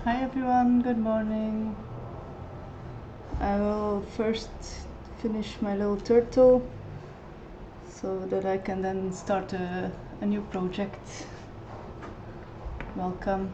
Hi everyone, good morning. I will first finish my little turtle so that I can then start a new project. Welcome.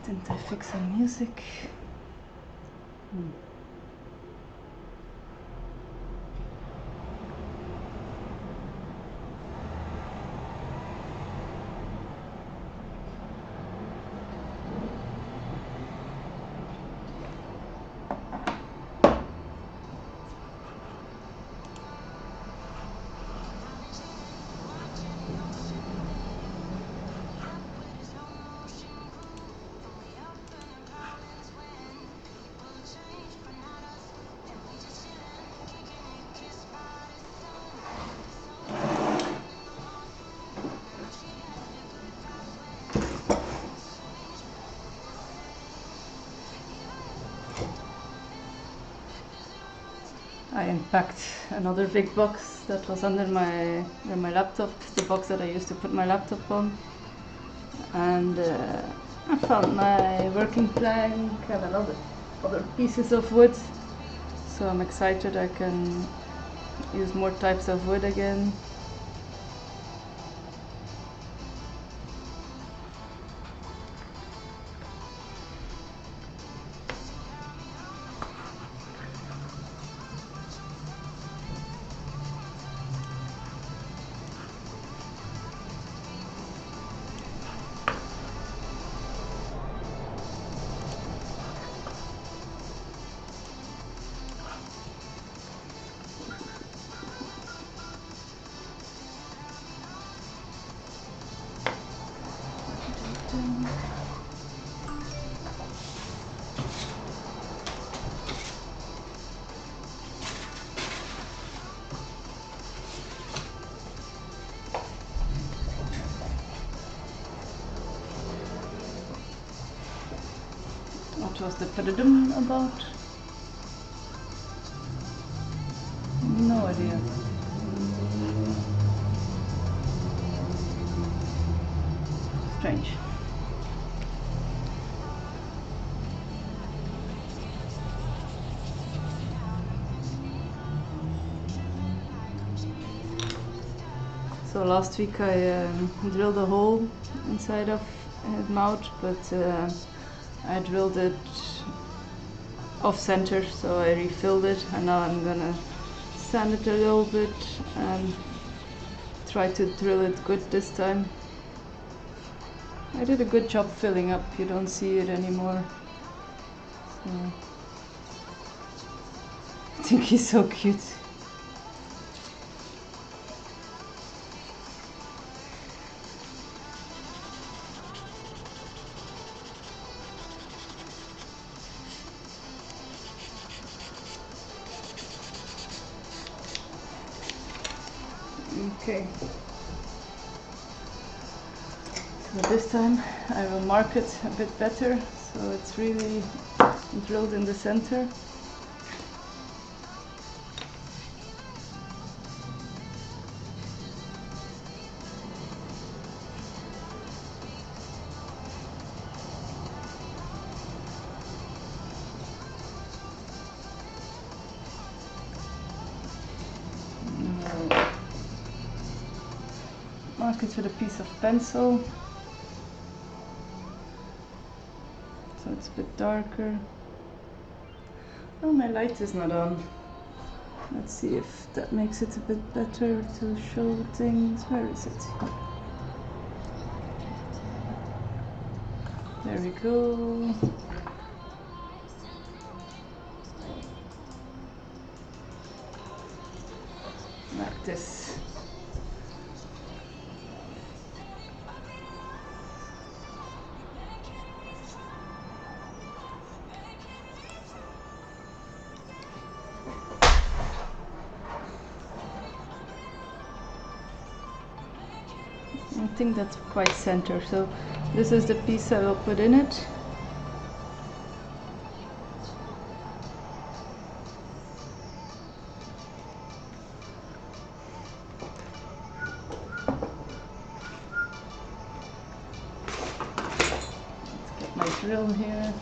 Didn't I fix some music? I unpacked another big box that was under my laptop, the box that I used to put my laptop on, and I found my working plank and other pieces of wood, so I'm excited I can use more types of wood again. What was the paradigm about? No idea. Strange. So last week I drilled a hole inside of his mouth, but I drilled it off center, so I refilled it, and now I'm gonna sand it a little bit and try to drill it good this time. I did a good job filling up, you don't see it anymore. So I think he's so cute. Okay. So this time I will mark it a bit better, so it's really drilled in the center. mark it with a piece of pencil, so it's a bit darker. Oh, my light is not on. Let's see if that makes it a bit better to show things. Where is it? There we go. Like this. I think that's quite center, so this is the piece I will put in it. Let's get my drill here.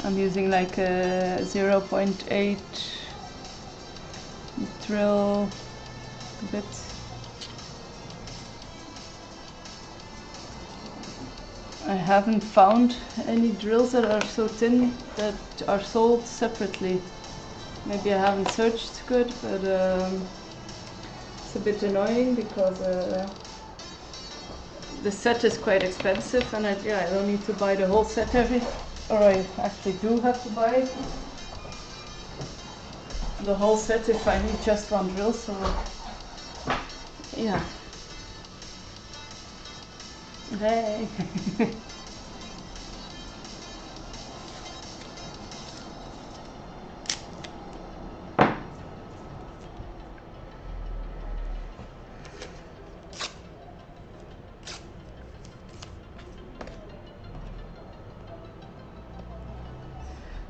I'm using like a 0.8 drill bit. I haven't found any drills that are so thin that are sold separately. Maybe I haven't searched good, but it's a bit annoying because the set is quite expensive, and I don't need to buy the whole set or I actually do have to buy the whole set if I need just one drill, so yeah. Hey!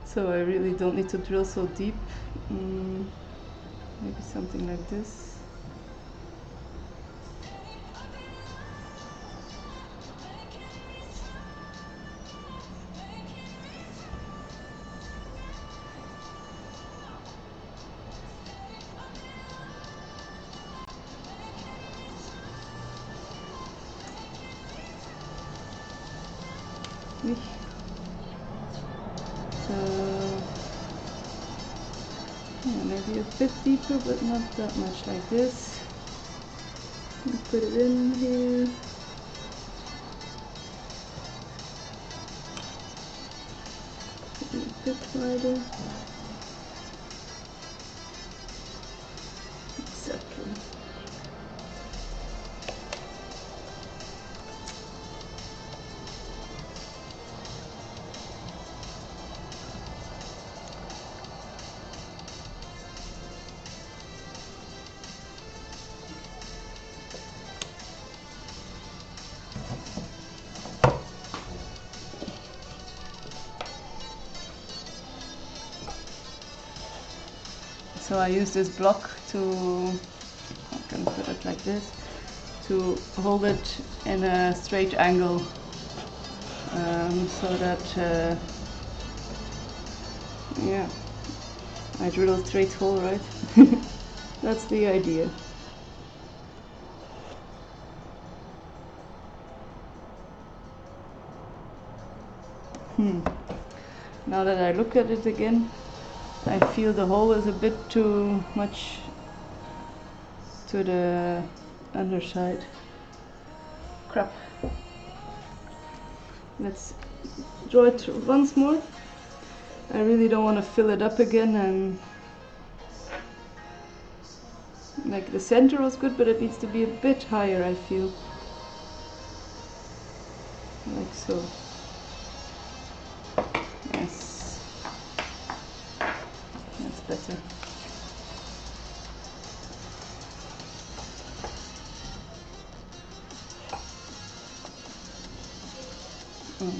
So I really don't need to drill so deep. Maybe something like this. So yeah, maybe a bit deeper, but not that much, like this. Put it in here. A bit wider. Exactly. So I use this block to, I can put it like this, to hold it in a straight angle, so that, yeah, I drill a straight hole, right? That's the idea. Now that I look at it again, I feel the hole is a bit too much to the underside. Crap. Let's draw it once more. I really don't want to fill it up again, and like the center was good, but it needs to be a bit higher, I feel. Like so. Yes. That's better. Okay.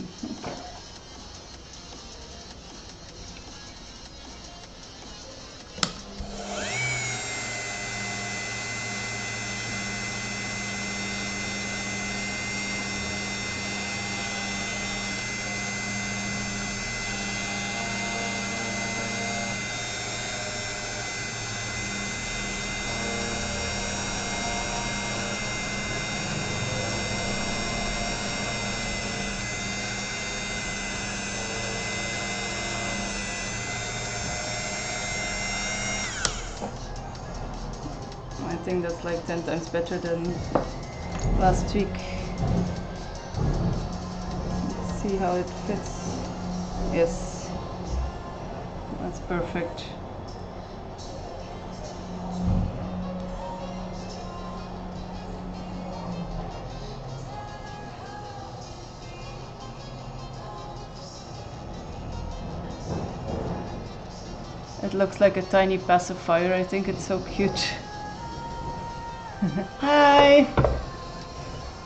I think that's like 10 times better than last week. Let's see how it fits. Yes, that's perfect. It looks like a tiny pacifier. I think it's so cute. Hi!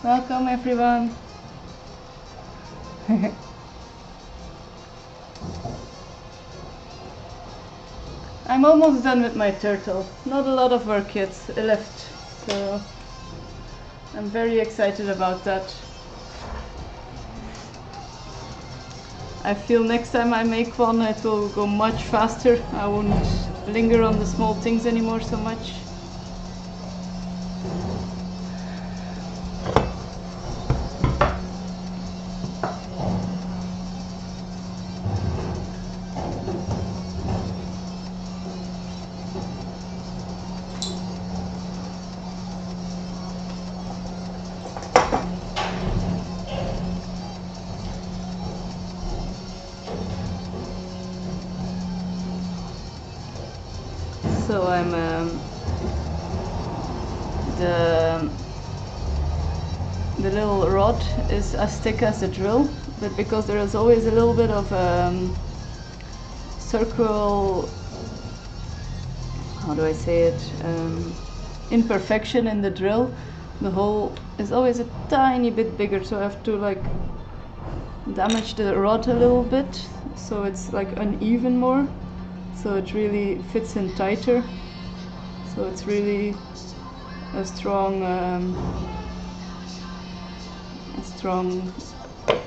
Welcome everyone! I'm almost done with my turtle. Not a lot of work yet left, so I'm very excited about that. I feel next time I make one it will go much faster. I won't linger on the small things anymore so much. So I'm the little rod is as thick as the drill, but because there is always a little bit of circle, how do I say it, imperfection in the drill, the hole is always a tiny bit bigger, so I have to like damage the rod a little bit so it's like uneven more, so it really fits in tighter, so it's really a strong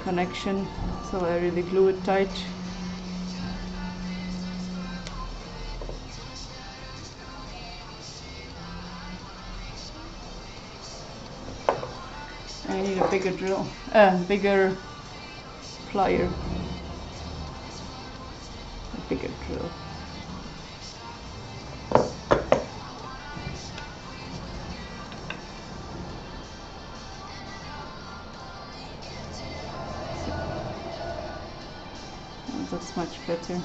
connection, so I really glue it tight. I need a bigger drill, bigger plier, a bigger drill. That's much better.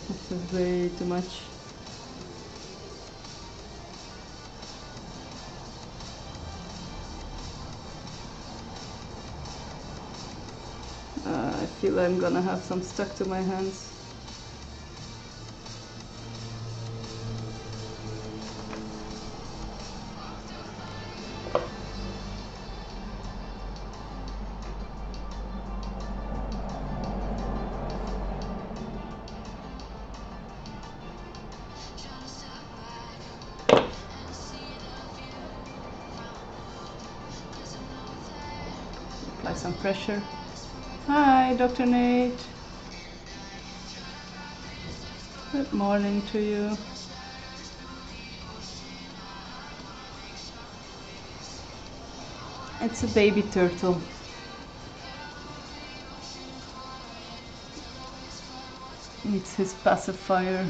This is way too much. I feel I'm gonna have some stuck to my hands. Apply some pressure. Hi, Dr. Nate. Good morning to you. It's a baby turtle. It's his pacifier.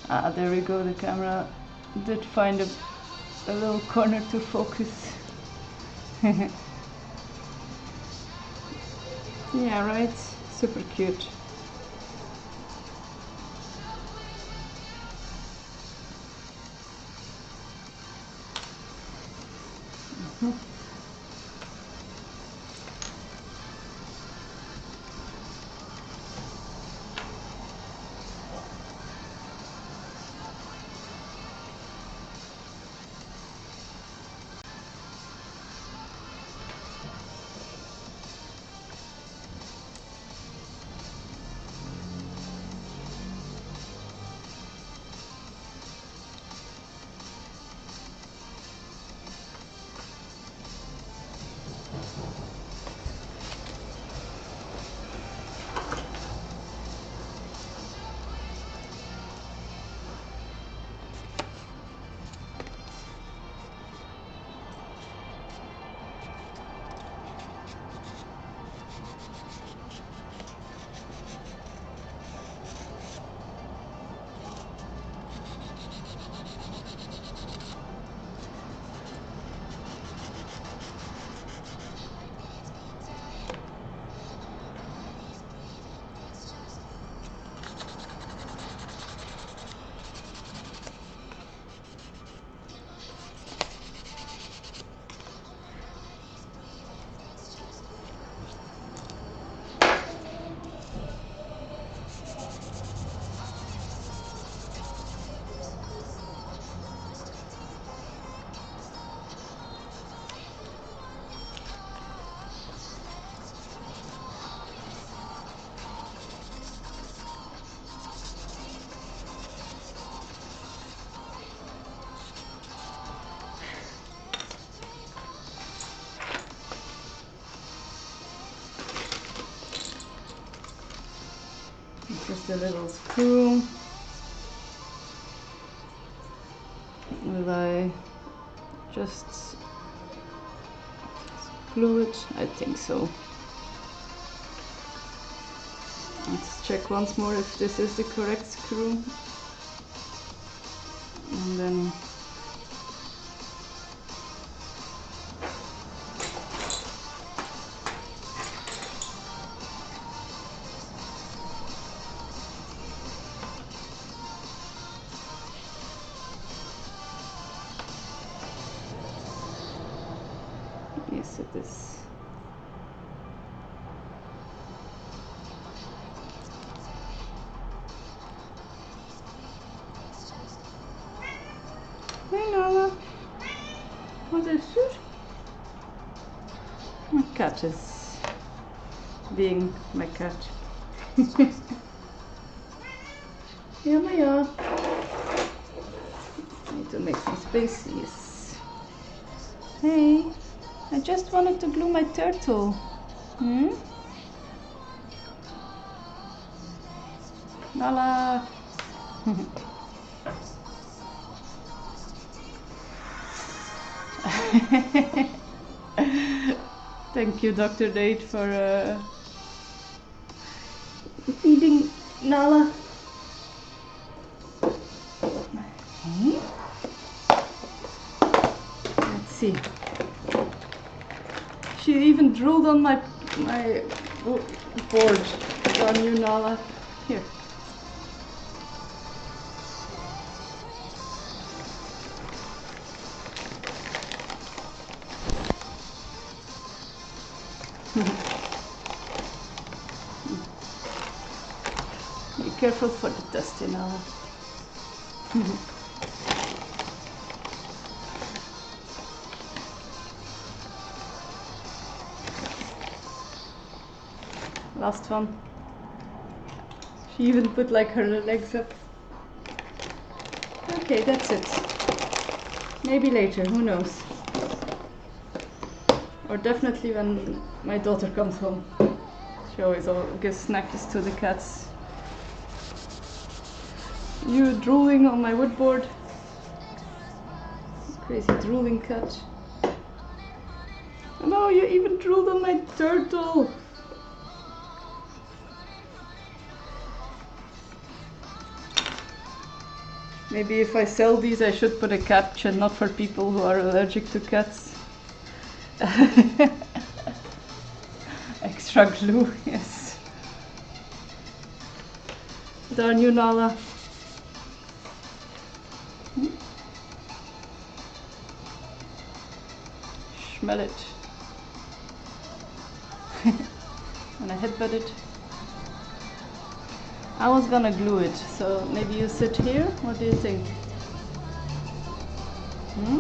Ah, there we go, the camera did find a little corner to focus. Yeah, right? Super cute. Just a little screw. Will I just glue it? I think so. Let's check once more if this is the correct screw. And then yes, it is. Hey Nala, what is it? My cat is being my cat. Yeah, Maya. Need to make some spaces. Hey, I just wanted to glue my turtle. Hmm? Nala. Thank you, Dr. Date, for feeding Nala. Okay. Let's see. She even drooled on my board. It's on you, Nala. Here. Be careful for the dust, Nala. Last one. She even put like her legs up. Okay, that's it. Maybe later, who knows? Or definitely when my daughter comes home. She always gives snacks to the cats. You drooling on my wood board. Crazy drooling cat. Oh no, you even drooled on my turtle. Maybe if I sell these I should put a caption, not for people who are allergic to cats. Extra glue, yes. Darn you, Nala. Smell it. And I headbutt it. I was gonna glue it, so maybe you sit here? What do you think? Hmm?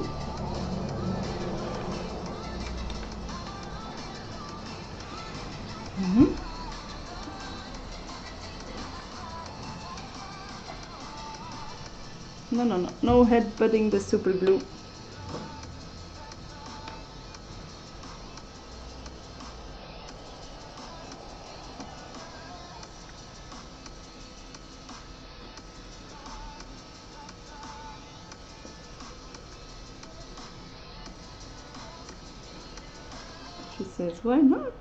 Mm-hmm. No headbutting the super glue. She says, why not?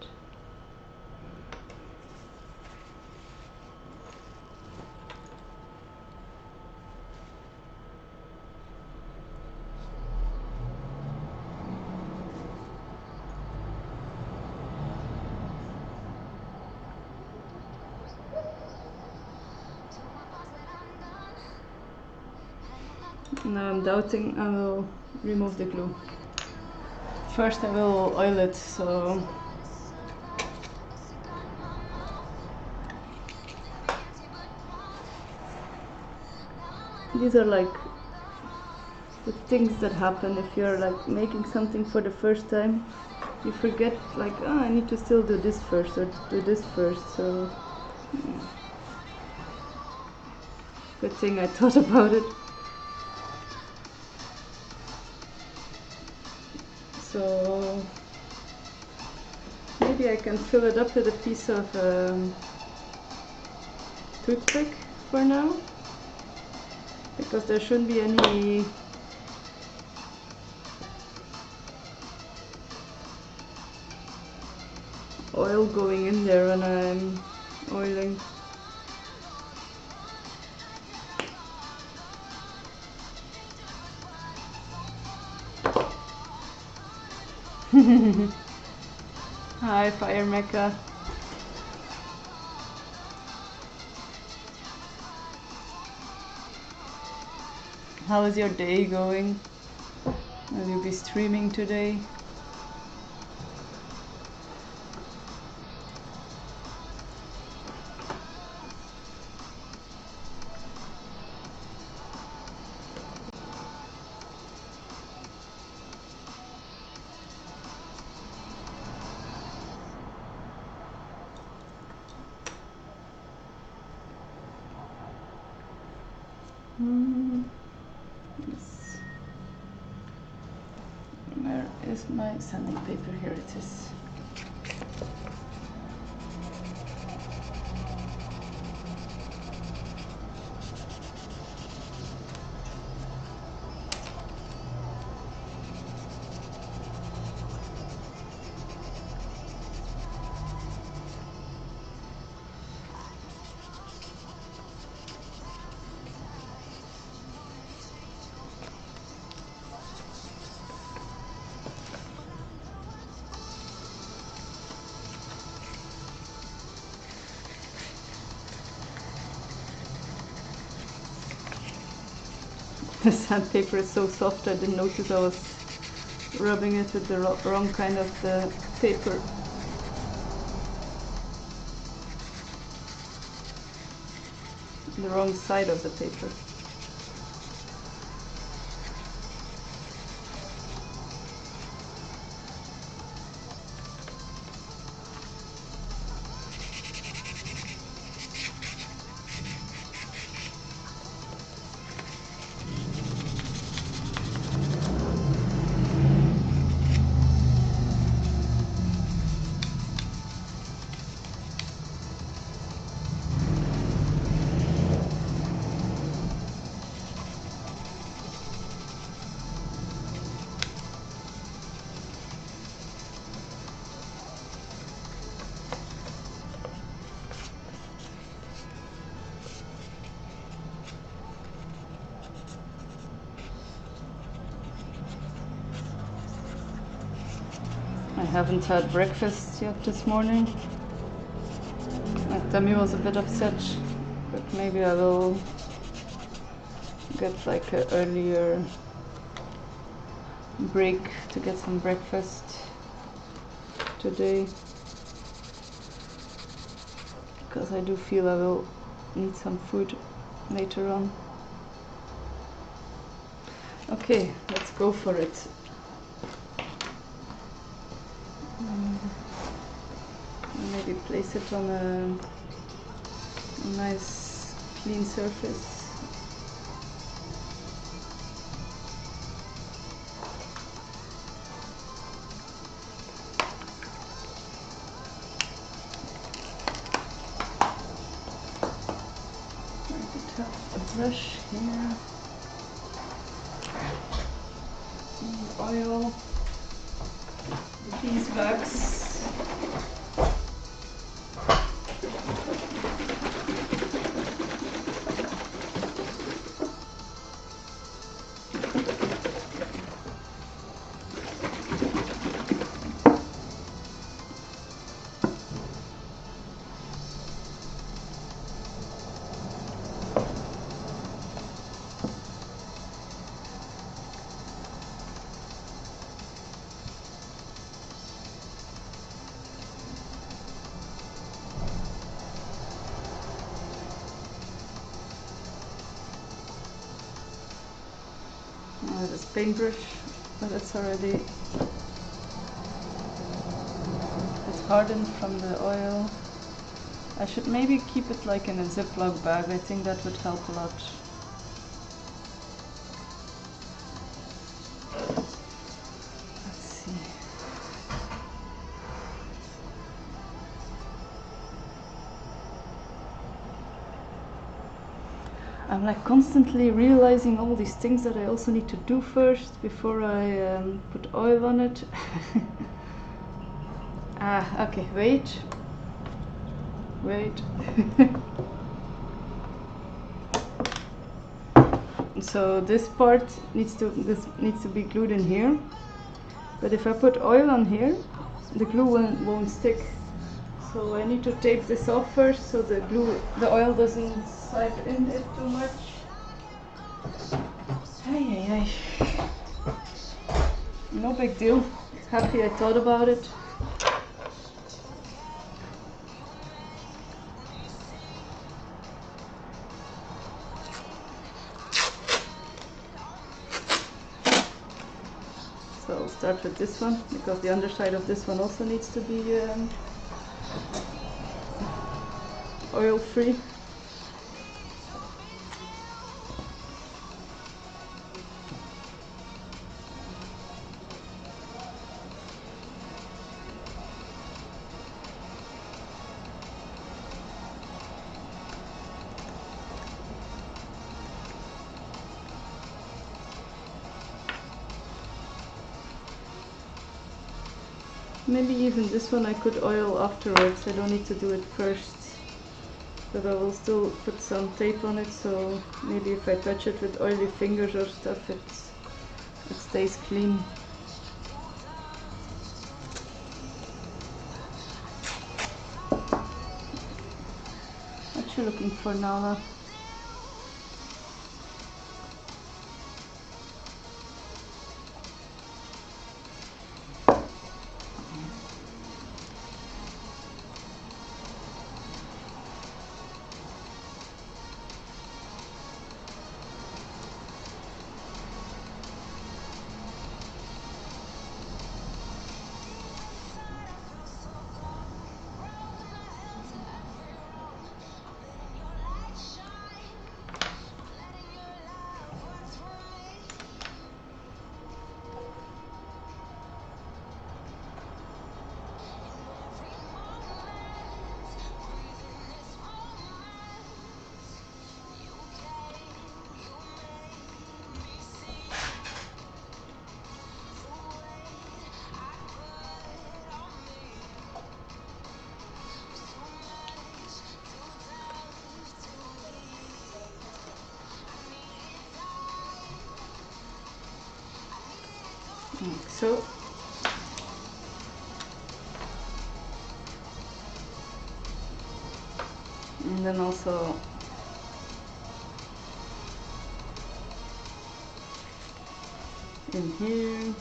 Now I'm doubting I will remove the glue. First I will oil it, so these are like the things that happen if you're like making something for the first time. You forget like, oh, I need to still do this first or do this first, so good thing I thought about it. So maybe I can fill it up with a piece of toothpick for now, because there shouldn't be any oil going in there when I'm oiling. Hi, Fire Mecha. How is your day going? Will you be streaming today? Yes. Where is my sanding paper? Here it is. The sandpaper is so soft I didn't notice I was rubbing it with the wrong kind of the paper. The wrong side of the paper. I haven't had breakfast yet this morning. My tummy was a bit upset, but maybe I will get like an earlier break to get some breakfast today, because I do feel I will need some food later on. Okay, let's go for it. Maybe place it on a nice clean surface. Brush here, the oil, the beeswax, this paintbrush, but it's already hardened from the oil. I should maybe keep it like in a Ziploc bag. I think that would help a lot. Let's see. I'm like constantly realizing all these things that I also need to do first before I put oil on it. Okay, wait. So this part needs to be glued in here, but if I put oil on here, the glue won't stick. So I need to tape this off first so the oil doesn't slide in it too much. Ay. No big deal. Happy I thought about it. So I'll start with this one, because the underside of this one also needs to be oil free. Maybe even this one I could oil afterwards. I don't need to do it first, but I will still put some tape on it, so maybe if I touch it with oily fingers or stuff, it stays clean. What you looking for, Nala? So And then also in here.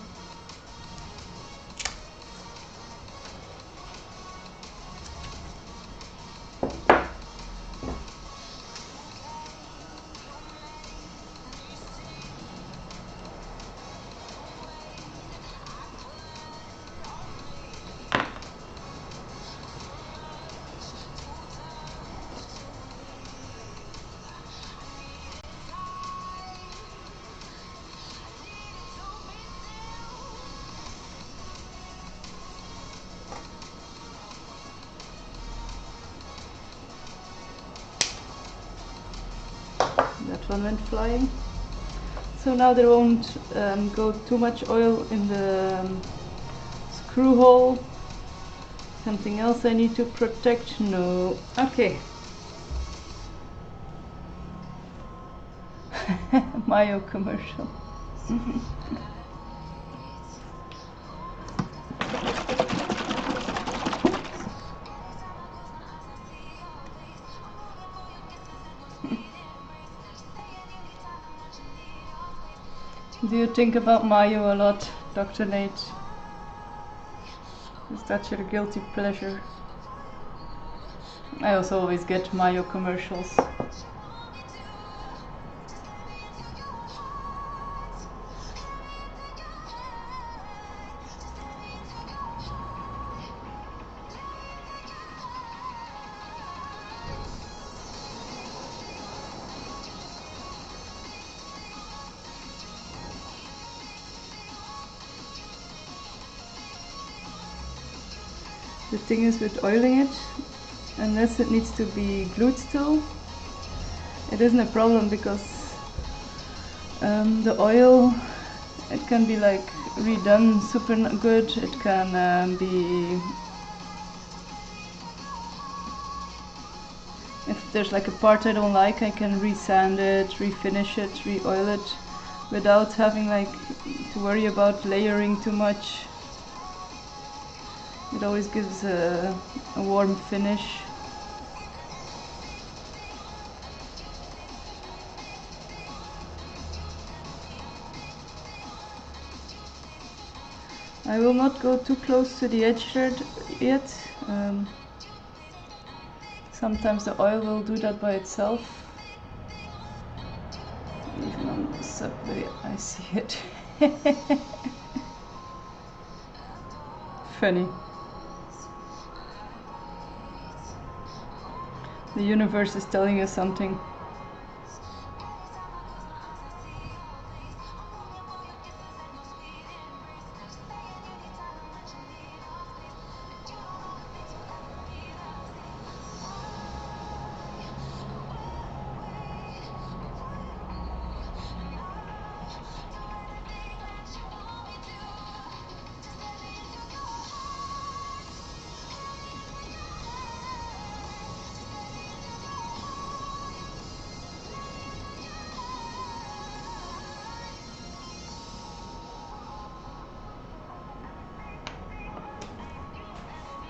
That one went flying. So now there won't go too much oil in the screw hole. Something else I need to protect? No. Okay. Mayo commercial. Do you think about mayo a lot, Dr. Nate? Is that your guilty pleasure? I also always get mayo commercials. The thing is with oiling it, unless it needs to be glued still, it isn't a problem because the oil, it can be like redone super good. It can be, if there's like a part I don't like, I can resand it, refinish it, re-oil it without having like to worry about layering too much. It always gives a warm finish. I will not go too close to the edge thread yet. Sometimes the oil will do that by itself. Even on the subway I see it. Funny. The universe is telling us something.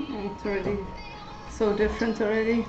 It's already so different already.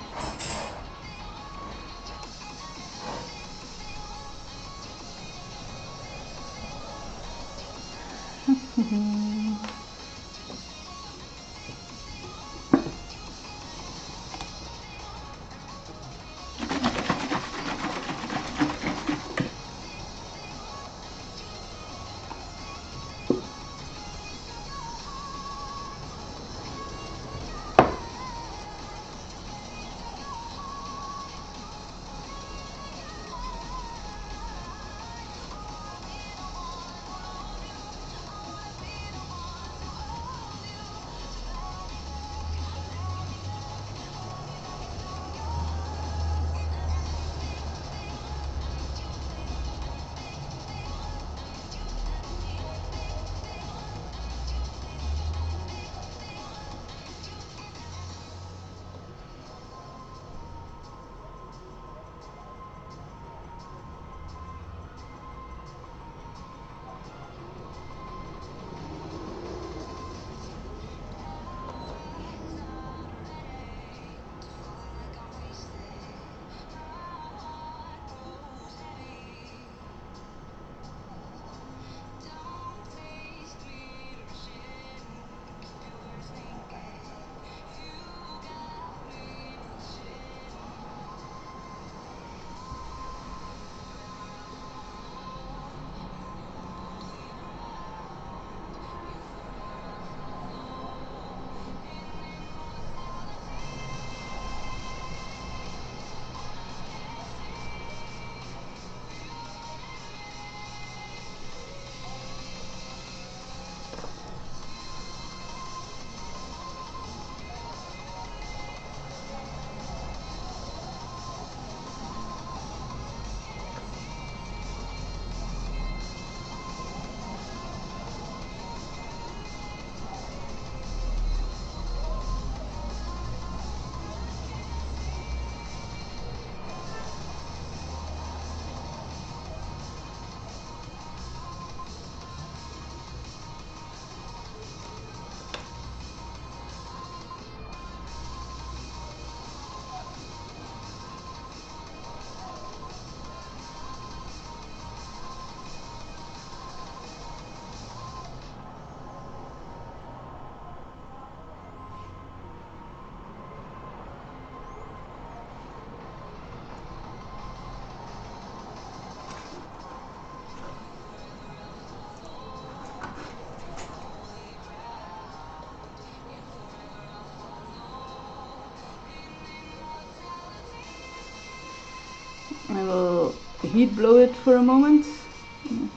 heat blow it for a moment.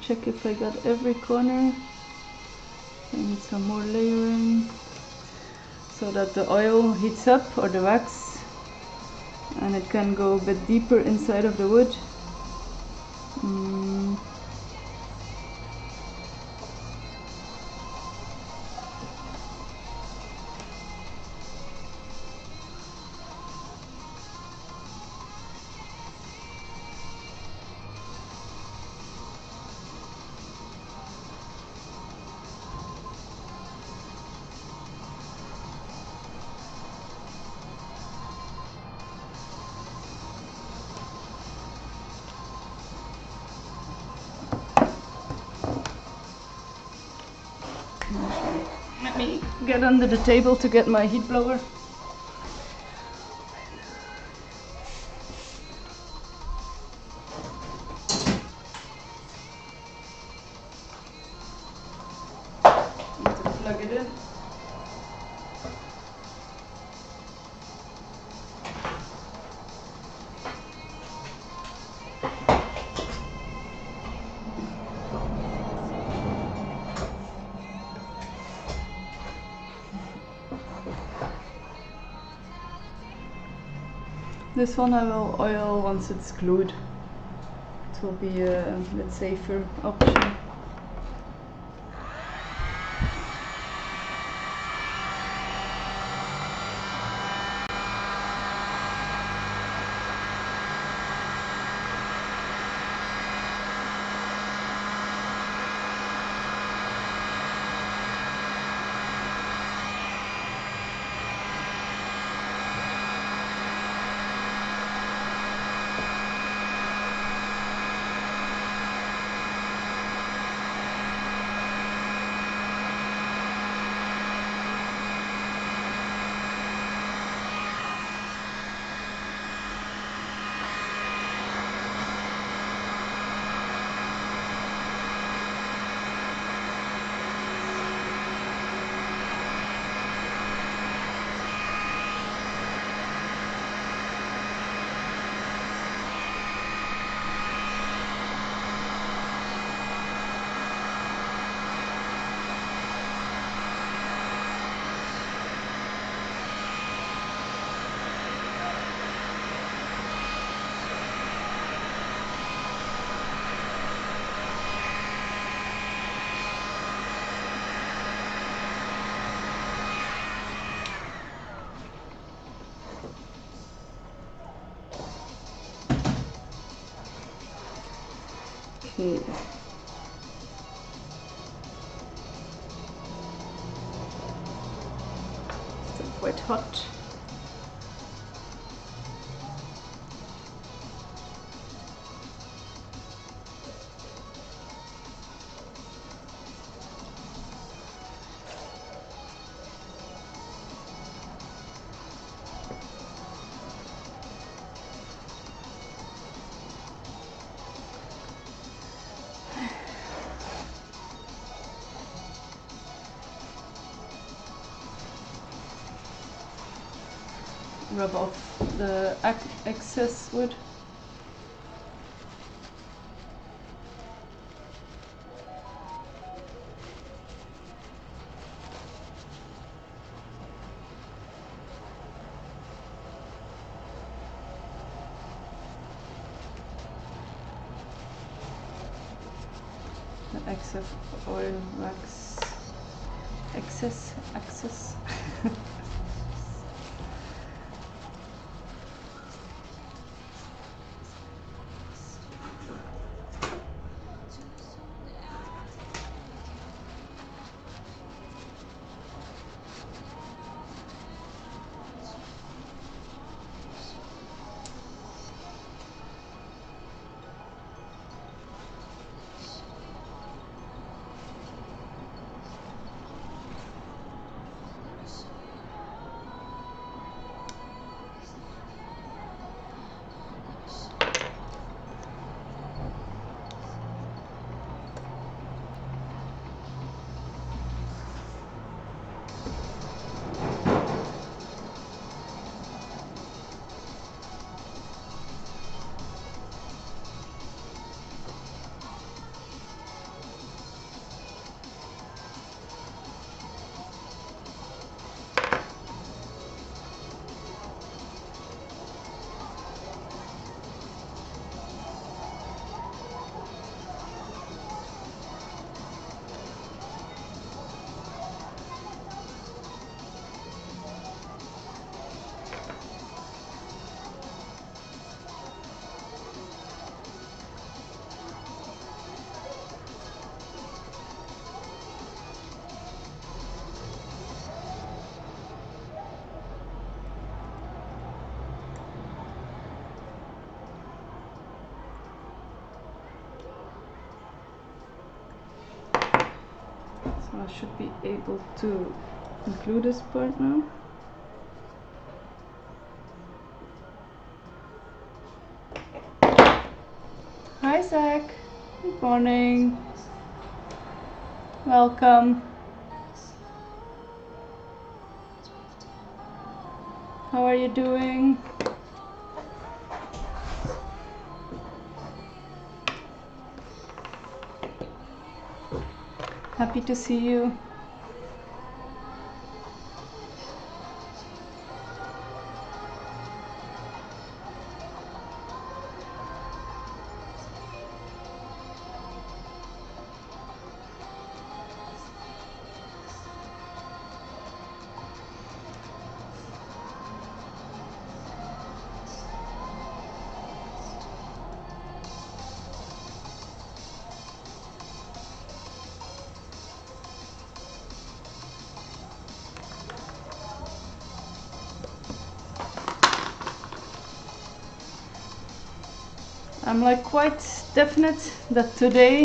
Check if I got every corner. I need some more layering so that the oil heats up, or the wax, and it can go a bit deeper inside of the wood. Let me get under the table to get my heat blower. Need to plug it in. This one I will oil once it's glued. It will be a bit safer option. Okay. Still quite hot. Rub off the excess wood. The excess oil wax. Excess. I should be able to include this part now. Hi Zach, good morning. Welcome. How are you doing? Happy to see you. I'm like quite definite that today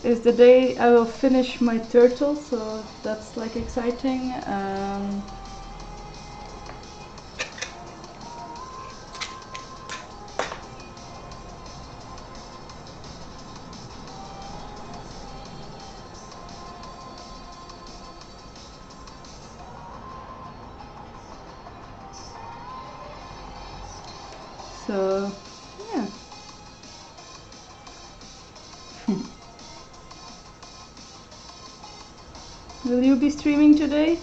is the day I will finish my turtle, so that's like exciting. So yeah. Will you be streaming today?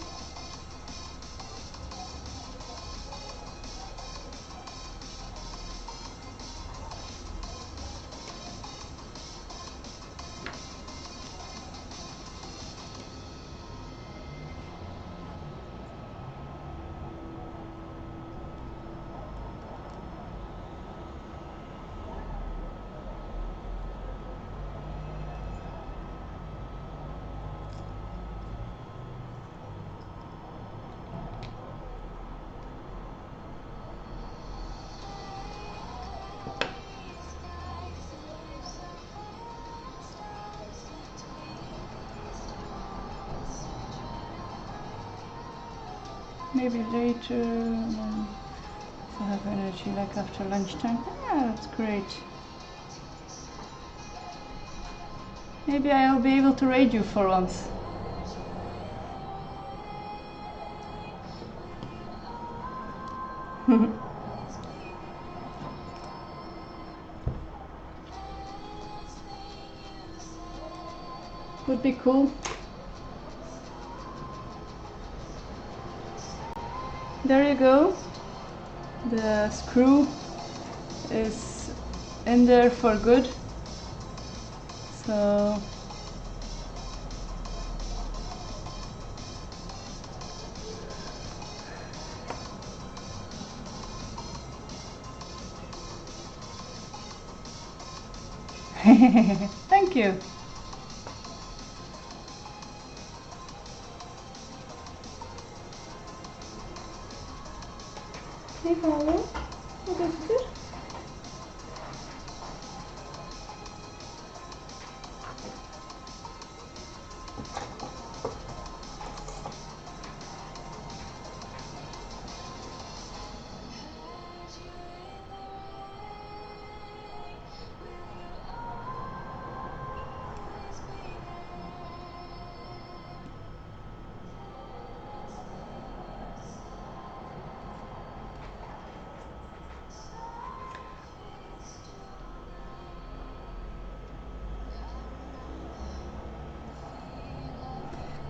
Maybe later, if I have energy, like after lunchtime. Yeah, that's great. Maybe I'll be able to raid you for once. Would be cool. There you go. The screw is in there for good. So thank you. Hey Paolo, wat is het?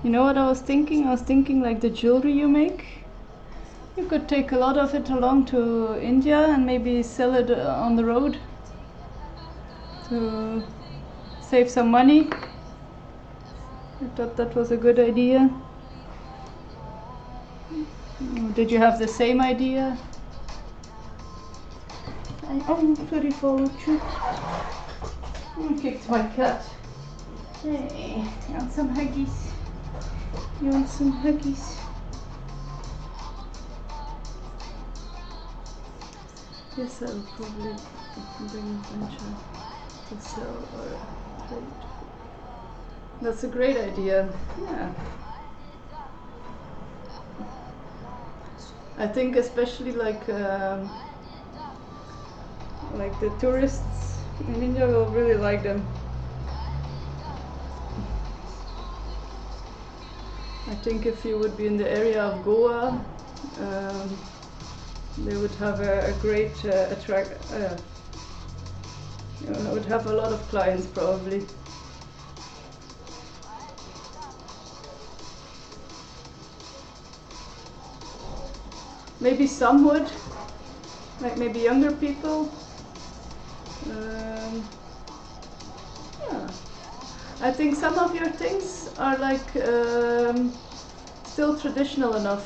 You know what I was thinking? I was thinking like the jewelry you make. You could take a lot of it along to India and maybe sell it on the road to save some money. I thought that was a good idea. Did you have the same idea? Oh, sorry for you. I kicked my cat. Hey, you want some huggies? You want some huggies? Yes, I'll probably bring a bunch to sell or trade. That's a great idea. Yeah. I think especially like the tourists in India will really like them. I think if you would be in the area of Goa, they would have a great would have a lot of clients probably. Maybe some would, like maybe younger people. Yeah. I think some of your things are like still traditional enough,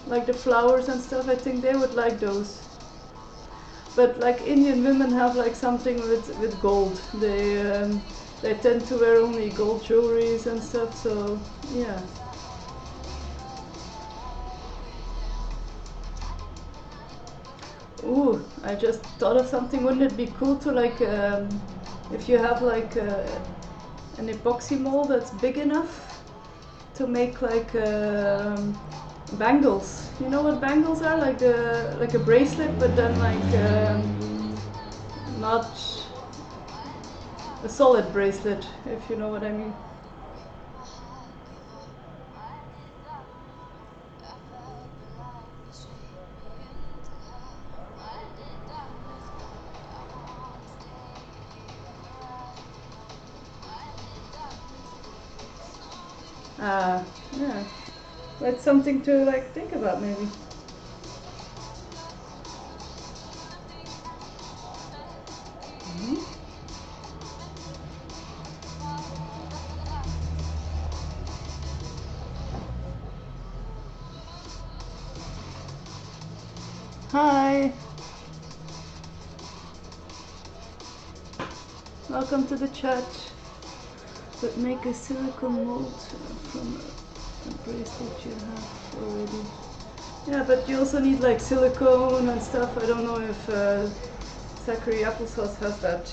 like the flowers and stuff. I think they would like those. But like Indian women have like something with gold. They tend to wear only gold jewelries and stuff. So yeah. Ooh, I just thought of something. Wouldn't it be cool to like if you have like an epoxy mold that's big enough to make like bangles? You know what bangles are? Like a bracelet, but then like not a solid bracelet, if you know what I mean. Yeah, that's something to like think about maybe. Hi, welcome to the chat. But make a silicone mold from a bracelet you have already. Yeah, but you also need like silicone and stuff. I don't know if Zachary Applesauce has that.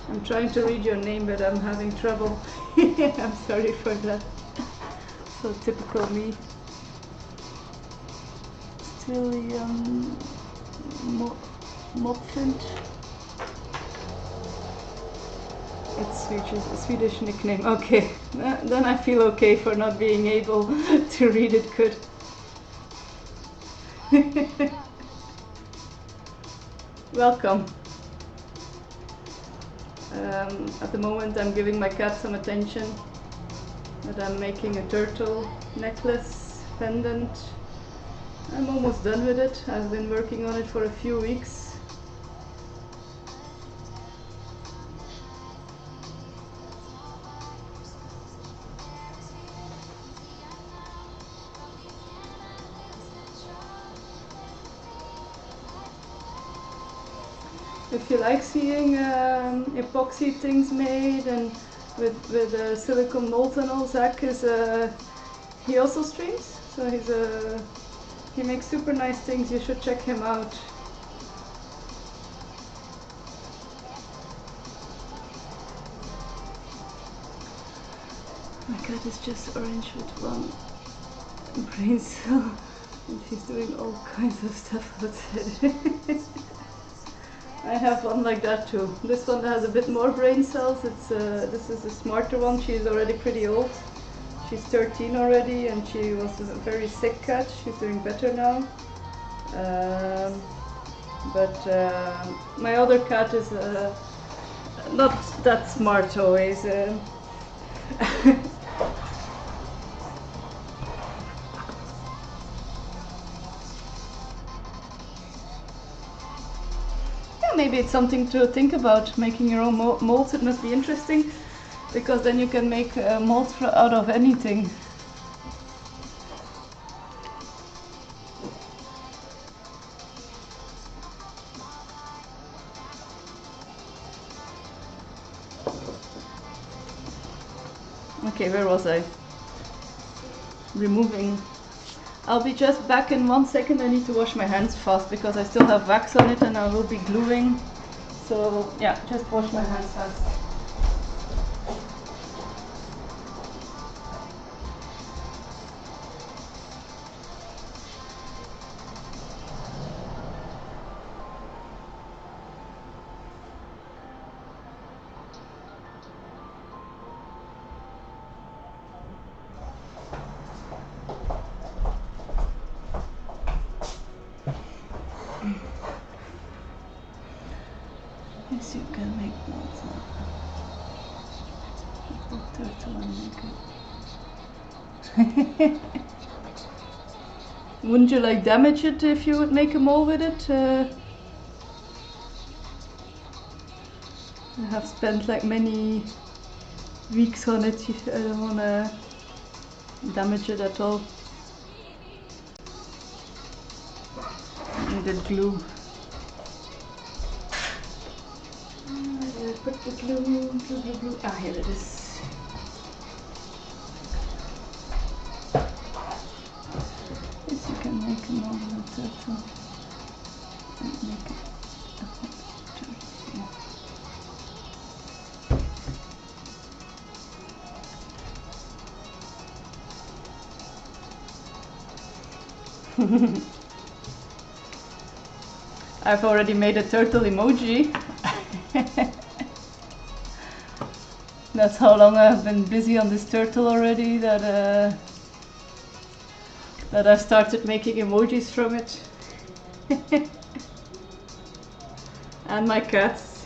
I'm trying to read your name, but I'm having trouble. I'm sorry for that. So typical me. Still young Mopfint. It's a Swedish nickname. Okay, then I feel okay for not being able to read it good. Welcome. At the moment I'm giving my cat some attention, but I'm making a turtle necklace pendant. I'm almost done with it. I've been working on it for a few weeks. If you like seeing epoxy things made and with silicone molds and all, Zach is he also streams, so he makes super nice things. You should check him out. My cat is just orange with one brain cell, and she's doing all kinds of stuff outside. I have one like that too. This one has a bit more brain cells. This is a smarter one. She's already pretty old. She's 13 already, and she was a very sick cat. She's doing better now. But my other cat is not that smart always. Maybe it's something to think about, making your own molds. It must be interesting, because then you can make molds out of anything. Okay, where was I? Removing. I'll be just back in 1 second. I need to wash my hands fast because I still have wax on it and I will be gluing. So yeah, just wash my hands fast. Yes, you can make notes of the turtle and make it. Wouldn't you like damage it if you would make a mole with it? I have spent like many weeks on it. I don't want to damage it at all. I needed glue. Where did I put the glue? Glue. Ah, here it is. Yes, you can make a mole with a turtle and make it. I've already made a turtle emoji. That's how long I've been busy on this turtle already that I've started making emojis from it. And my cats.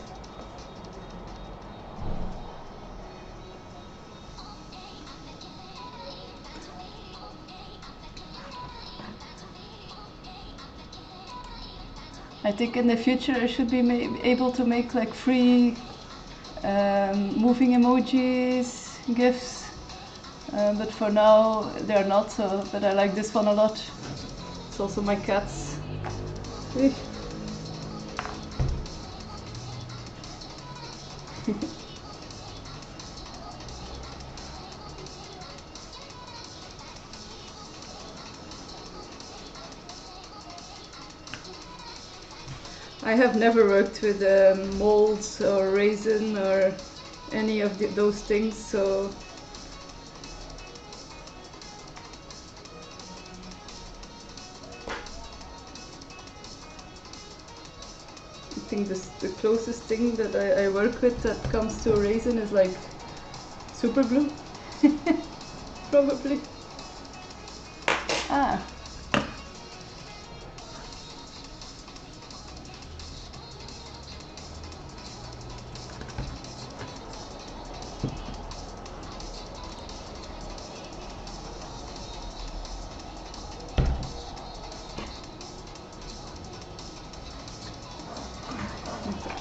I think in the future I should be able to make like free moving emojis, GIFs, but for now they're not, so, but I like this one a lot. It's also my cats. I have never worked with molds or resin or any of those things, so I think the closest thing that I work with that comes to a resin is like super glue. Probably. Ah.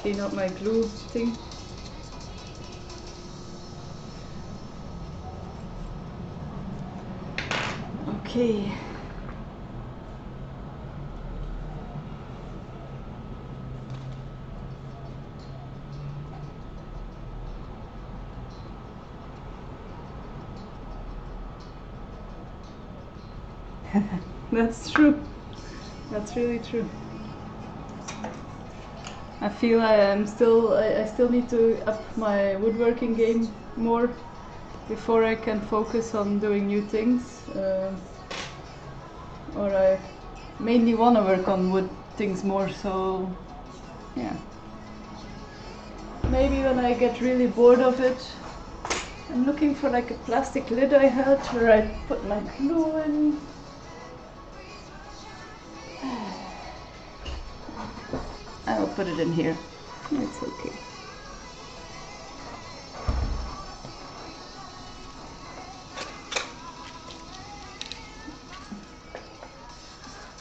Clean out my glue thing. Okay. That's true. That's really true. I feel I still need to up my woodworking game more before I can focus on doing new things. Or I mainly want to work on wood things more, so yeah. Maybe when I get really bored of it. I'm looking for like a plastic lid I had where I put my glue in. I'll put it in here. It's okay.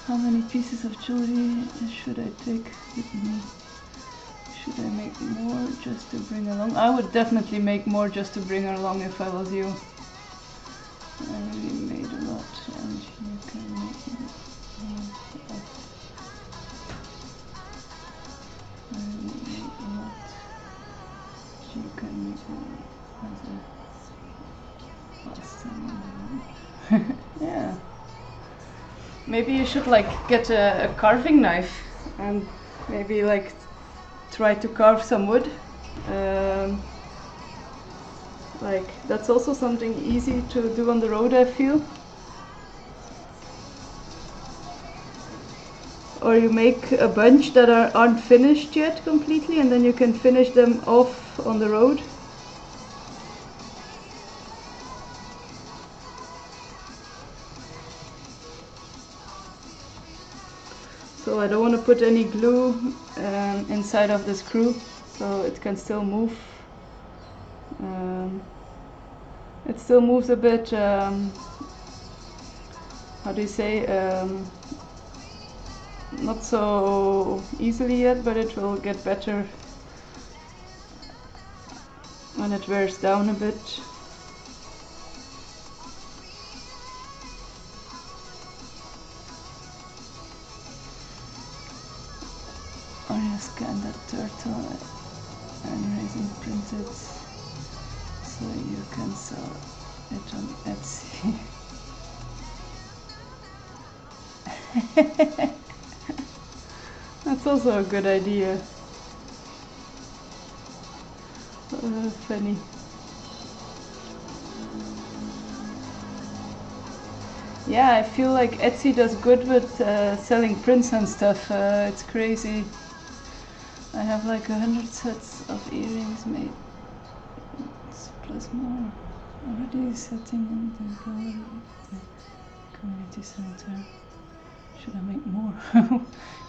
How many pieces of jewelry should I take with me? Should I make more just to bring along? I would definitely make more just to bring along if I was you. I already made a lot and you can make more. I already made a lot. You can make more as a last time. Yeah. Maybe you should like get a carving knife and maybe like try to carve some wood. Like that's also something easy to do on the road, I feel. Or you make a bunch that aren't finished yet completely, and then you can finish them off on the road. So I don't want to put any glue inside of the screw, so it can still move. It still moves a bit, how do you say, not so easily yet, but it will get better when it wears down a bit. Or you scan that turtle and resin print it so you can sell it on Etsy. That's also a good idea. Funny. Yeah, I feel like Etsy does good with selling prints and stuff. It's crazy. I have like 100 sets of earrings made. Plus more. Already setting in the gallery at the community center. Should I make more?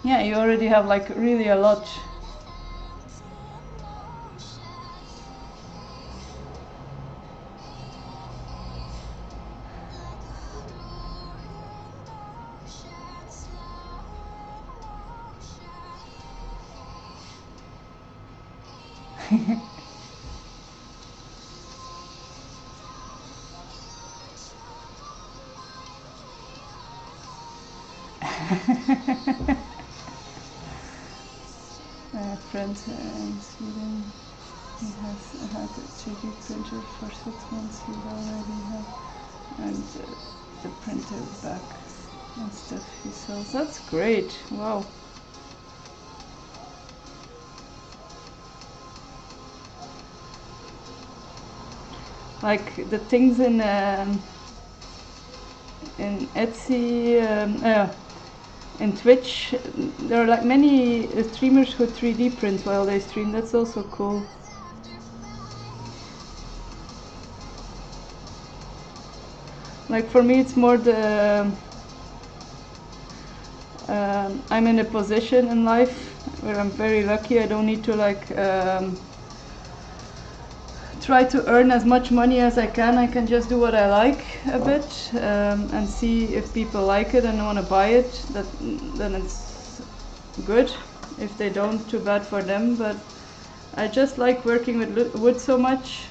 Yeah, you already have like really a lot. A friend in Sweden, he has had a 3D printer for 6 months. He already have, and the printer back and stuff he sells. That's great! Wow. Like the things in Etsy, in Twitch, there are like many streamers who 3D print while they stream. That's also cool. Like for me, it's more the I'm in a position in life where I'm very lucky. I don't need to like try to earn as much money as I can. I can just do what I like a bit and see if people like it and want to buy it. Then it's good. If they don't, too bad for them. But I just like working with wood so much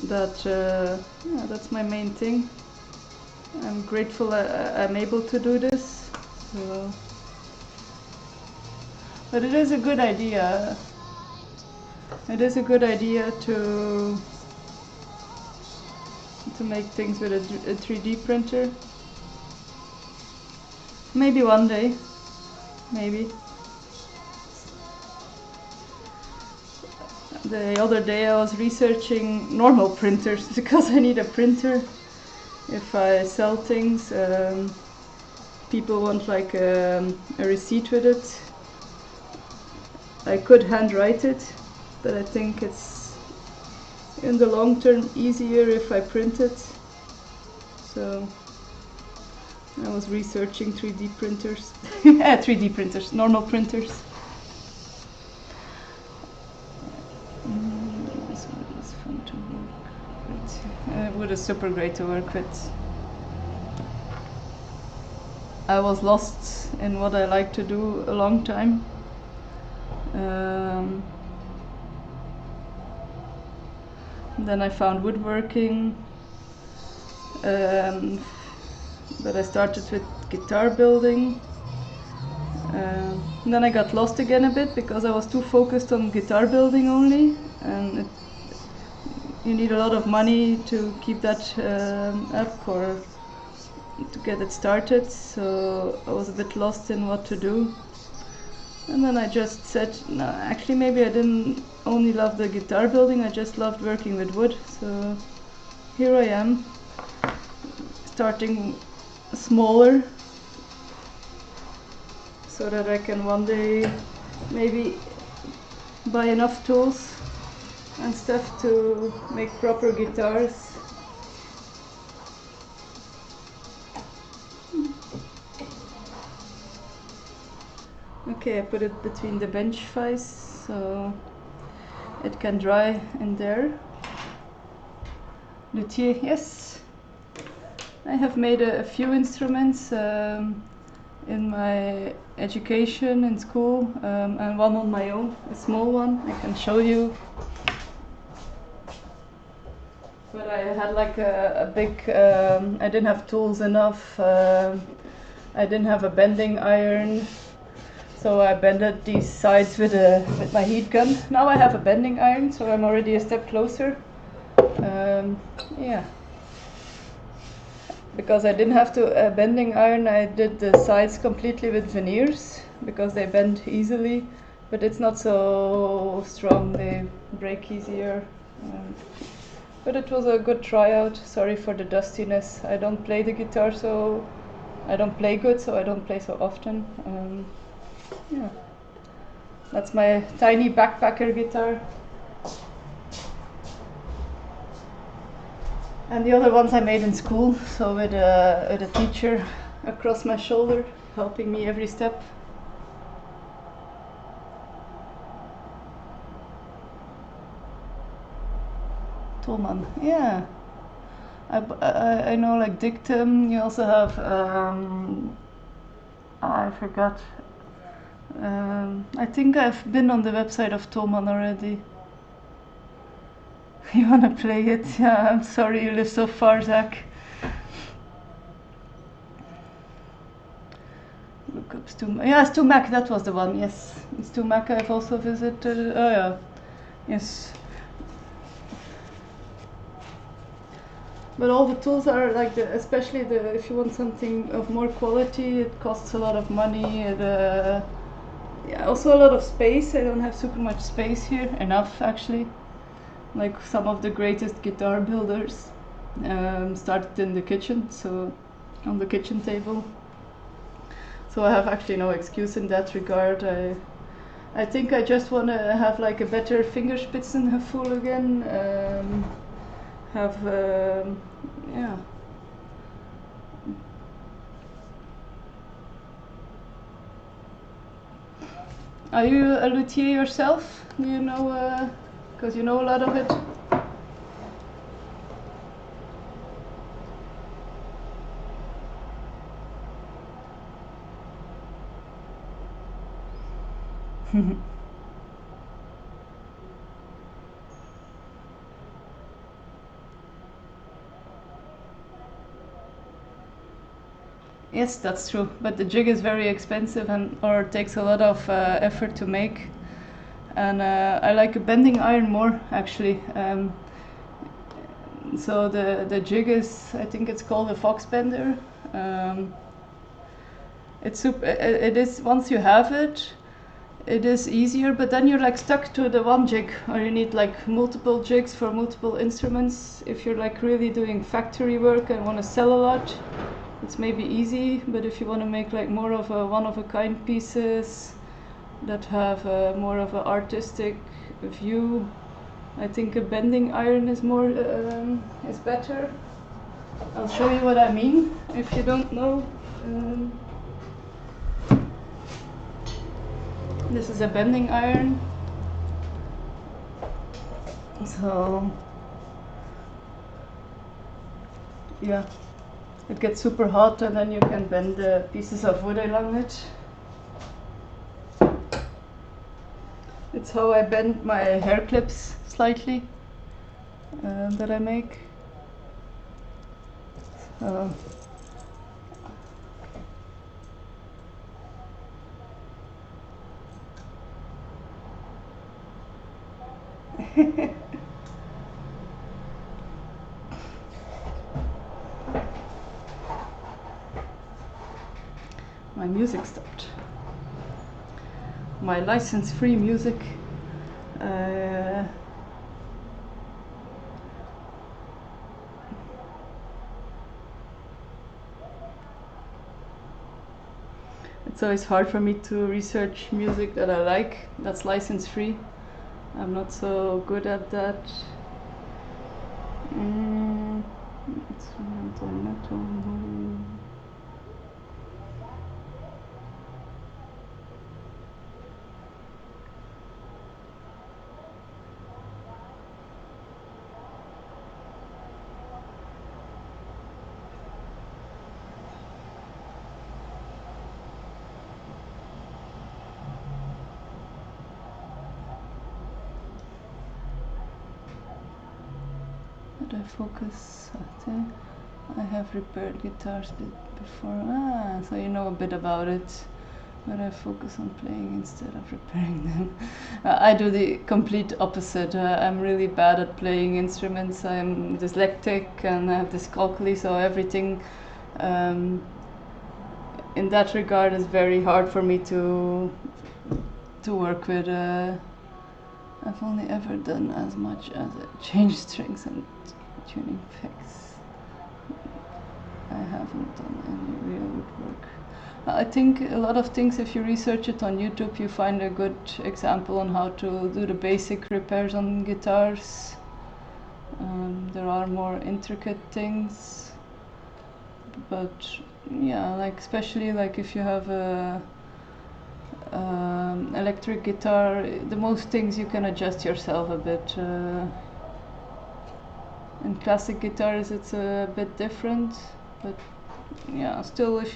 that yeah, that's my main thing. I'm grateful I'm able to do this. So. But it is a good idea. It is a good idea to make things with a 3D printer. Maybe one day. Maybe. The other day I was researching normal printers because I need a printer. If I sell things, people want like a receipt with it. I could handwrite it, but I think it's in the long term easier if I print it. So I was researching 3D printers. 3D printers, normal printers. This wood is fun to work with. Wood is super great to work with. I was lost in what I like to do a long time. Then I found woodworking, but I started with guitar building. Then I got lost again a bit because I was too focused on guitar building only, and you need a lot of money to keep that up, or to get it started, so I was a bit lost in what to do. And then I just said, no, actually maybe I didn't only love the guitar building, I just loved working with wood. So here I am, starting smaller, so that I can one day maybe buy enough tools and stuff to make proper guitars. Okay, I put it between the bench vise so it can dry in there. Luthier, yes. I have made a few instruments in my education in school, and one on my own, a small one, I can show you. But I had like a big, I didn't have tools enough, I didn't have a bending iron, so I bended these sides with my heat gun. Now I have a bending iron, so I'm already a step closer. Yeah. Because I didn't have a bending iron, I did the sides completely with veneers because they bend easily, but it's not so strong, they break easier. But it was a good tryout. Sorry for the dustiness. I don't play the guitar, so I don't play good, so I don't play so often. Yeah, that's my tiny backpacker guitar. And the other ones I made in school, so with a teacher across my shoulder, helping me every step. Tolman, yeah. I know like Dictum, you also have, I forgot. I think I've been on the website of Tolman already. You wanna play it? Yeah, I'm sorry you live so far, Zach. Look up Stumac. Yeah, Stumac, that was the one, yes. Stumac I've also visited. Oh yeah, yes. But all the tools are like, especially if you want something of more quality, it costs a lot of money. Yeah, also a lot of space. I don't have super much space here, enough actually. Like some of the greatest guitar builders started in the kitchen, so on the kitchen table. So I have actually no excuse in that regard. I think I just want to have like a better Fingerspitzengefühl again. Yeah. Are you a luthier yourself? Do you know, because you know a lot of it? Yes, that's true. But the jig is very expensive or takes a lot of effort to make. And I like a bending iron more, actually. So the jig is, I think it's called a fox bender. It is, once you have it, it is easier, but then you're like stuck to the one jig, or you need like multiple jigs for multiple instruments. If you're like really doing factory work and want to sell a lot, it's maybe easy, but if you want to make like more of a one-of-a-kind pieces that have more of an artistic view, I think a bending iron is is better. I'll show you what I mean if you don't know. This is a bending iron. So yeah, it gets super hot and then you can bend the pieces of wood along it. It's how I bend my hair clips slightly that I make. So music stopped. My license-free music. It's always hard for me to research music that I like, that's license-free. I'm not so good at that. Instrumental metal. I focus. I have repaired guitars before. So you know a bit about it. But I focus on playing instead of repairing them. I do the complete opposite. I'm really bad at playing instruments. I'm dyslexic and I have dyscalculia, so everything in that regard is very hard for me to work with. I've only ever done as much as change strings and tuning picks. I haven't done any real woodwork. I think a lot of things, if you research it on YouTube, you find a good example on how to do the basic repairs on guitars. There are more intricate things, but yeah, like especially like if you have a electric guitar, the most things you can adjust yourself a bit. In classic guitars it's a bit different, but yeah, still if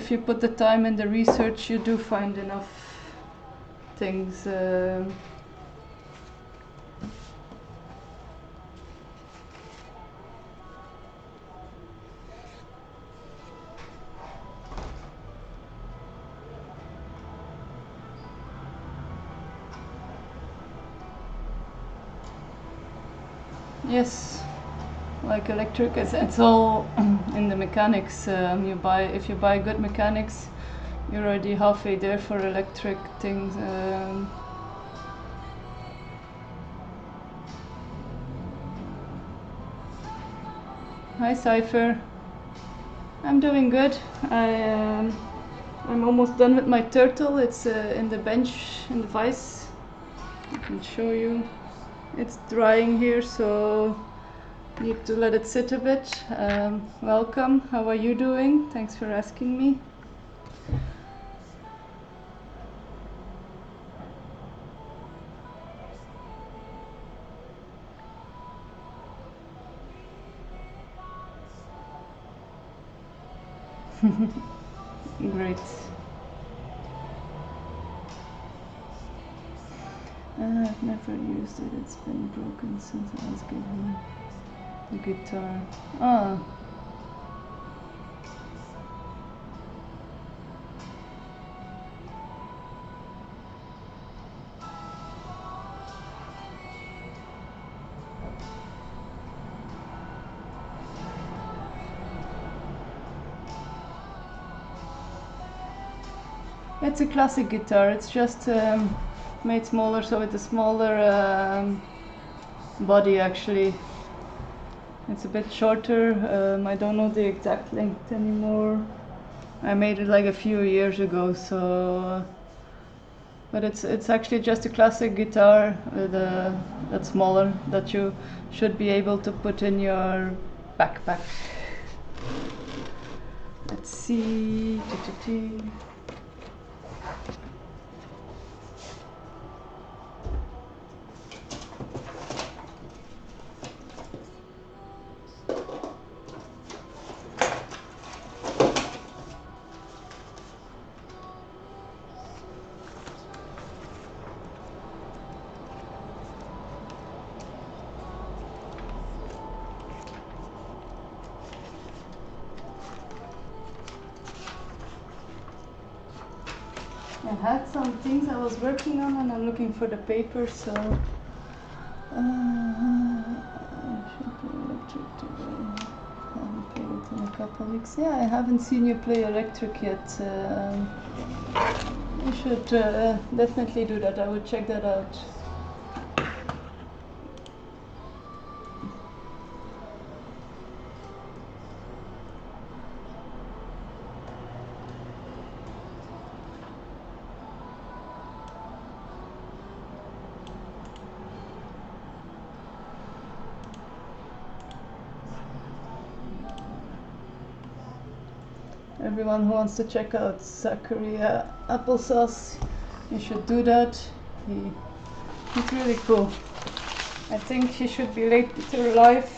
you put the time in the research, you do find enough things. Yes, like electric, it's all in the mechanics. If you buy good mechanics, you're already halfway there for electric things. Hi Cypher, I'm doing good. I'm almost done with my turtle. It's in the bench in the vise. I can show you. It's drying here, so need to let it sit a bit. Welcome, how are you doing? Thanks for asking me. Great. I've never used it. It's been broken since I was given the guitar. Ah. It's a classic guitar. It's just made smaller, so it's a smaller body actually. It's a bit shorter. I don't know the exact length anymore. I made it like a few years ago, so. But it's actually just a classic guitar with that's smaller, that you should be able to put in your backpack. Let's see. I had some things I was working on and I'm looking for the paper, so I should do electric to have a Play it in a couple weeks. Yeah, I haven't seen you play electric yet. You should definitely do that. I would check that out. Everyone who wants to check out Zachary Applesauce, you should do that. He's really cool. I think he should be later live,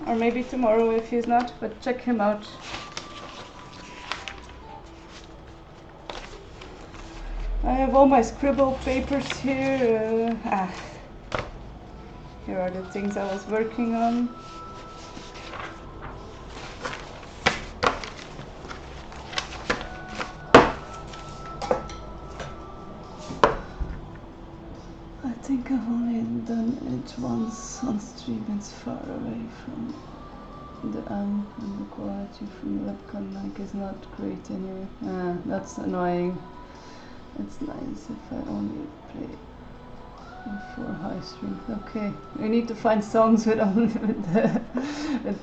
or maybe tomorrow if he's not, but check him out. I have all my scribble papers here. Here are the things I was working on. I think I've only done it once on stream. It's far away from the amp, and the quality from the webcam mic is not great anyway. That's annoying. It's nice if I only play for high strings. Okay, we need to find songs with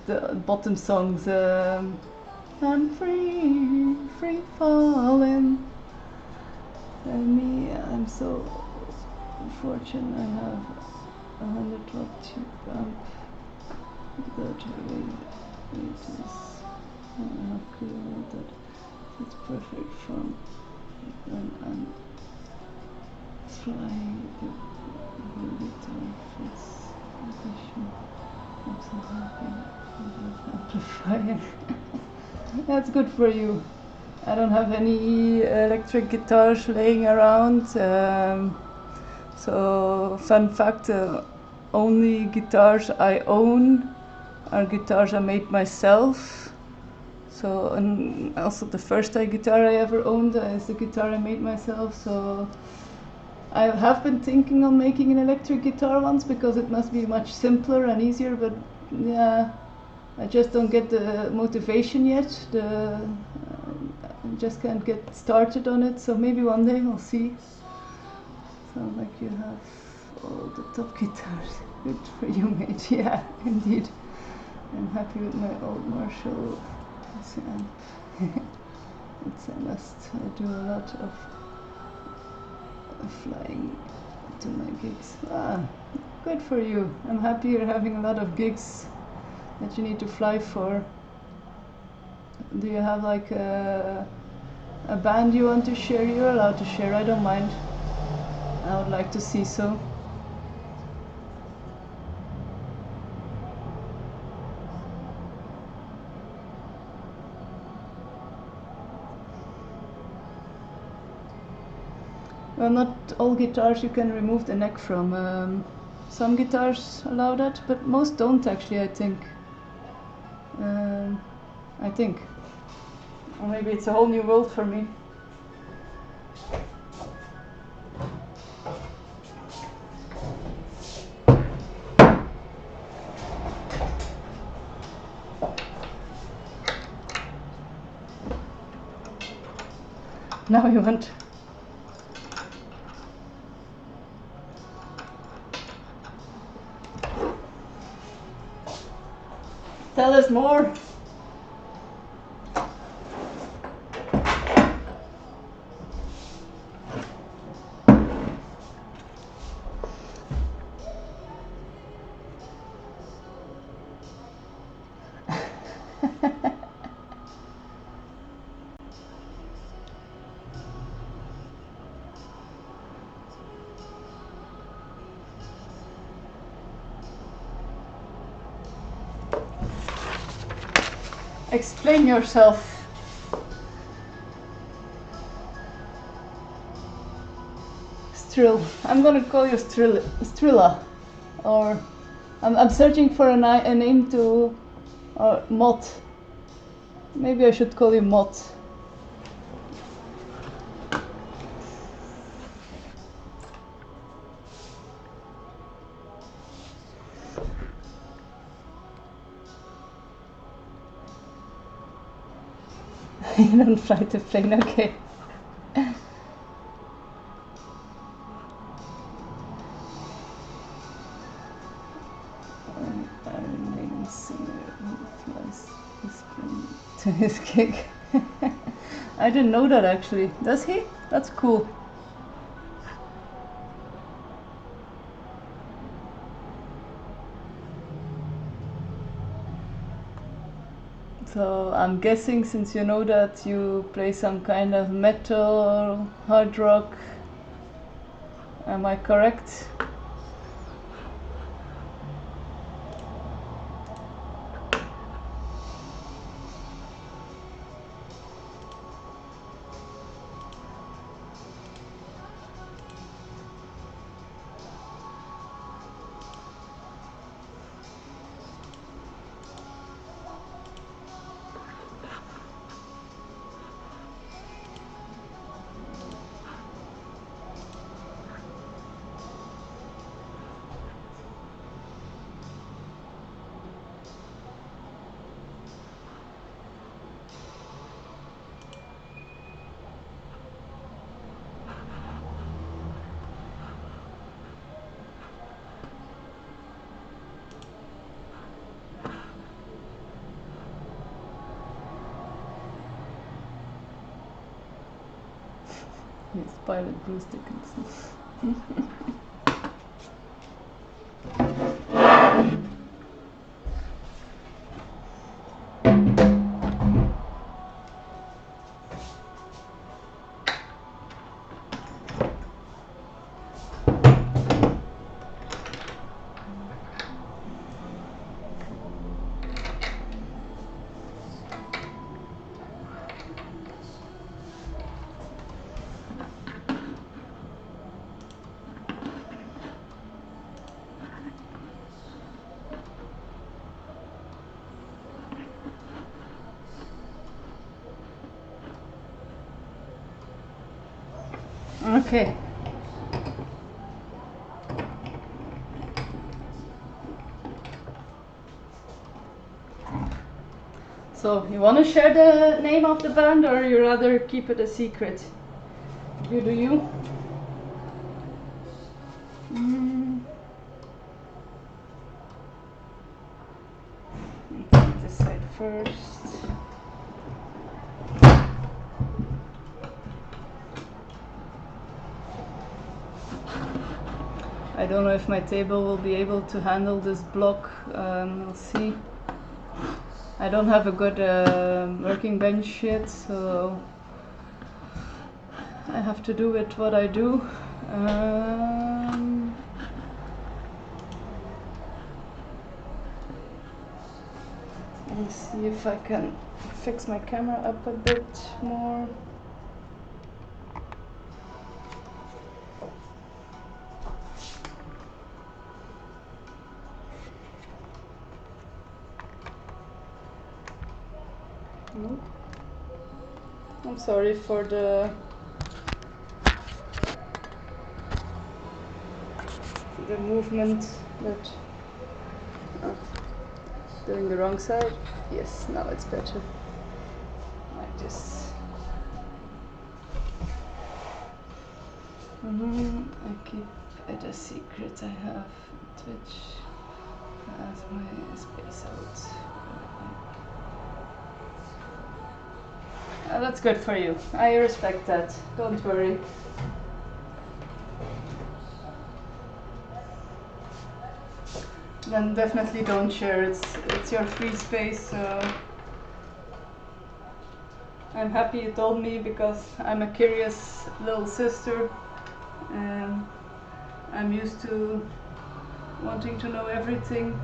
the bottom songs. I'm free, free falling. And me, I'm so fortunate. I have 100-watt tube amp that it is how cool that it's perfect for when I'm flying the guitar fits position. I'm so happy with amplifier. That's good for you. I don't have any electric guitars laying around. So fun fact, only guitars I own are guitars I made myself. So, and also the first guitar I ever owned is the guitar I made myself. So I have been thinking on making an electric guitar once because it must be much simpler and easier, but yeah, I just don't get the motivation yet. I just can't get started on it, so maybe one day we'll see. Sounds like you have all the top guitars. Good for you, mate. Yeah, indeed. I'm happy with my old Marshall amp. I must do a lot of flying to my gigs. Good for you. I'm happy you're having a lot of gigs that you need to fly for. Do you have like a band you want to share? You're allowed to share, I don't mind. I would like to see so. Well, not all guitars you can remove the neck from. Some guitars allow that, but most don't actually, I think. Or maybe it's a whole new world for me. Now you want. Tell us more. Explain yourself. Strill. I'm gonna call you Strilla. Or I'm searching for a name to. Or Mott. Maybe I should call you Mott. You don't fly the plane, okay. Iron singer who flies his plane to his gig. I didn't know that actually. Does he? That's cool. So I'm guessing, since you know that, you play some kind of metal or hard rock. Am I correct? Yes, pilot Bruce Dickinson. Okay. So, you want to share the name of the band, or you rather keep it a secret? You do you? Take this side first. I don't know if my table will be able to handle this block. We'll see. I don't have a good working bench yet, so I have to do with what I do. Let me see if I can fix my camera up a bit more. Nope. I'm sorry for the movement, but doing the wrong side. Yes, now it's better. Like this. I keep it a secret. I have Twitch as my space out. That's good for you. I respect that. Don't worry. Then definitely don't share. It's your free space. So I'm happy you told me, because I'm a curious little sister. I'm used to wanting to know everything.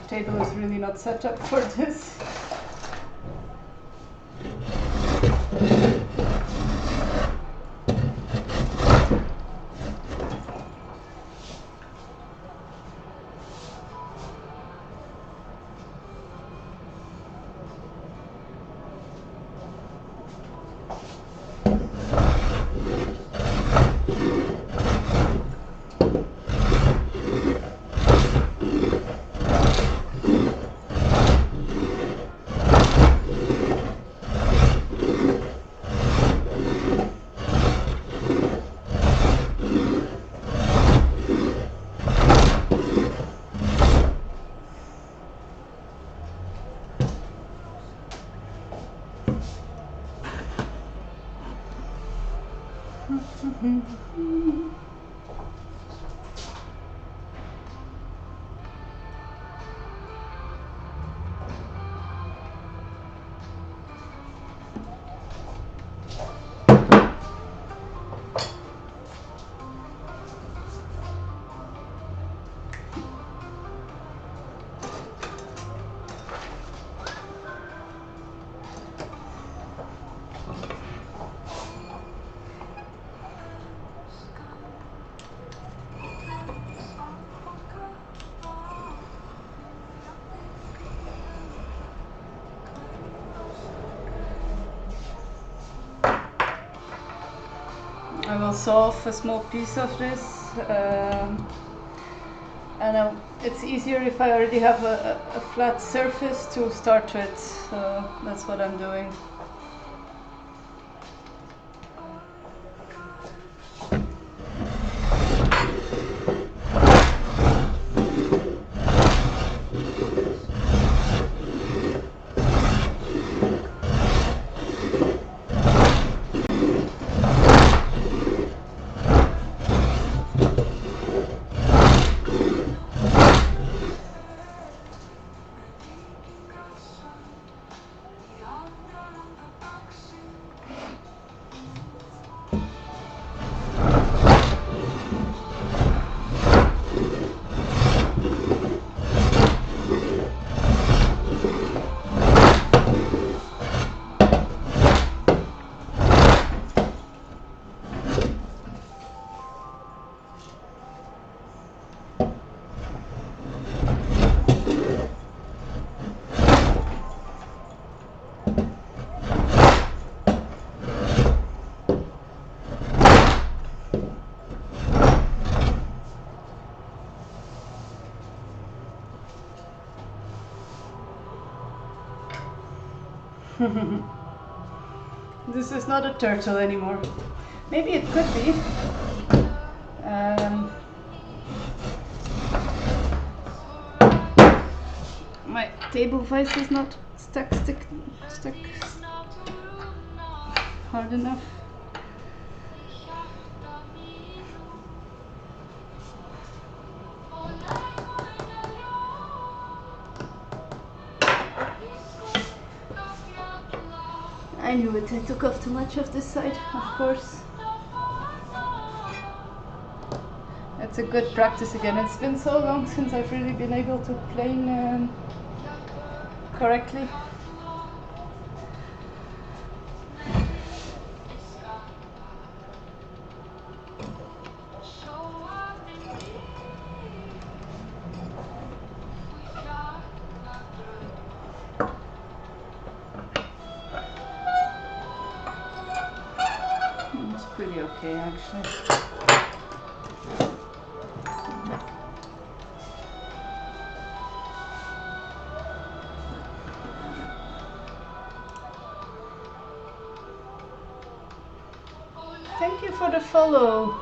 Table is really not set up for this. saw off a small piece of this, and it's easier if I already have a flat surface to start with, so that's what I'm doing. This is not a turtle anymore. Maybe it could be. My table vise is not stuck hard enough. I knew it. I took off too much of this side, of course. It's a good practice again. It's been so long since I've really been able to plane correctly. It's pretty okay, actually. Thank you for the follow,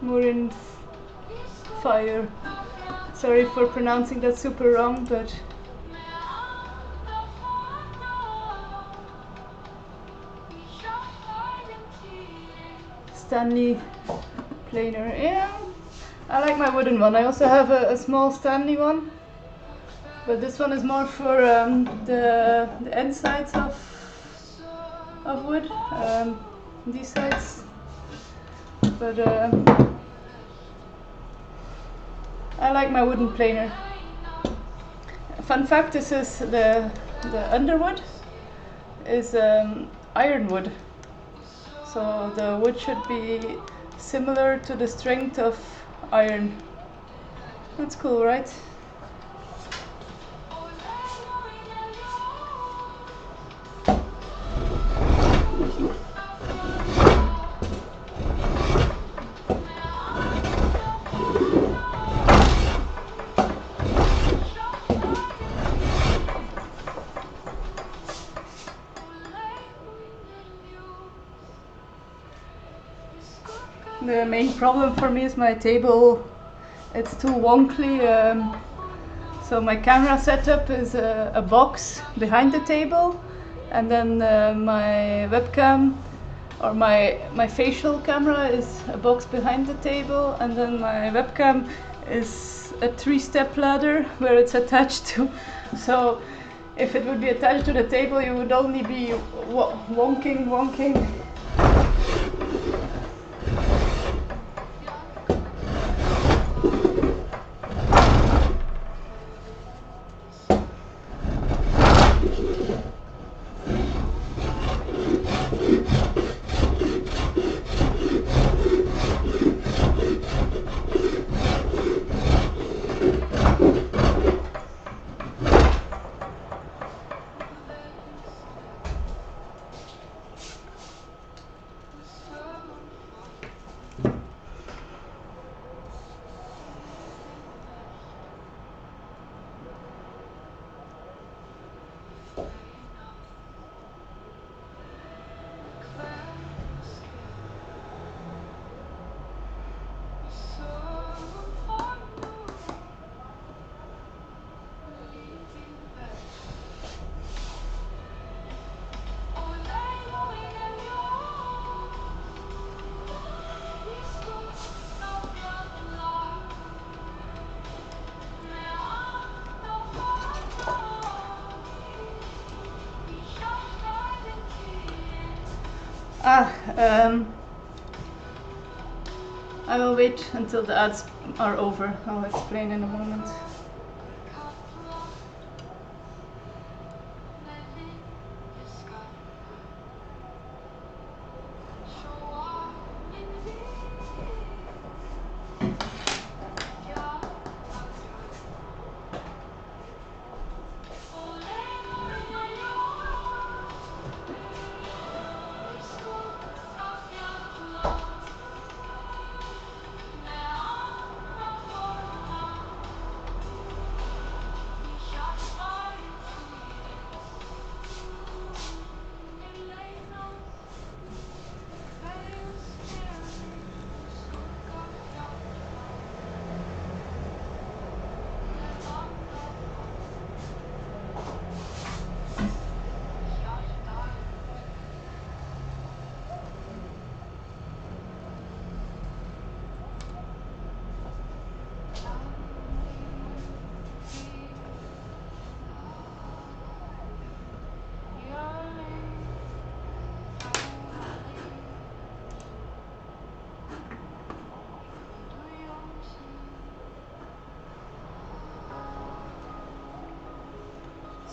Murin Fire. Sorry for pronouncing that super wrong, but Stanley planer. Yeah, I like my wooden one. I also have a small Stanley one, but this one is more for the end sides of wood. These sides, but I like my wooden planer. Fun fact: this is the underwood is ironwood, so the wood should be similar to the strength of iron. That's cool, right? The main problem for me is my table. It's too wonkly. So my camera setup is a box behind the table, and then my webcam or my facial camera is a box behind the table, and then my webcam is a 3-step ladder where it's attached to. So if it would be attached to the table, you would only be wonking. I will wait until the ads are over. I'll explain in a moment.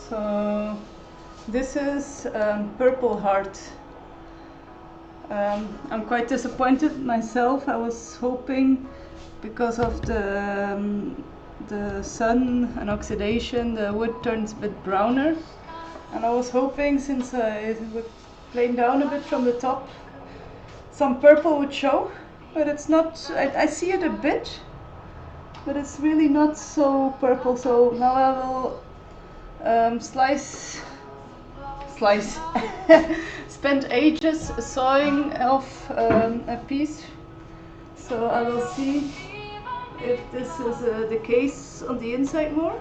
So this is Purple Heart. I'm quite disappointed myself. I was hoping, because of the sun and oxidation, the wood turns a bit browner. And I was hoping, since I would plane down a bit from the top, some purple would show. But it's not, I see it a bit, but it's really not so purple. So now I will slice spent ages sawing off a piece, so I will see if this is the case on the inside more,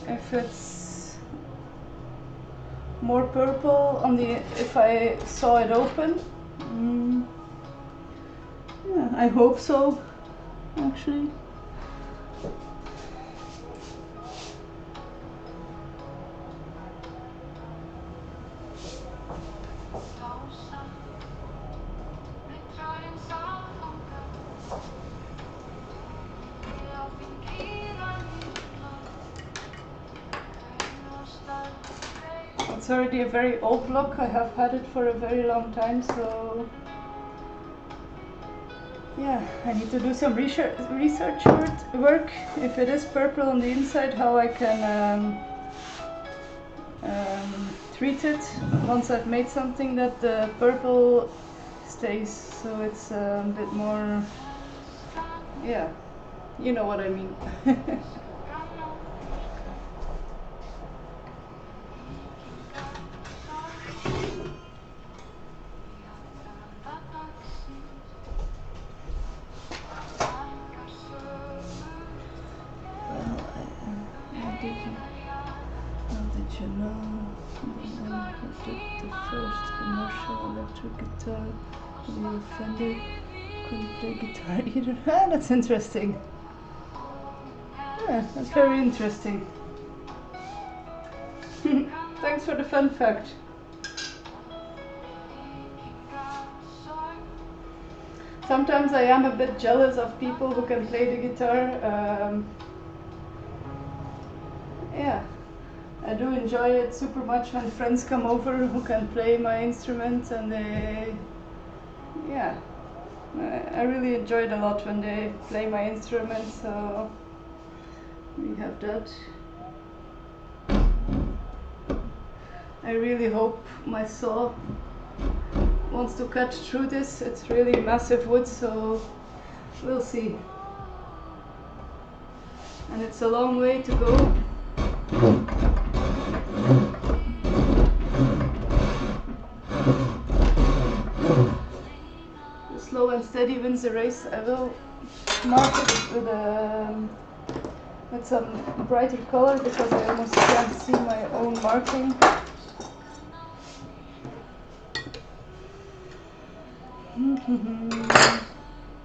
if it's more purple on the, if I saw it open. Yeah, I hope so, actually. It's already a very old block. I have had it for a very long time, so yeah, I need to do some research work. If it is purple on the inside, how I can treat it once I've made something that the purple stays, so it's a bit more, yeah, you know what I mean. Did you know who did the first commercial electric guitar? The Fender couldn't play guitar either. Ah, that's interesting. Yeah, that's very interesting. Thanks for the fun fact. Sometimes I am a bit jealous of people who can play the guitar. Yeah, I do enjoy it super much when friends come over who can play my instrument, and yeah, I really enjoy it a lot when they play my instrument, so we have that. I really hope my saw wants to cut through this. It's really massive wood, so we'll see. And it's a long way to go. Slow and steady wins the race. I will mark it with some brighter color, because I almost can't see my own marking.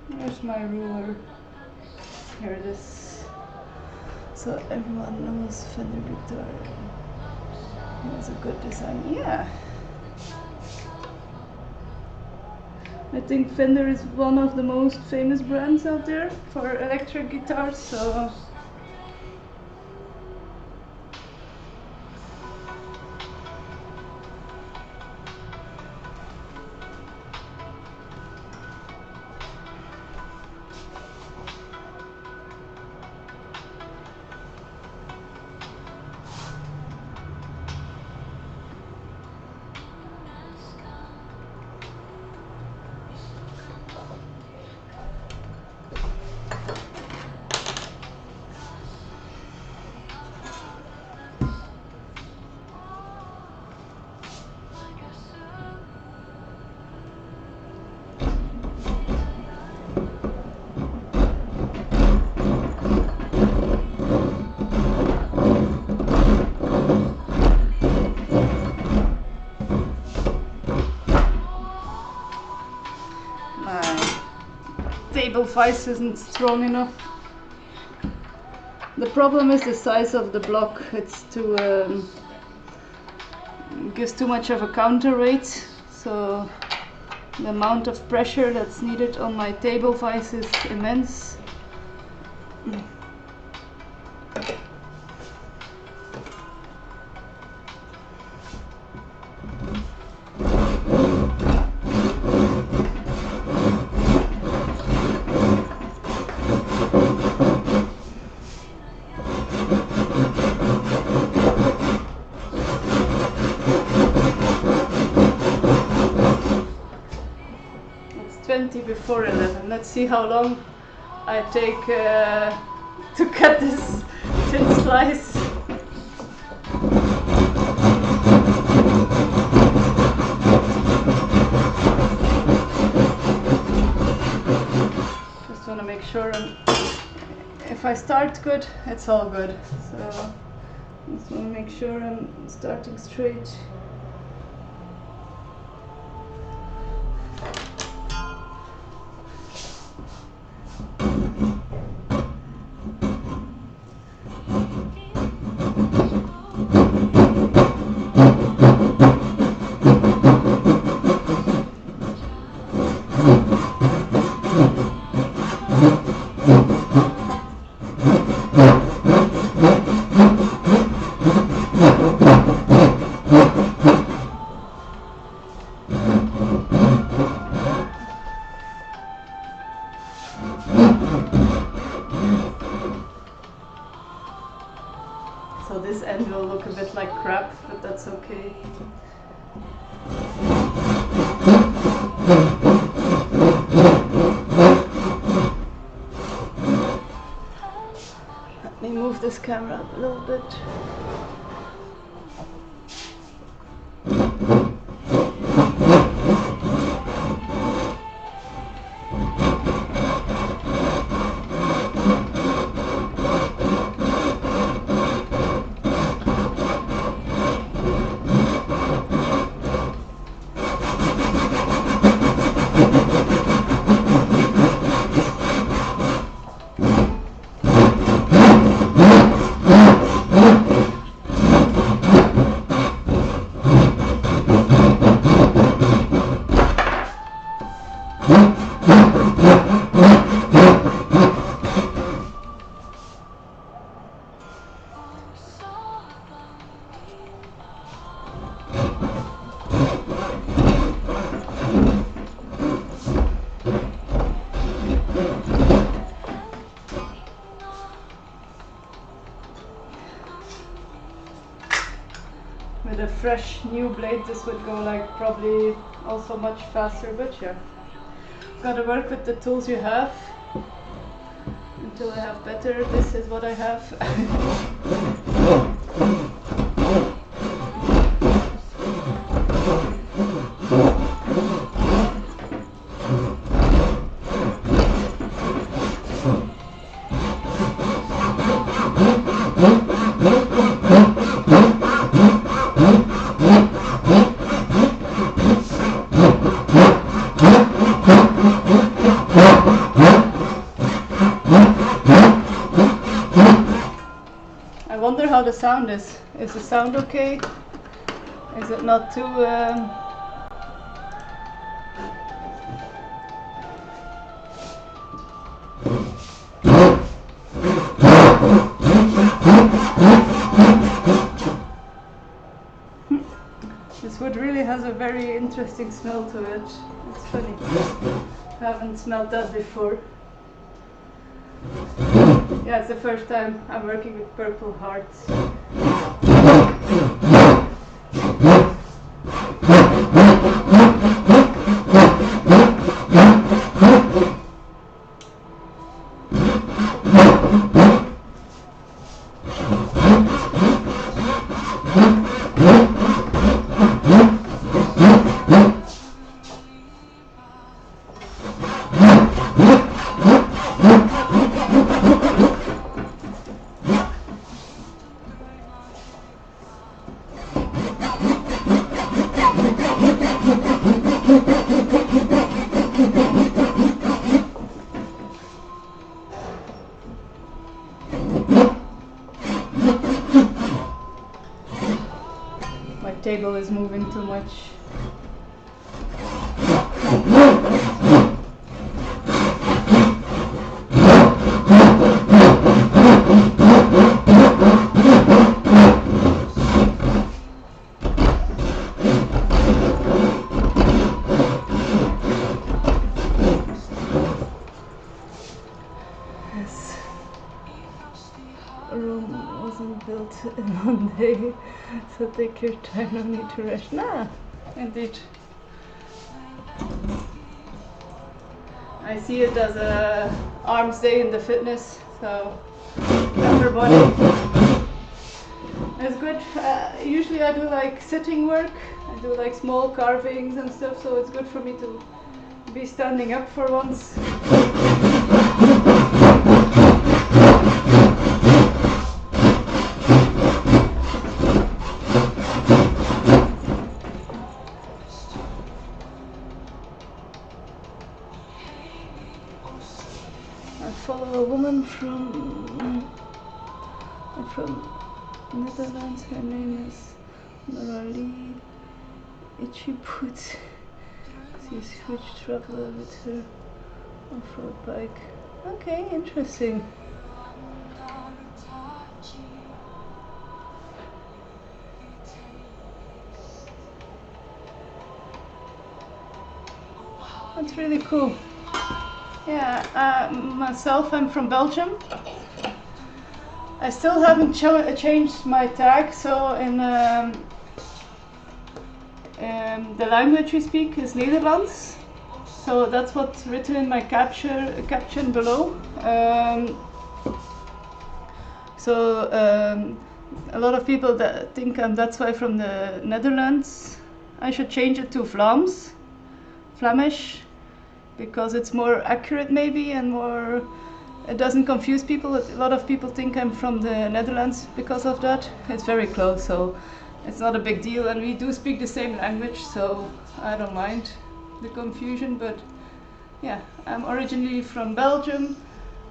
Where's my ruler? Here it is. So everyone knows Fender guitar. It was a good design. Yeah. I think Fender is one of the most famous brands out there for electric guitars, so table vise isn't strong enough. The problem is the size of the block. It's too gives too much of a counter weight, so the amount of pressure that's needed on my table vise is immense. Before 11. Let's see how long I take to cut this thin slice. Just want to make sure if I start good, it's all good. So just want to make sure I'm starting straight. So this end will look a bit like crap, but that's okay. Let me move this camera a little bit. With a fresh new blade this would go like probably also much faster, but yeah, gotta work with the tools you have until I have better. This is what I have. I wonder how the sound is. Is the sound okay? Is it not too... This wood really has a very interesting smell to it. It's funny. I haven't smelled that before. Yeah, it's the first time I'm working with purple hearts. My table is moving too much. This room wasn't built in one day, so take your time, no need to rush. Nah, indeed. I see it as a arms day in the fitness, so everybody. It's good. Usually I do like sitting work. I do like small carvings and stuff, so it's good for me to be standing up for once. I follow a woman from Netherlands. Her name is Norali Ichiput. She's a huge traveler with her off-road bike. Okay, interesting. That's really cool. Yeah, myself, I'm from Belgium. I still haven't changed my tag, so in the language we speak is Netherlands. So that's what's written in my caption below. A lot of people that think that's why from the Netherlands. I should change it to Flemish, because it's more accurate maybe and more. It doesn't confuse people. A lot of people think I'm from the Netherlands because of that. It's very close, so it's not a big deal, and we do speak the same language, so I don't mind the confusion. But yeah, I'm originally from Belgium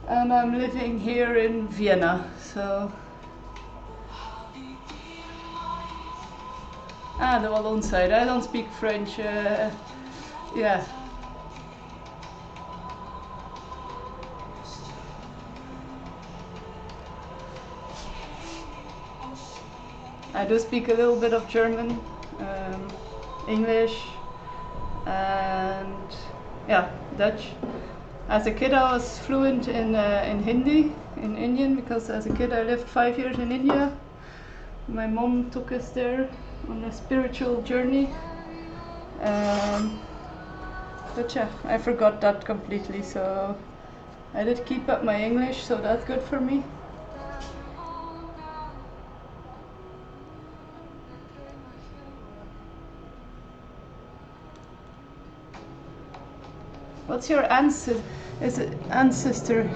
and I'm living here in Vienna, so the Wallon side. I don't speak French. Yeah. I do speak a little bit of German, English, and yeah, Dutch. As a kid I was fluent in Hindi, in Indian, because as a kid I lived 5 years in India. My mom took us there on a spiritual journey. But yeah, I forgot that completely, so I did keep up my English, so that's good for me. What's your ancestor? Is it ancestor?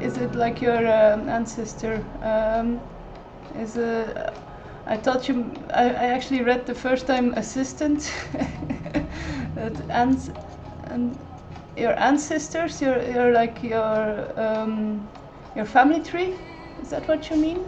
Is it like your ancestor? I thought you. I actually read the first time assistant. And your ancestors. You're like your family tree. Is that what you mean?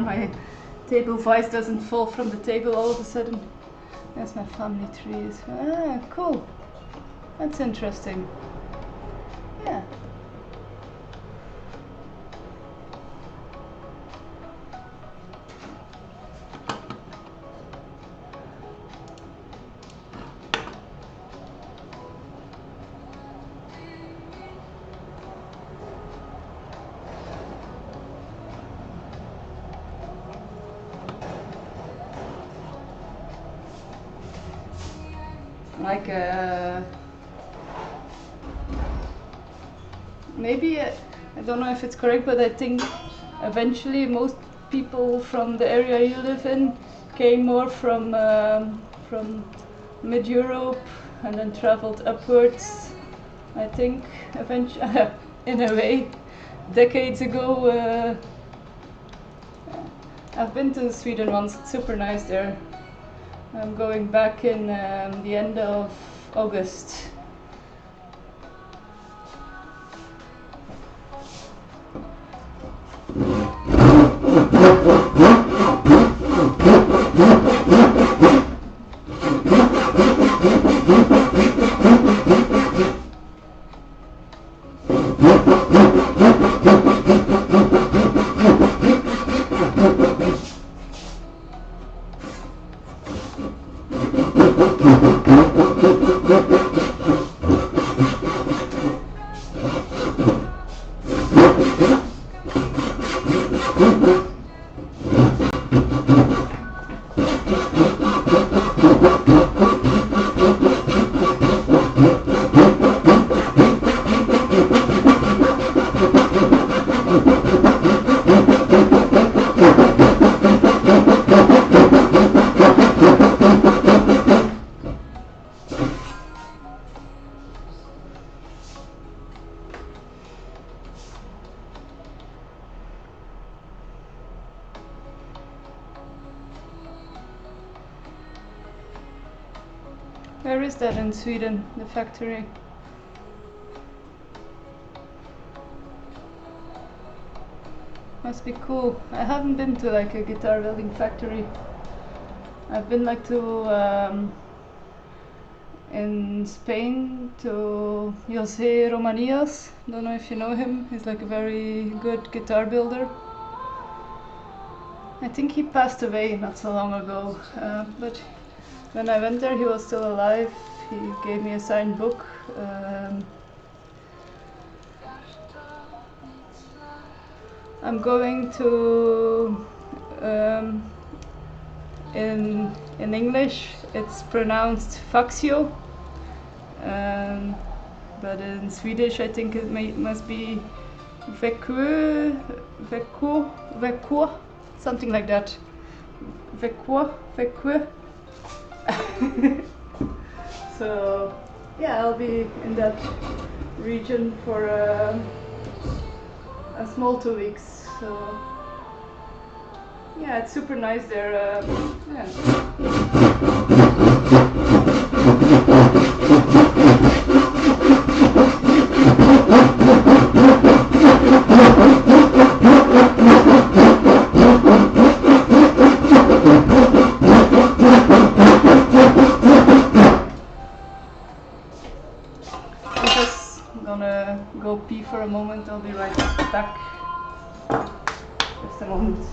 my table vise doesn't fall from the table all of a sudden. That's my family tree as well. Ah, cool. That's interesting. Yeah. Like maybe I don't know if it's correct, but I think eventually most people from the area you live in came more from mid-Europe and then traveled upwards. I think eventually, in a way, decades ago. I've been to Sweden once. It's super nice there. I'm going back in the end of August. Where is that in Sweden, the factory? Must be cool. I haven't been to like a guitar building factory. I've been like to in Spain to José Romanías. Don't know if you know him. He's like a very good guitar builder. I think he passed away not so long ago, but when I went there he was still alive. He gave me a signed book. I'm going to in English it's pronounced Faxio, but in Swedish I think it must be Växjö, something like that. Växjö. So yeah, I'll be in that region for a small 2 weeks. So yeah, it's super nice there. Yeah. Go pee for a moment. I'll be right back. Just a moment.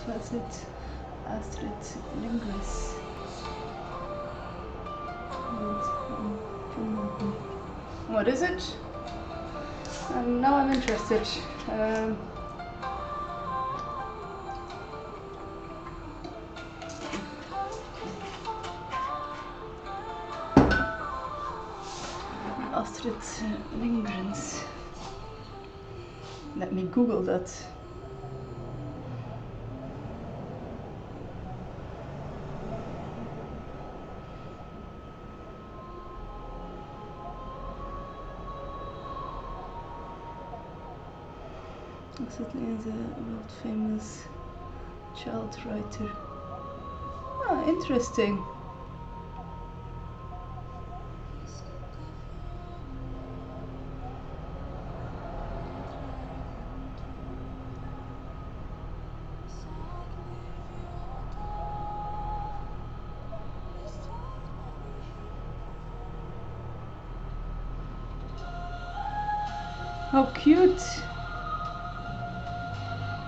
That's it. Astrid Lindgrens. What is it? And now I'm interested. Astrid Lindgrens. Let me Google that. Exactly as a world famous child writer. Ah, interesting. How cute!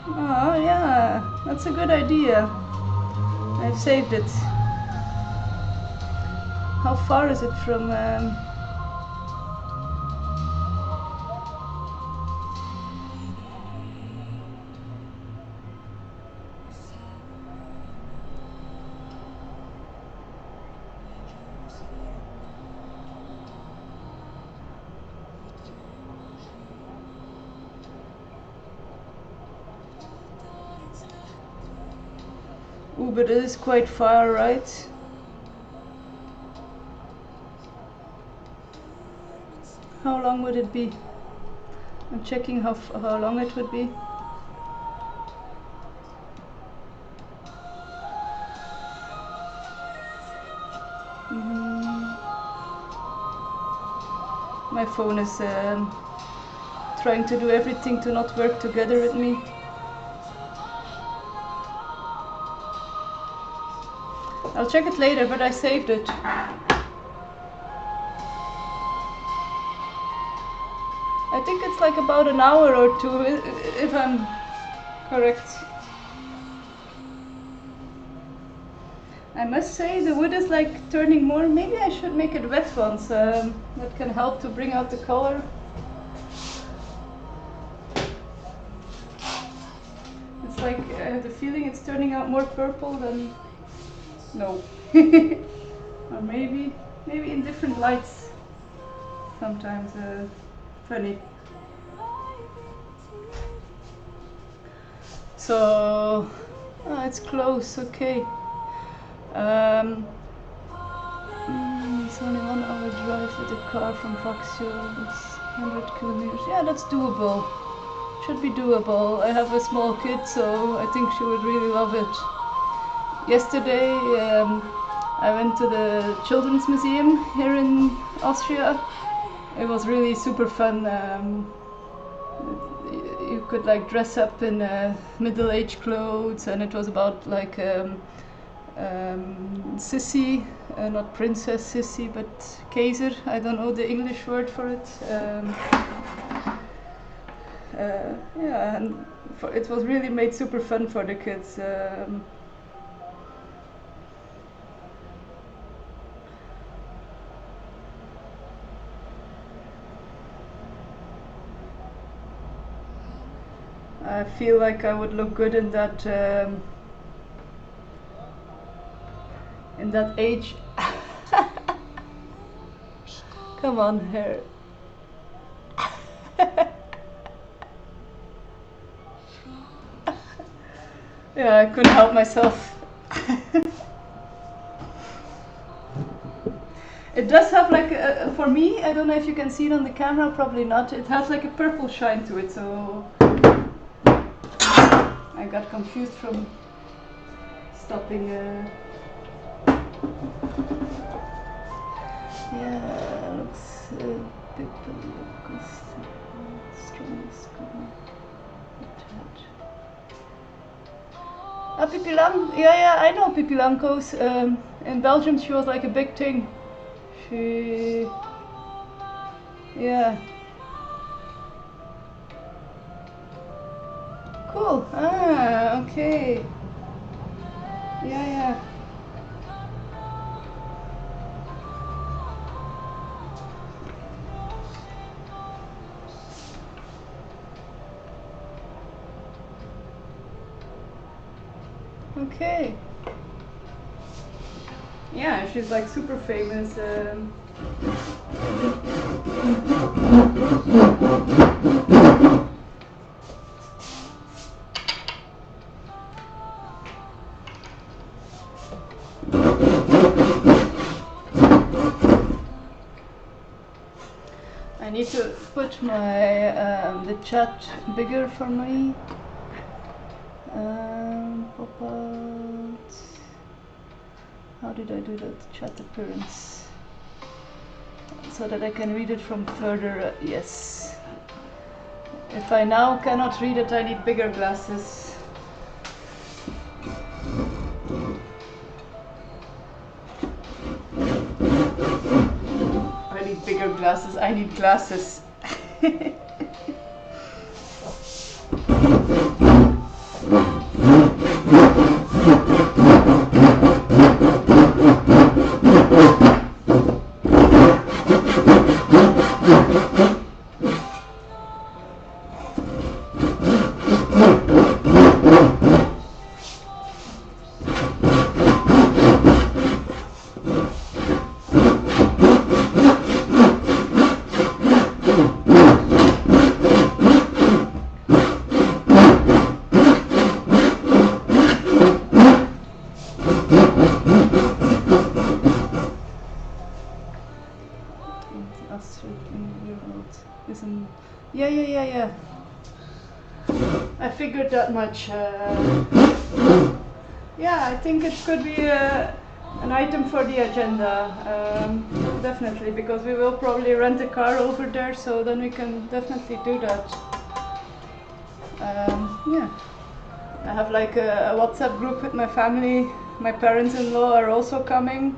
Oh yeah, that's a good idea. I've saved it. How far is it from... Ooh, but it is quite far, right? How long would it be? I'm checking how long it would be. My phone is trying to do everything to not work together with me. I'll check it later, but I saved it. I think it's like about an hour or two, if I'm correct. I must say the wood is like turning more. Maybe I should make it wet once. That can help to bring out the color. It's like I have the feeling it's turning out more purple than... No. Or maybe in different lights. Sometimes funny. So it's close. Okay. It's only 1 hour drive with a car from Vaxio. It's 100 kilometers. Yeah, that's doable. Should be doable. I have a small kid, so I think she would really love it. Yesterday, I went to the Children's Museum here in Austria. It was really super fun. You could like dress up in middle-aged clothes, and it was about like Sissy, not Princess Sissy, but Keizer. I don't know the English word for it. Yeah, and it was really made super fun for the kids. I feel like I would look good in that age. Come on, hair. Yeah, I couldn't help myself. It does have like, for me, I don't know if you can see it on the camera, probably not. It has like a purple shine to it, so I got confused from stopping. Yeah, looks a bit strongest. Pippi Lang, yeah, I know Pippi Langkous. In Belgium, she was like a big thing. Yeah. Cool. Ah, okay. Yeah. Okay. Yeah, she's like super famous. I need to put my the chat bigger for me. Pop out. How did I do that? Chat appearance. So that I can read it from further. Yes. If I now cannot read it, I need bigger glasses. I need bigger glasses. I need glasses. Yeah. I figured that much. Yeah, I think it could be an item for the agenda. Definitely, because we will probably rent a car over there, so then we can definitely do that. Yeah. I have like a WhatsApp group with my family. My parents-in-law are also coming.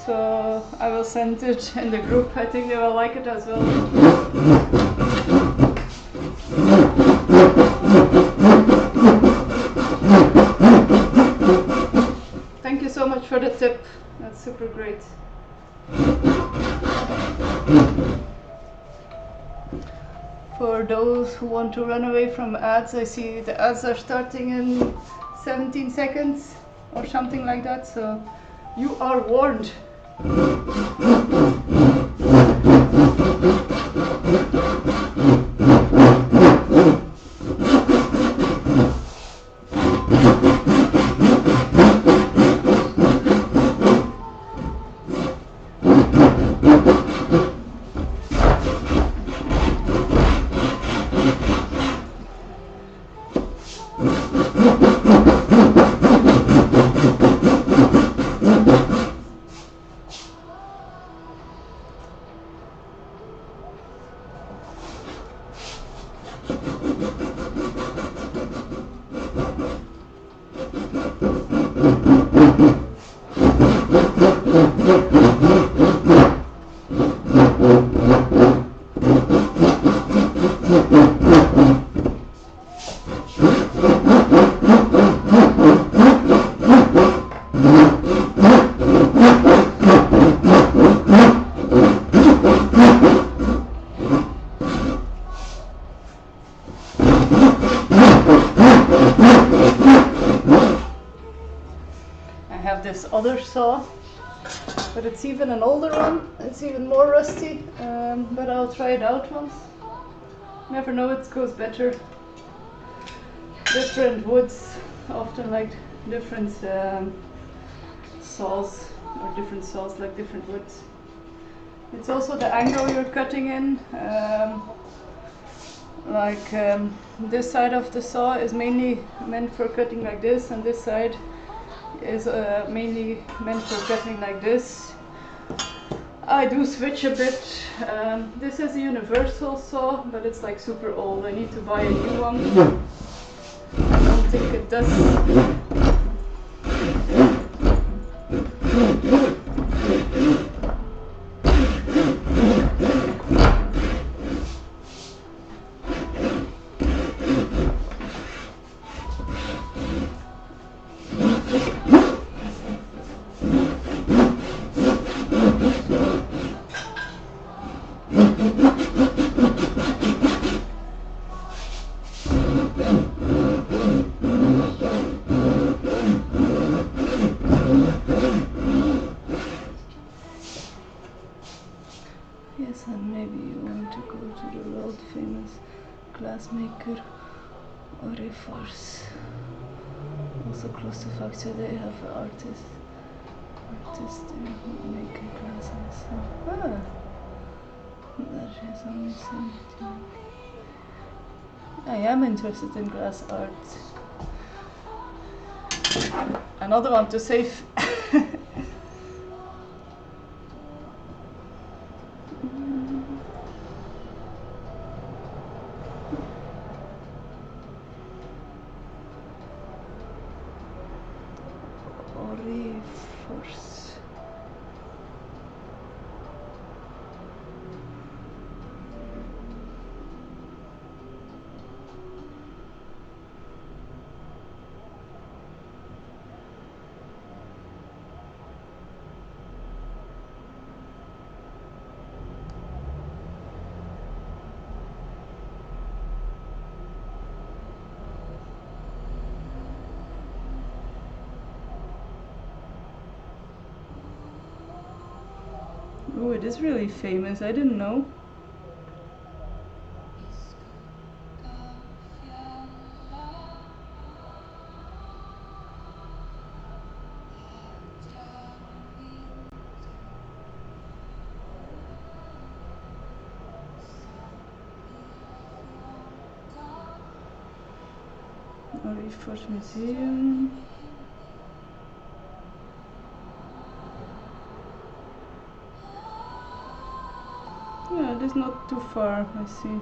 So I will send it in the group. I think they will like it as well. Thank you so much for the tip. That's super great. For those who want to run away from ads, I see the ads are starting in 17 seconds or something like that. So you are warned. Other saw, but it's even an older one. It's even more rusty, but I'll try it out once. Never know, it goes better. Different woods often like different saws, or different saws like different woods. It's also the angle you're cutting in. This side of the saw is mainly meant for cutting like this, and this side is mainly meant for cutting like this. I do switch a bit. This is a universal saw, but it's like super old. I need to buy a new one. I don't think it does. glassmaker or reforce. Also close to factory they have artists making glasses. Ah, that is only something. I am interested in glass art. Another one to save. Reforce. Oh, it is really famous. I didn't know. Reforce Museum. Yeah, it is not too far, I see.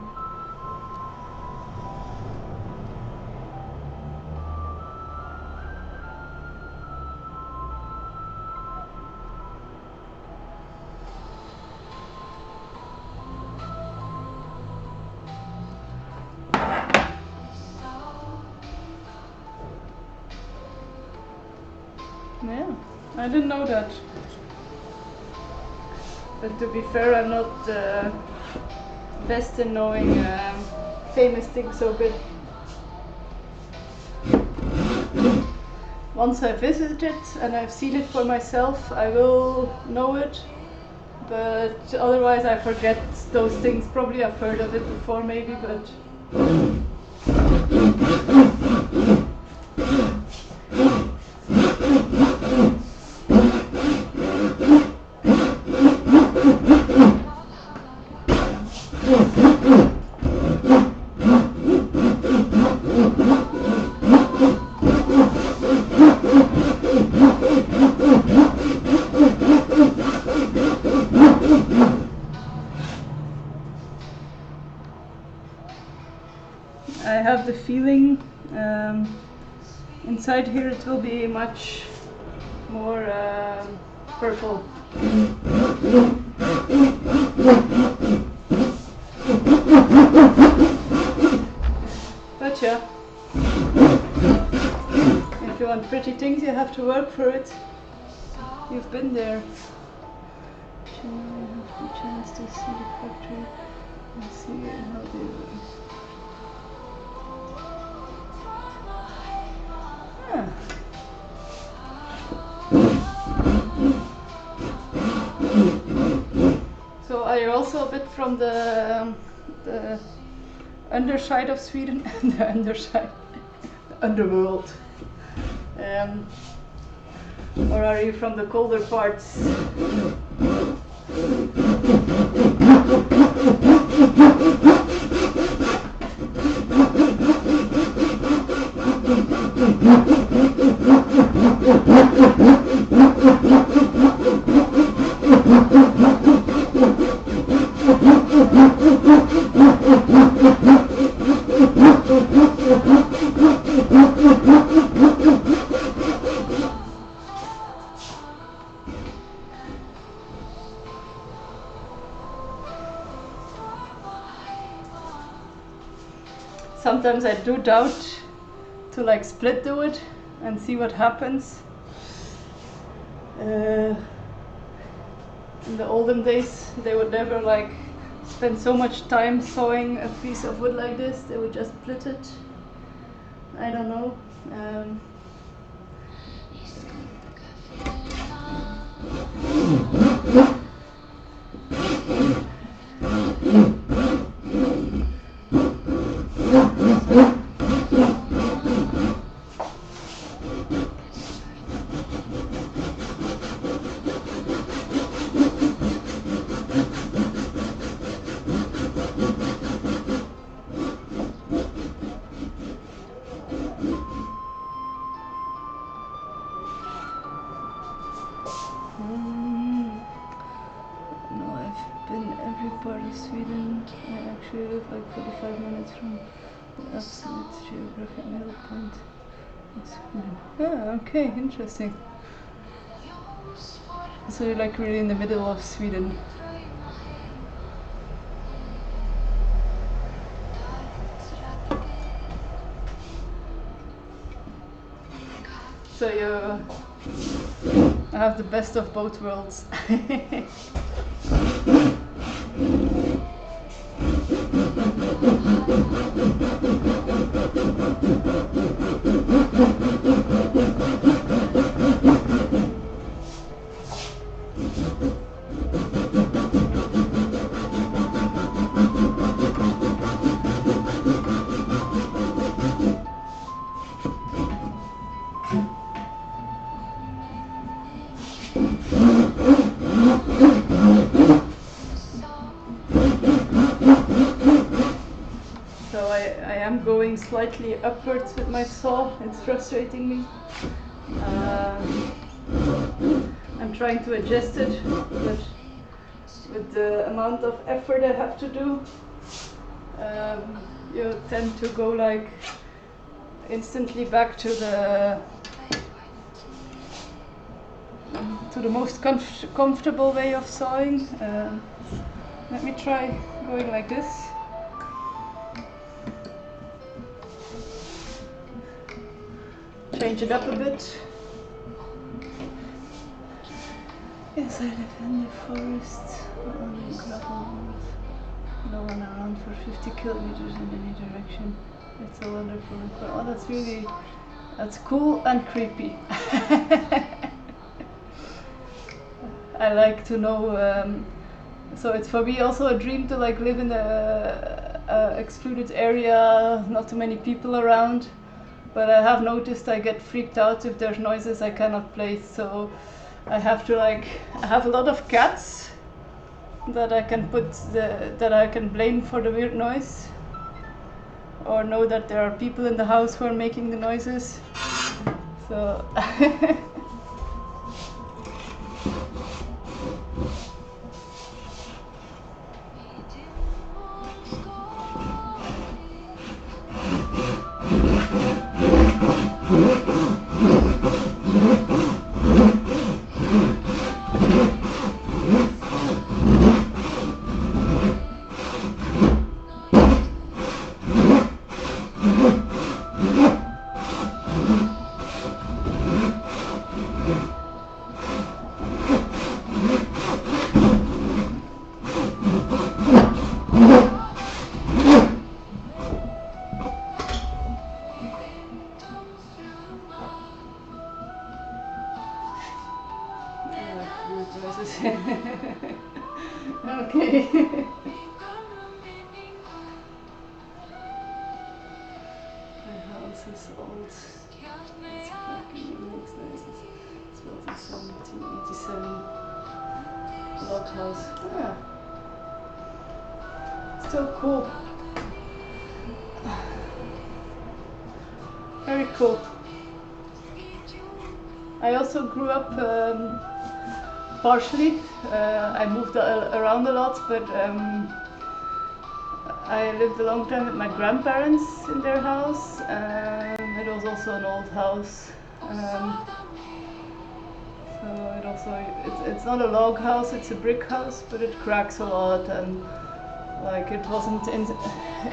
Yeah, I didn't know that. But to be fair, I'm not best in knowing famous things so good. Once I visit it and I've seen it for myself, I will know it. But otherwise I forget those things. Probably I've heard of it before maybe, but... I have the feeling inside here it will be much more purple. But yeah, if you want pretty things you have to work for it. You've been there. Should I have the chance to see the factory and see how they work? So are you also a bit from the underside of Sweden? The underside, the underworld. Or are you from the colder parts? Sometimes I do doubt to like split the wood and see what happens. In the olden days they would never like spend so much time sawing a piece of wood like this. They would just split it. I don't know. Mm, no, I've been every part of Sweden. I actually live like 45 minutes from the absolute geographic middle point of Sweden. Ah, okay, interesting. So you're like really in the middle of Sweden. So you have the best of both worlds. So I am going slightly upwards with my saw. It's frustrating me. I'm trying to adjust it, but with the amount of effort I have to do, you tend to go like instantly back to the most comfortable way of sawing. Let me try going like this. Change it up a bit. Yes, I live in the forest on a gravel road. No one around for 50 kilometers in any direction. It's a wonderful. Oh, that's cool and creepy. I like to know. So it's for me also a dream to like live in a excluded area, not too many people around. But I have noticed I get freaked out if there's noises I cannot place. So I have to I have a lot of cats that I can that I can blame for the weird noise, or know that there are people in the house who are making the noises. So okay. My house is old. It's cracking and makes noises. It's built in 1787. Log house. Yeah. Still cool. Very cool. I also grew up partially. I moved around a lot, but I lived a long time with my grandparents in their house. It was also an old house. So it's not a log house, it's a brick house, but it cracks a lot, and like it wasn't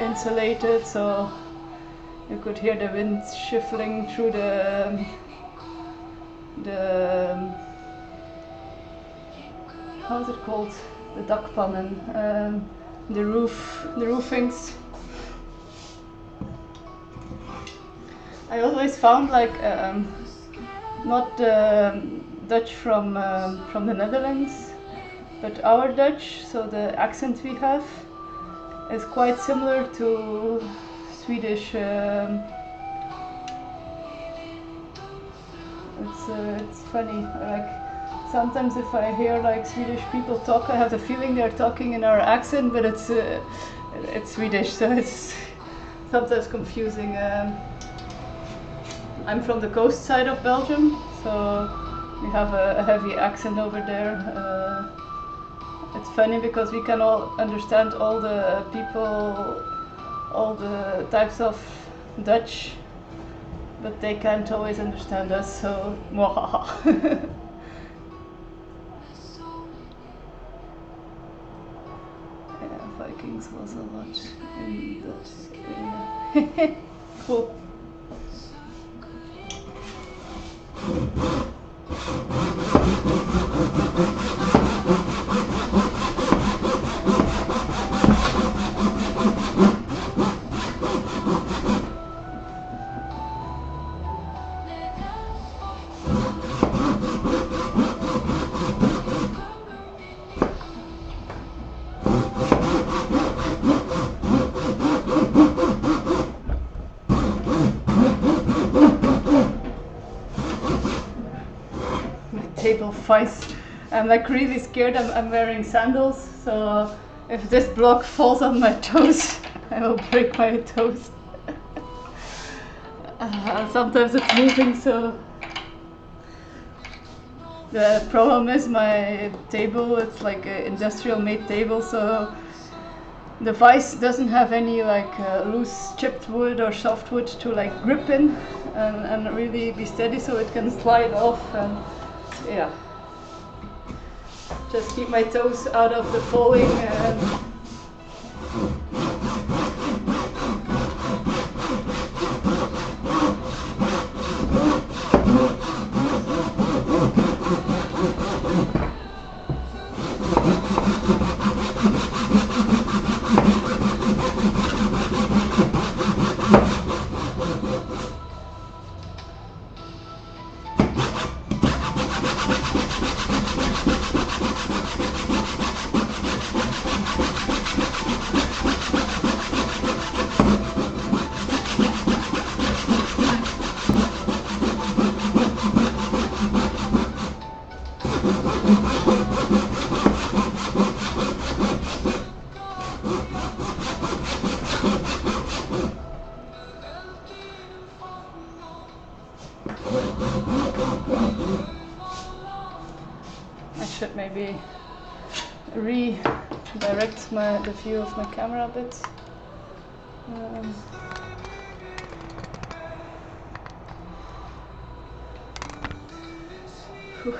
insulated, so you could hear the wind shuffling through the how's it called? The dakpannen, the roofings. I always found like not Dutch from the Netherlands, but our Dutch. So the accent we have is quite similar to Swedish. It's funny. Like sometimes if I hear like Swedish people talk, I have the feeling they're talking in our accent, but it's Swedish, so it's sometimes confusing. I'm from the coast side of Belgium, so we have a heavy accent over there. It's funny because we can all understand all the people, all the types of Dutch, but they can't always understand us, so yeah, Vikings was a lot in that. Cool. Table fights. I'm like really scared. I'm wearing sandals, so if this block falls on my toes, I will break my toes. Sometimes it's moving, so the problem is my table, it's like an industrial made table, so the vise doesn't have any like loose chipped wood or soft wood to like grip in and really be steady, so it can slide off. And yeah, just keep my toes out of the falling. I should maybe redirect the view of my camera a bit. Whew.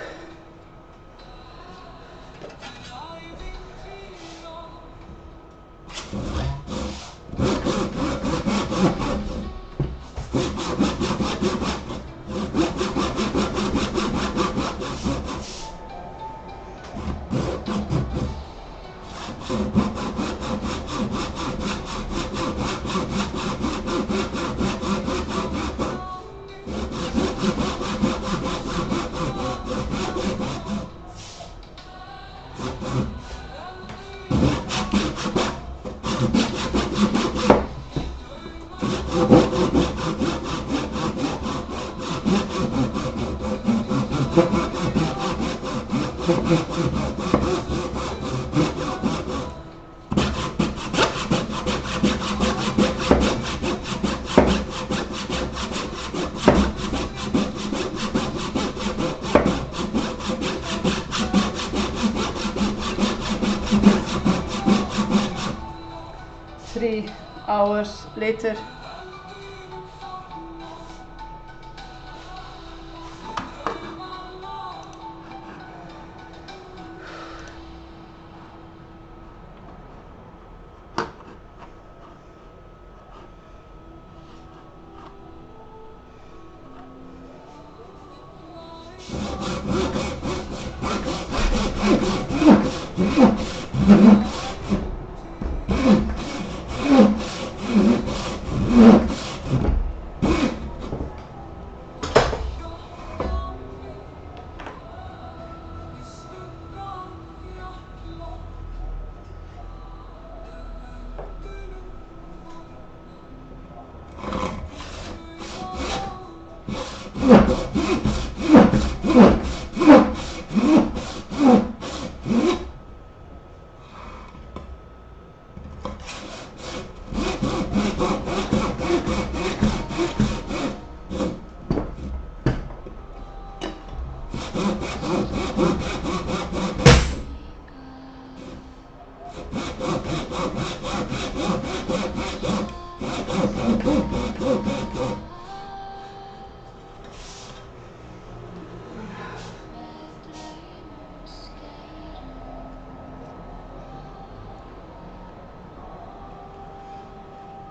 Hours later.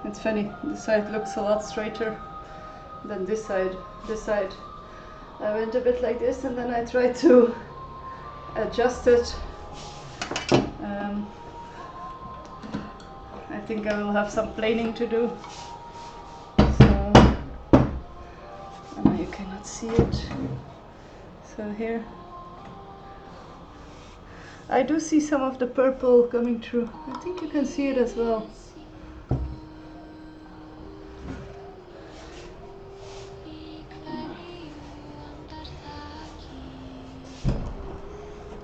It's funny, this side looks a lot straighter than this side. This side I went a bit like this and then I tried to adjust it. I think I will have some planing to do. So, you cannot see it. So here, I do see some of the purple coming through. I think you can see it as well.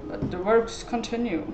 But the works continue.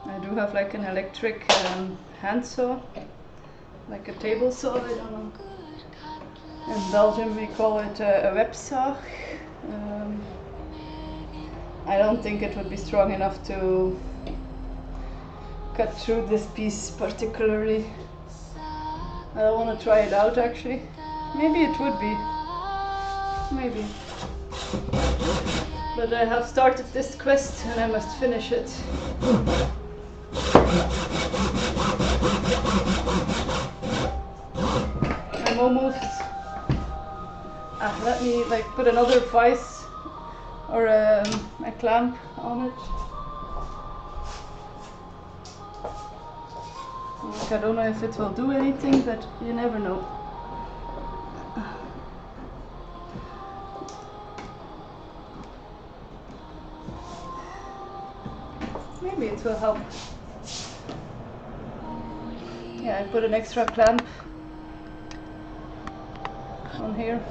I do have like an electric hand saw, like a table saw, I don't know. In Belgium we call it a websaw. I don't think it would be strong enough to cut through this piece particularly. I don't want to try it out actually. Maybe it would be. Maybe. But I have started this quest and I must finish it. I'm almost... let me like put another vise or a clamp on it. Like, I don't know if it will do anything, but you never know. Maybe it will help. Yeah, I put an extra clamp on here.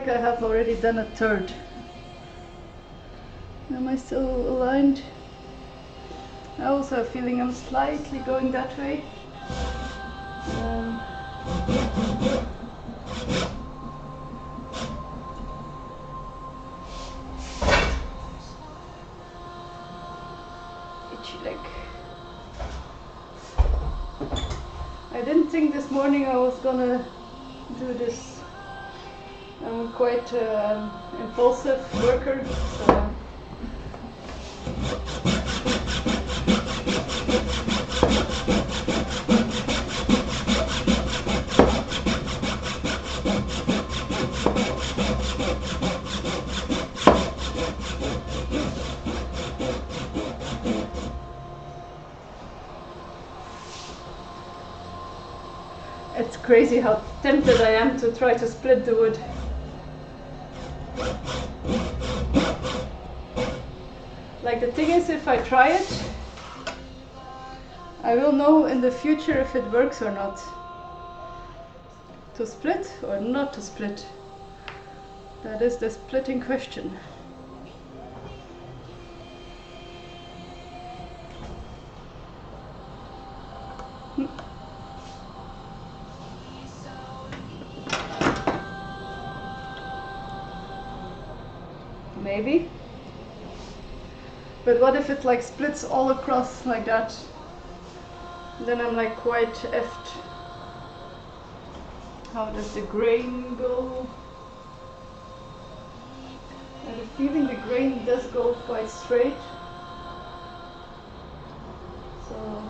I have already done a third. Am I still aligned? I also have a feeling I'm slightly going that way. itchy leg. I didn't think this morning I was gonna do this. I'm quite impulsive worker, so it's crazy how tempted I am to try to split the wood. Like, the thing is, if I try it, I will know in the future if it works or not. To split or not to split? That is the splitting question. Maybe. But what if it like splits all across like that? Then I'm like quite effed. How does the grain go? I have a feeling the grain does go quite straight. So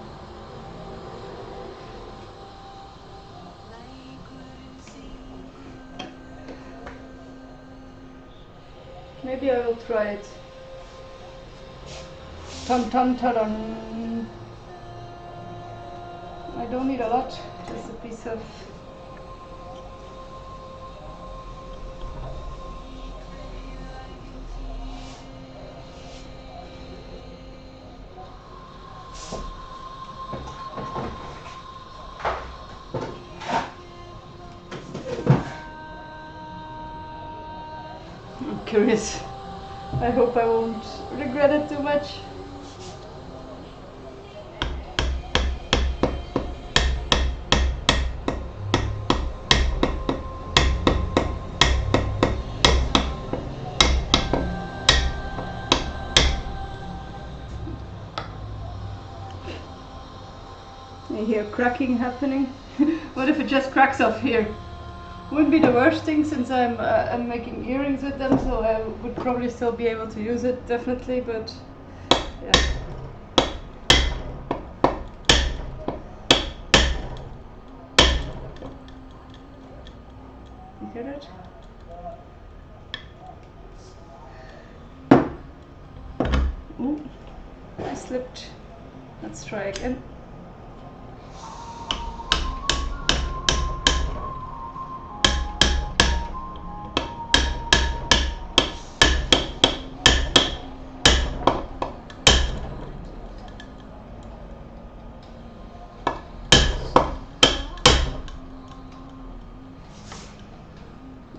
maybe I will try it. Tum tum ta-dum. I don't need a lot, just a piece of. I'm curious. I hope I won't regret it too much. I hear cracking happening. What if it just cracks off here? Wouldn't be the worst thing, since I'm making earrings with them, so I would probably still be able to use it, definitely, but yeah. You hear that? Ooh, I slipped. Let's try again.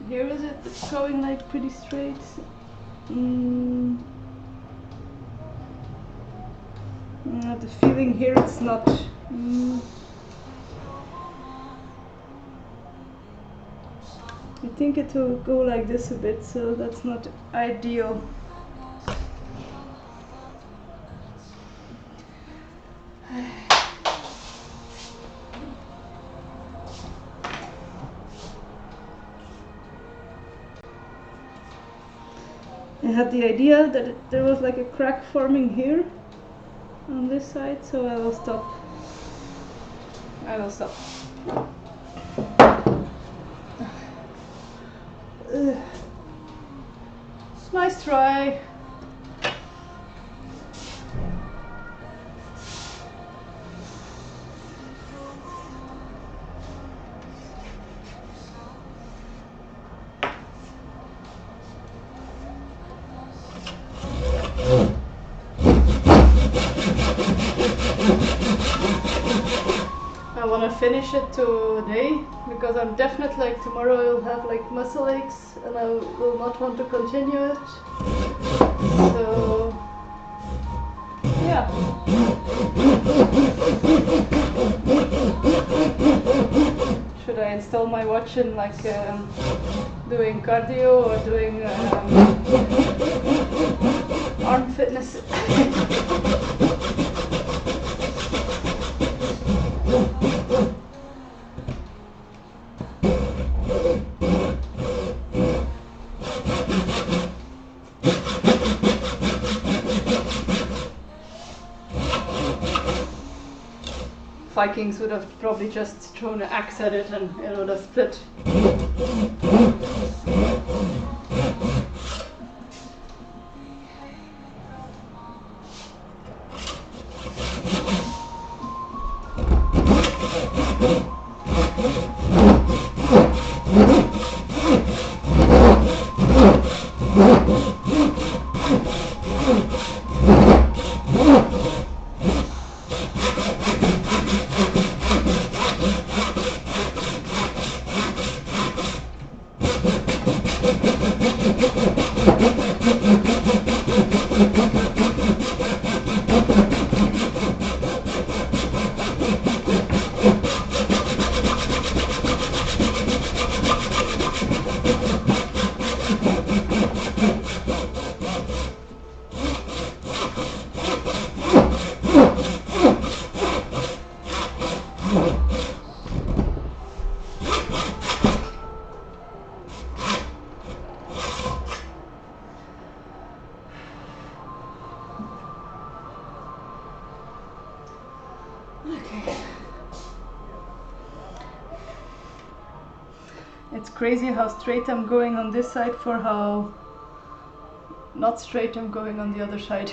Here is it, it's going like pretty straight. The feeling here it's not. I think it will go like this a bit, so that's not ideal. I had the idea that there was like a crack forming here on this side, so I will stop. Nice try. I want to finish it today, because I'm definitely like tomorrow I'll have like muscle aches and I will not want to continue it. So yeah. Should I install my watch in like doing cardio or doing arm fitness? Vikings would have probably just thrown an axe at it and it would have split. It's crazy how straight I'm going on this side for how not straight I'm going on the other side.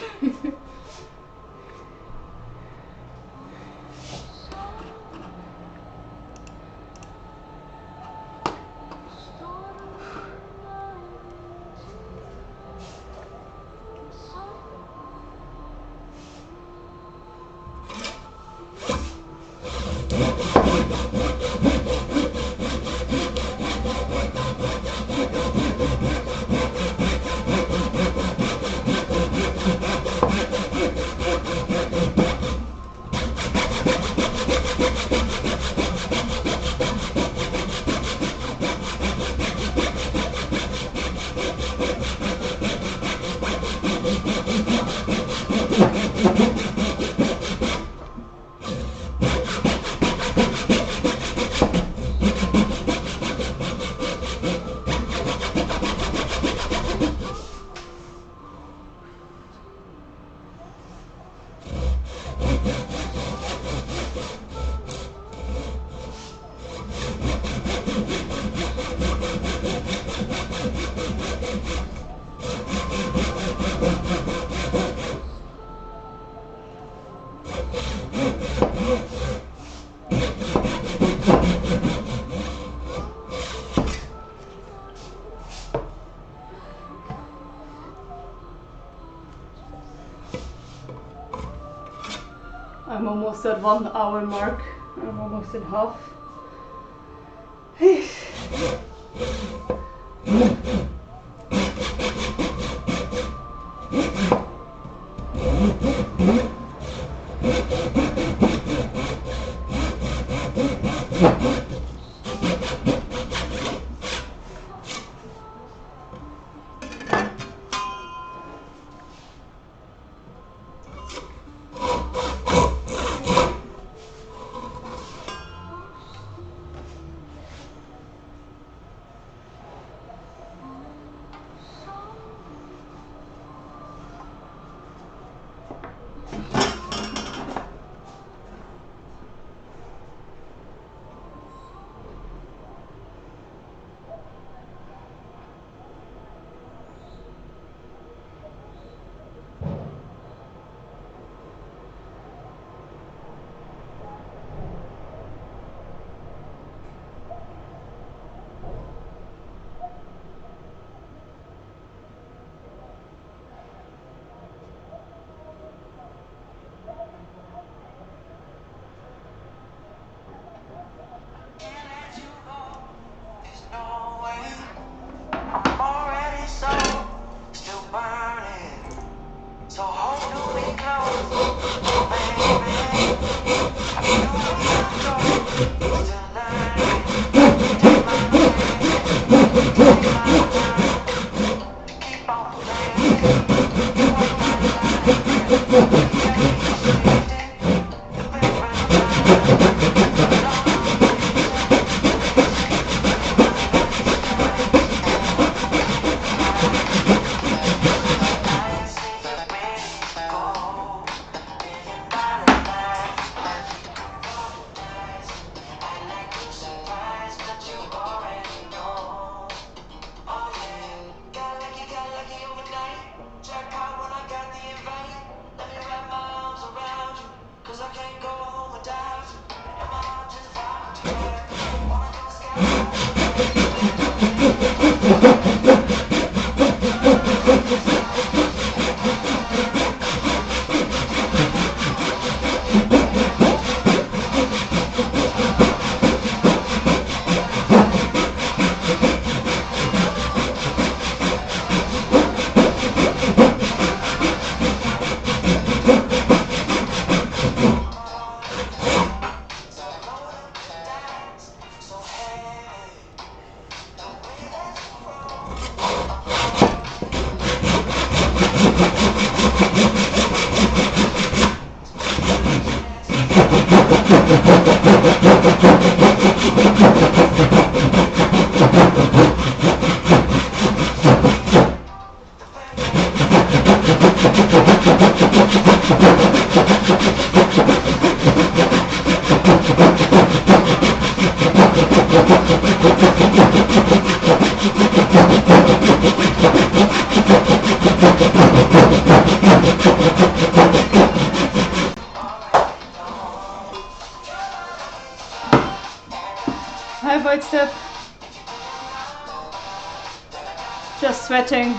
I'm almost at 1 hour mark. I'm almost at half. Hi, Void Step. Just sweating.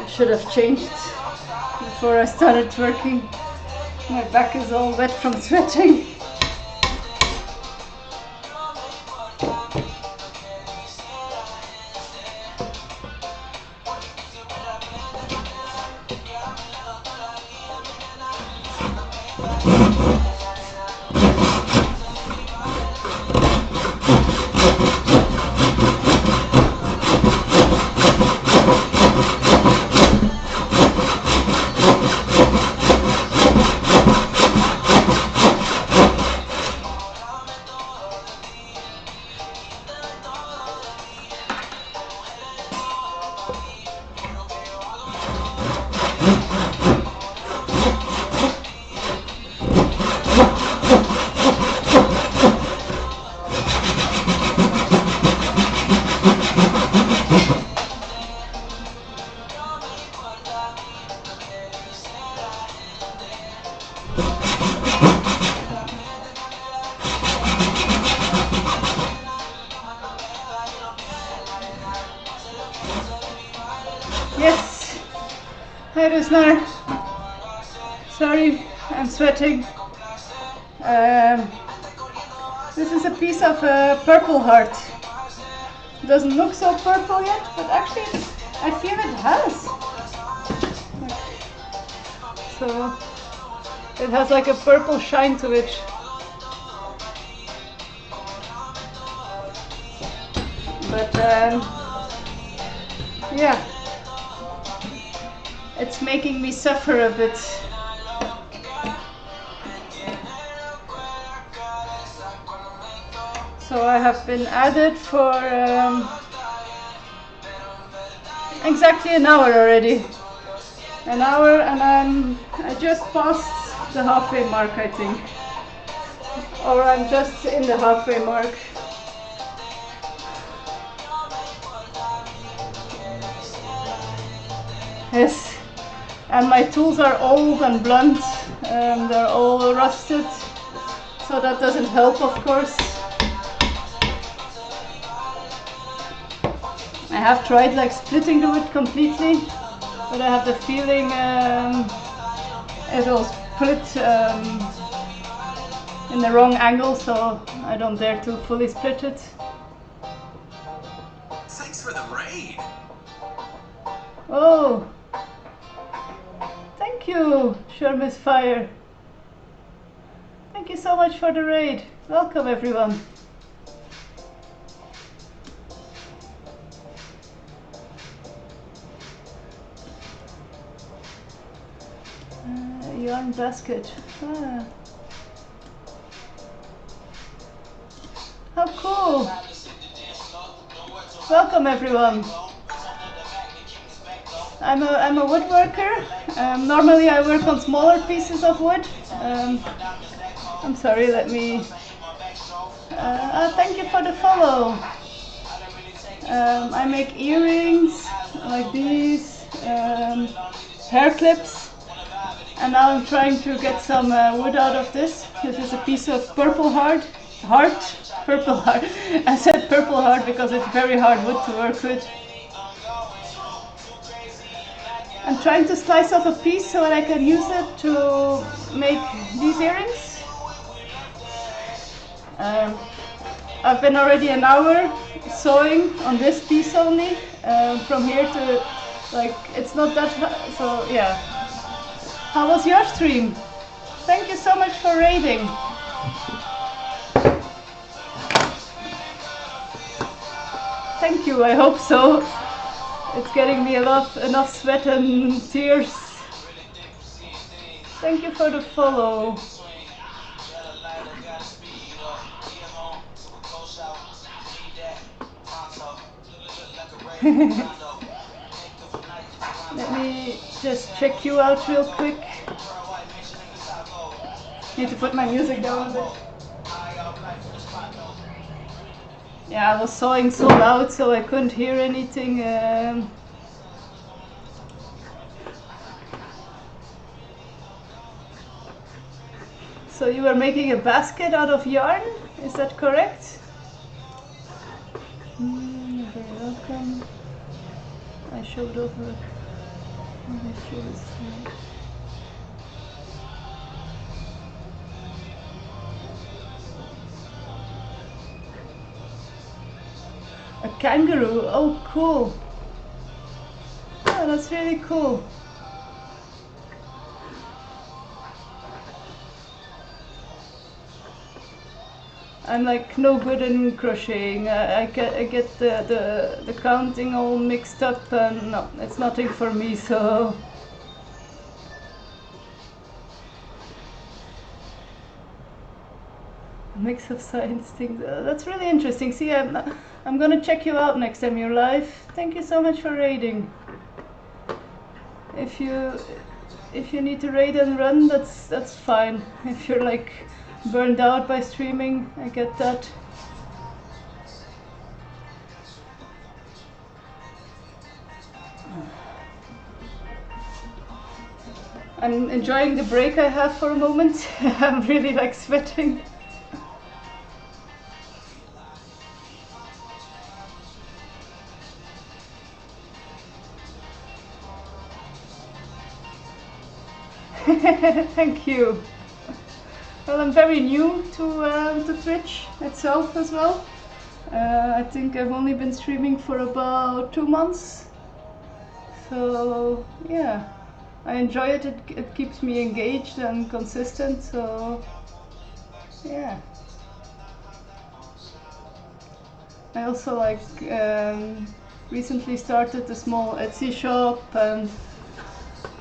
Should have changed before I started twerking. My back is all wet from sweating. Yes. Hi Rusnar. Sorry, I'm sweating. This is a piece of purple heart. Doesn't look so purple yet, but actually I feel it has. So it has like a purple shine to it. But yeah, it's making me suffer a bit. So I have been at it for exactly an hour already. An hour, and I just passed the halfway mark, I think. Or I'm just in the halfway mark. Yes, and my tools are old and blunt, they're all rusted, so that doesn't help, of course. I have tried like splitting the wood completely, but I have the feeling it'll split in the wrong angle, so I don't dare to fully split it. Thanks for the raid. Oh, thank you, Sure Miss Fire. Thank you so much for the raid. Welcome everyone. Yarn basket. Ah. How cool! Welcome everyone. I'm a woodworker. Normally I work on smaller pieces of wood. I'm sorry, let me... thank you for the follow. I make earrings like these, hair clips, and now I'm trying to get some wood out of this. This is a piece of purple heart. Purple heart. I said purple heart because it's very hard wood to work with. I'm trying to slice off a piece so that I can use it to make these earrings. I've been already an hour sewing on this piece only. From here to, like, it's not that, so yeah. How was your stream? Thank you so much for raiding. Thank you, I hope so. It's getting me enough sweat and tears. Thank you for the follow. Let me just check you out real quick. Need to put my music down a bit. Yeah, I was sewing so loud so I couldn't hear anything. So you were making a basket out of yarn, is that correct? You're very welcome. I showed over. A kangaroo, oh cool. Oh, that's really cool. I'm like no good in crocheting. I get the counting all mixed up, and no, it's nothing for me, so. A mix of science things. That's really interesting. See, I'm gonna check you out next time you're live. Thank you so much for raiding. If you need to raid and run, that's fine. If you're like burned out by streaming, I get that. I'm enjoying the break I have for a moment. I'm really like sweating. Thank you. Well, I'm very new to Twitch itself as well. I think I've only been streaming for about 2 months. So yeah, I enjoy it. It keeps me engaged and consistent. So yeah. I also recently started a small Etsy shop, and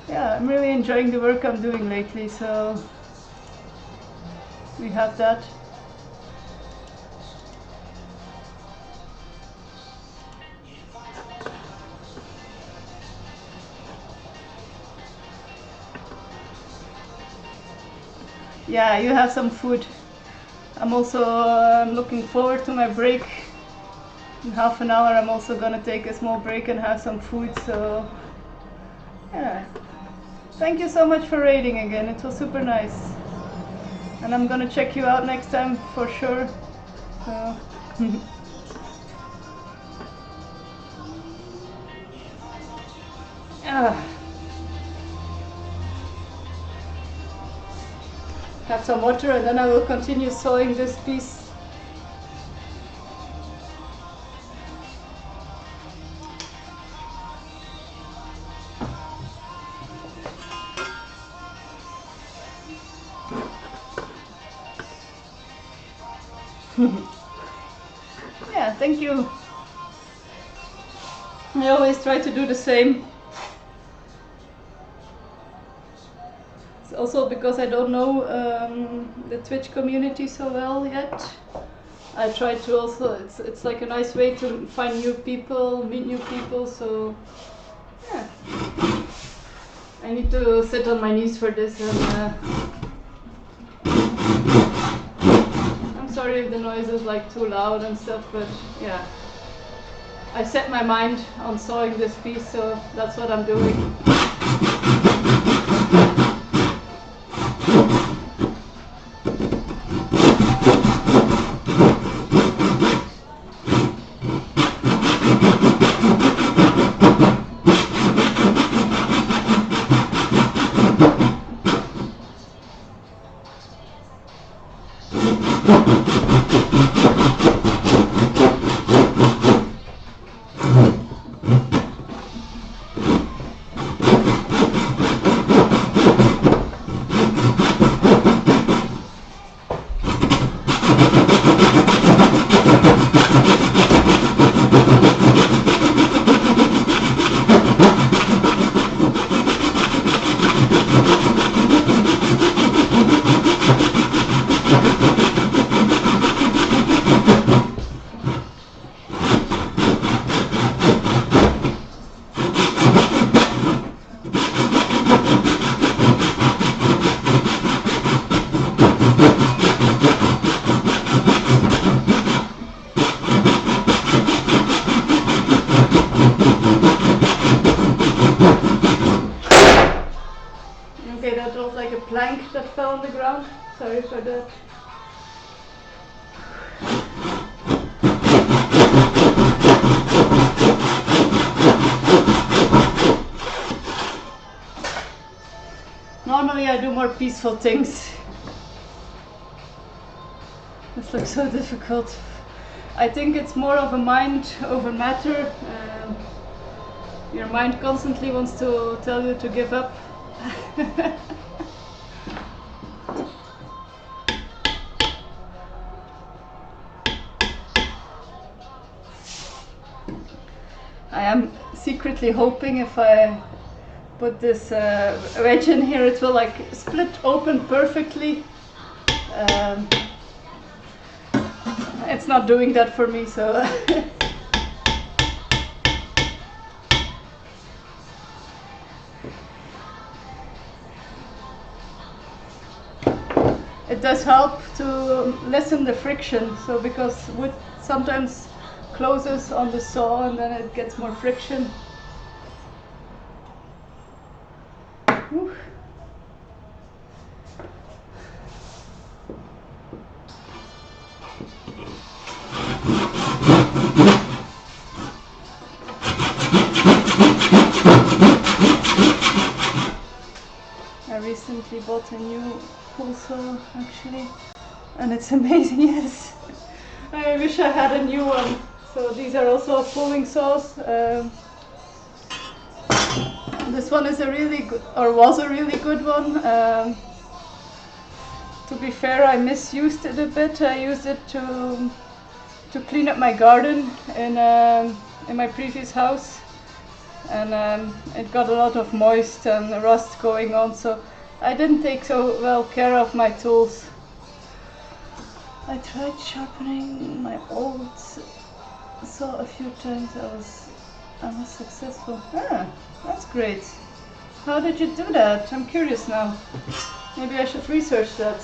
yeah, I'm really enjoying the work I'm doing lately. So we have that. Yeah, you have some food. I'm also looking forward to my break. In half an hour I'm also gonna take a small break and have some food, so yeah. Thank you so much for raiding again, it was super nice. And I'm gonna check you out next time for sure. So have some water and then I will continue sewing this piece. Yeah, thank you. I always try to do the same. It's also because I don't know the Twitch community so well yet. I try to also, it's like a nice way to find new people, meet new people, so yeah. I need to sit on my knees for this, and I'm sorry if the noise is like too loud and stuff, but yeah. I set my mind on sewing this piece, so that's what I'm doing. Okay, that was like a plank that fell on the ground. Sorry for that. Normally I do more peaceful things. This looks so difficult. I think it's more of a mind over matter. Your mind constantly wants to tell you to give up. I am secretly hoping if I put this wedge in here it will like split open perfectly. It's not doing that for me, so it does help to lessen the friction, so because wood sometimes closes on the saw and then it gets more friction. Whew. I recently bought a new pull saw actually, and it's amazing. Yes, I wish I had a new one. So these are also pulling saws. This one is a really good, or was a really good one. To be fair, I misused it a bit. I used it to clean up my garden in my previous house, and it got a lot of moist and rust going on, so I didn't take so well care of my tools. I tried sharpening my old saw a few times. I was successful. Ah, that's great. How did you do that? I'm curious now. Maybe I should research that.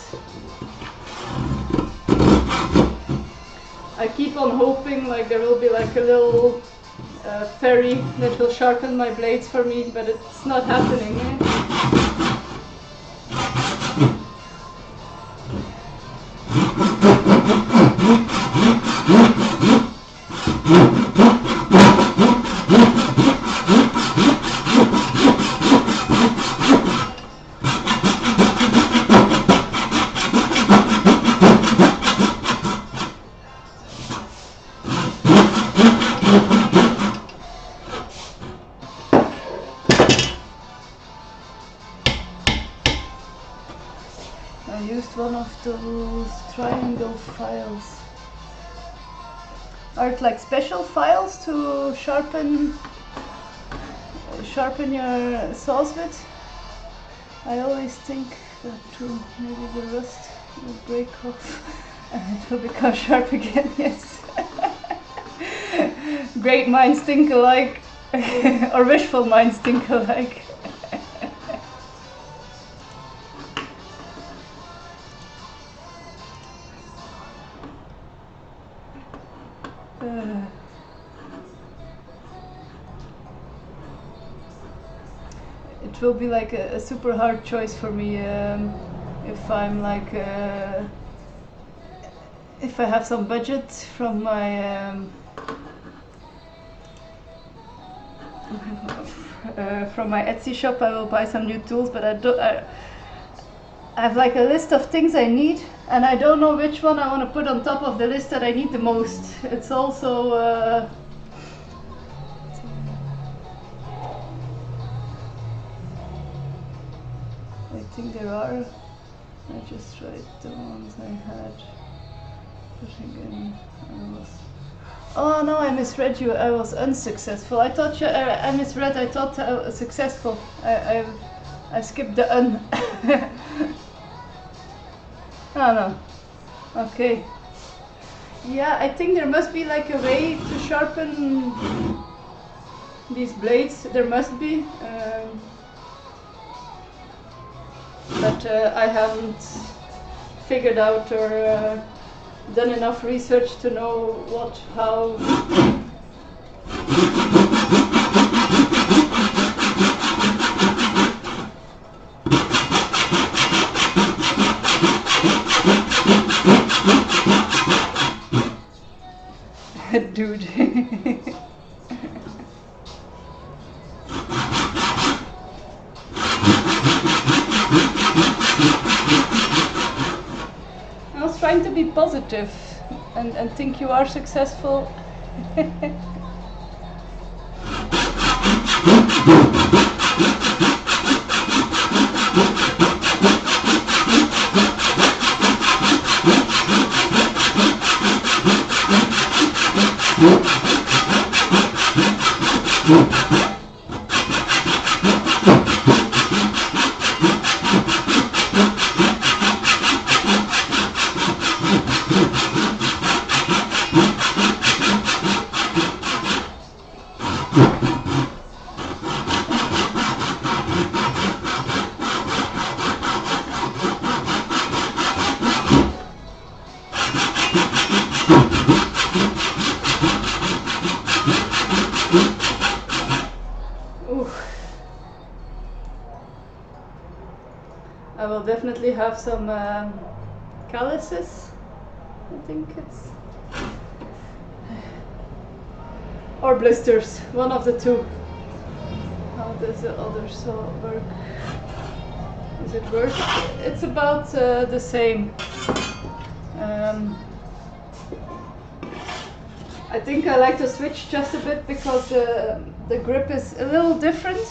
I keep on hoping like there will be like a little fairy that will sharpen my blades for me, but it's not happening. I used one of those triangle files. Are it like special files to sharpen your saws with? I always think that too. Maybe the rust will break off and it will become sharp again. Yes. Great minds think alike, or wishful minds think alike. It will be like a super hard choice for me if I'm like if I have some budget from my Etsy shop. I will buy some new tools, but I have like a list of things I need, and I don't know which one I want to put on top of the list that I need the most. It's also I think there are. I just tried the ones I had. But again, oh no, I misread you. I was unsuccessful. I thought I misread. I thought I was successful. I skipped the un. Oh no. Okay. Yeah, I think there must be like a way to sharpen these blades. There must be. But I haven't figured out or done enough research to know what, how. Dude. I was trying to be positive and think you are successful. I will definitely have some calluses. I think it's or blisters, one of the two. How does the other saw work? Is it worth it? It's about the same. I think I like to switch just a bit because the grip is a little different.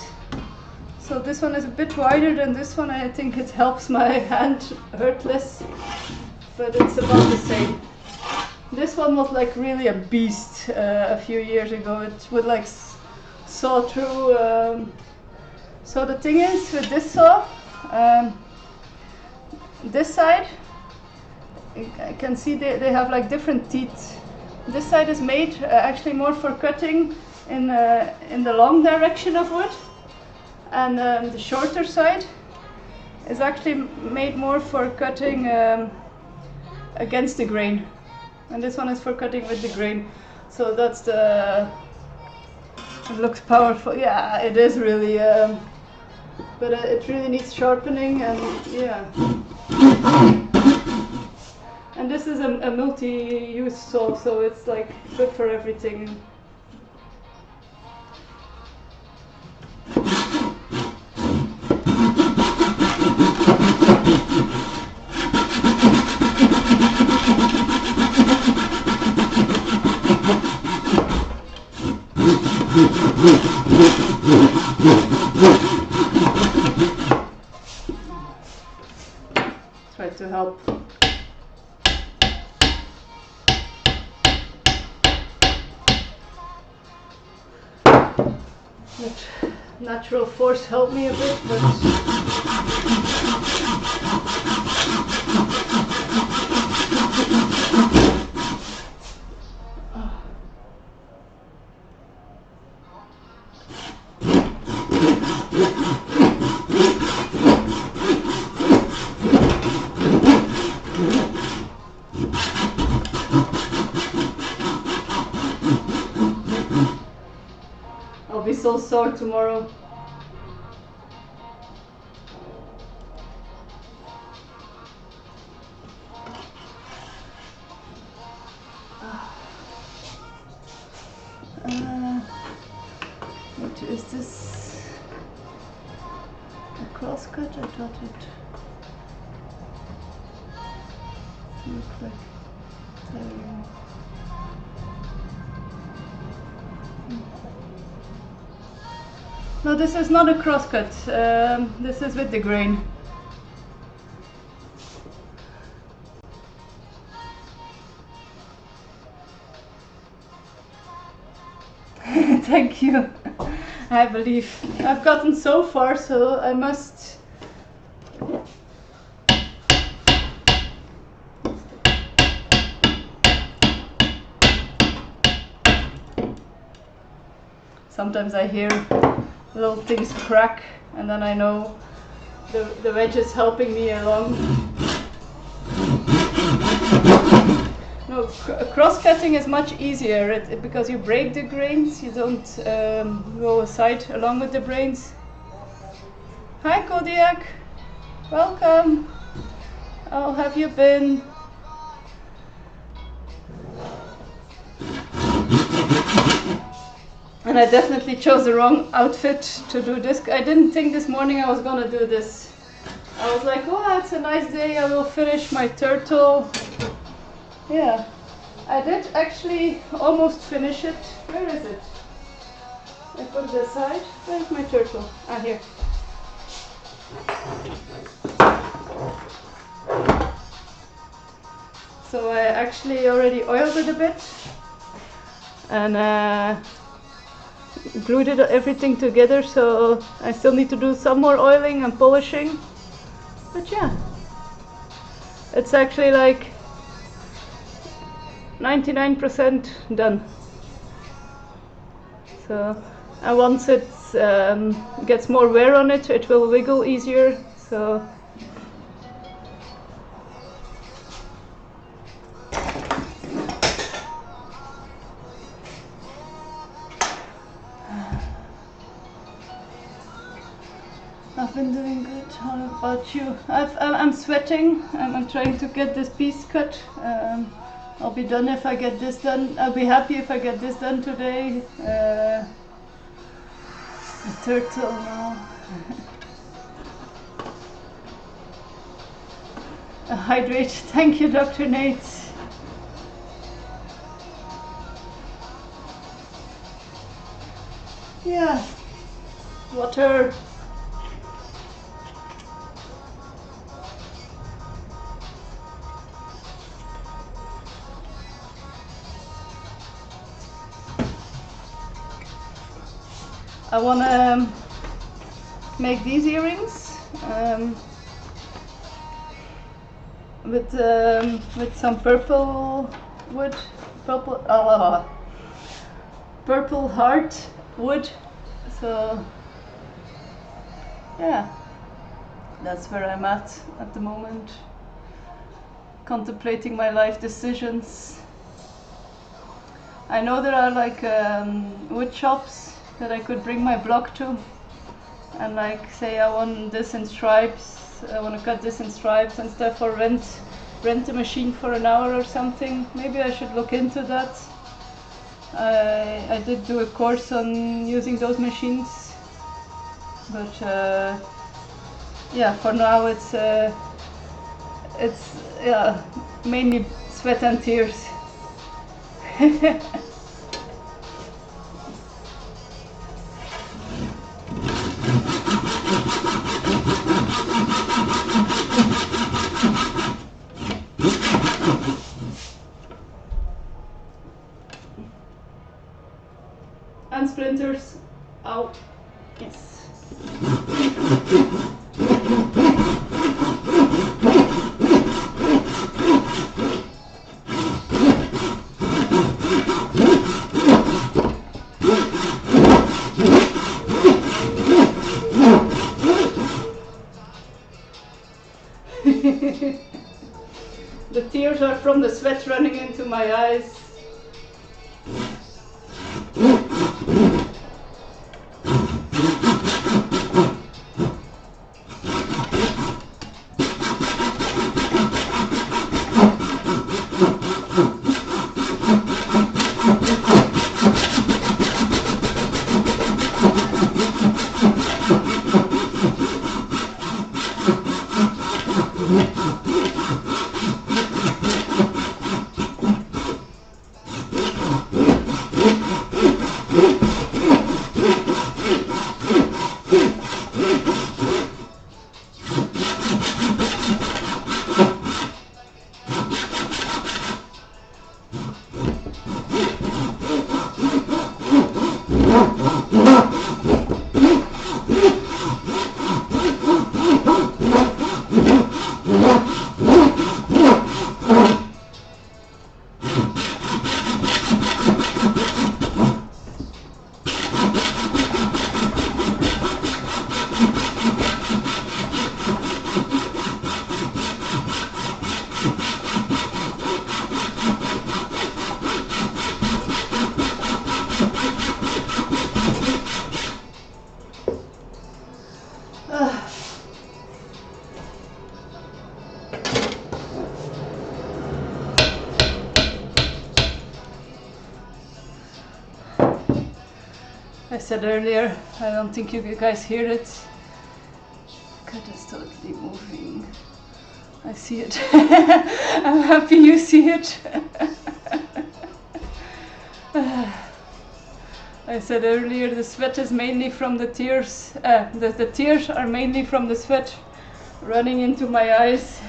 So this one is a bit wider than this one. I think it helps my hand hurt less, but it's about the same. This one was like really a beast a few years ago. It would like saw through. So the thing is with this saw, this side, I can see they have like different teeth. This side is made actually more for cutting in the long direction of wood, and the shorter side is actually made more for cutting against the grain, and this one is for cutting with the grain. So that's the. It looks powerful. Yeah, it is really, but it really needs sharpening, and yeah. And this is a multi-use saw, so it's like good for everything. Try to help. Natural force helped me a bit, but I'll be so sore tomorrow. What is this? A cross cut? I thought it looked like tailoring. No, this is not a cross cut. This is with the grain. Thank you. I believe I've gotten so far, so I must. Sometimes I hear little things crack, and then I know the wedge is helping me along. No, cross-cutting is much easier because you break the grains, you don't go aside along with the brains. Hi Kodiak, welcome. How have you been? And I definitely chose the wrong outfit to do this. I didn't think this morning I was gonna do this. I was like, oh, it's a nice day, I will finish my turtle. Yeah, I did actually almost finish it. Where is it? I put it aside. Where's my turtle? Ah, here. So I actually already oiled it a bit and glued everything together, so I still need to do some more oiling and polishing. But yeah, it's actually like 99% done. So, and once it gets more wear on it, it will wiggle easier. So. I've been doing good. How about you? I'm sweating. I'm trying to get this piece cut. I'll be done if I get this done. I'll be happy if I get this done today. The turtle now. Hydrate. Thank you, Dr. Nate. Yeah, water. I want to make these earrings with some purple wood, purple heart wood. So yeah, that's where I'm at the moment, contemplating my life decisions. I know there are like wood shops that I could bring my block to and like say I want this in stripes, I want to cut this in stripes and stuff, or rent a machine for an hour or something. Maybe I should look into that. I did do a course on using those machines, but yeah, for now it's yeah, mainly sweat and tears. And splinters. Ow. Yes. The tears are from the sweat running into my eyes. I said earlier, I don't think you guys hear it. God, it's totally moving. I see it. I'm happy you see it. I said earlier, the sweat is mainly from the tears. The tears are mainly from the sweat running into my eyes.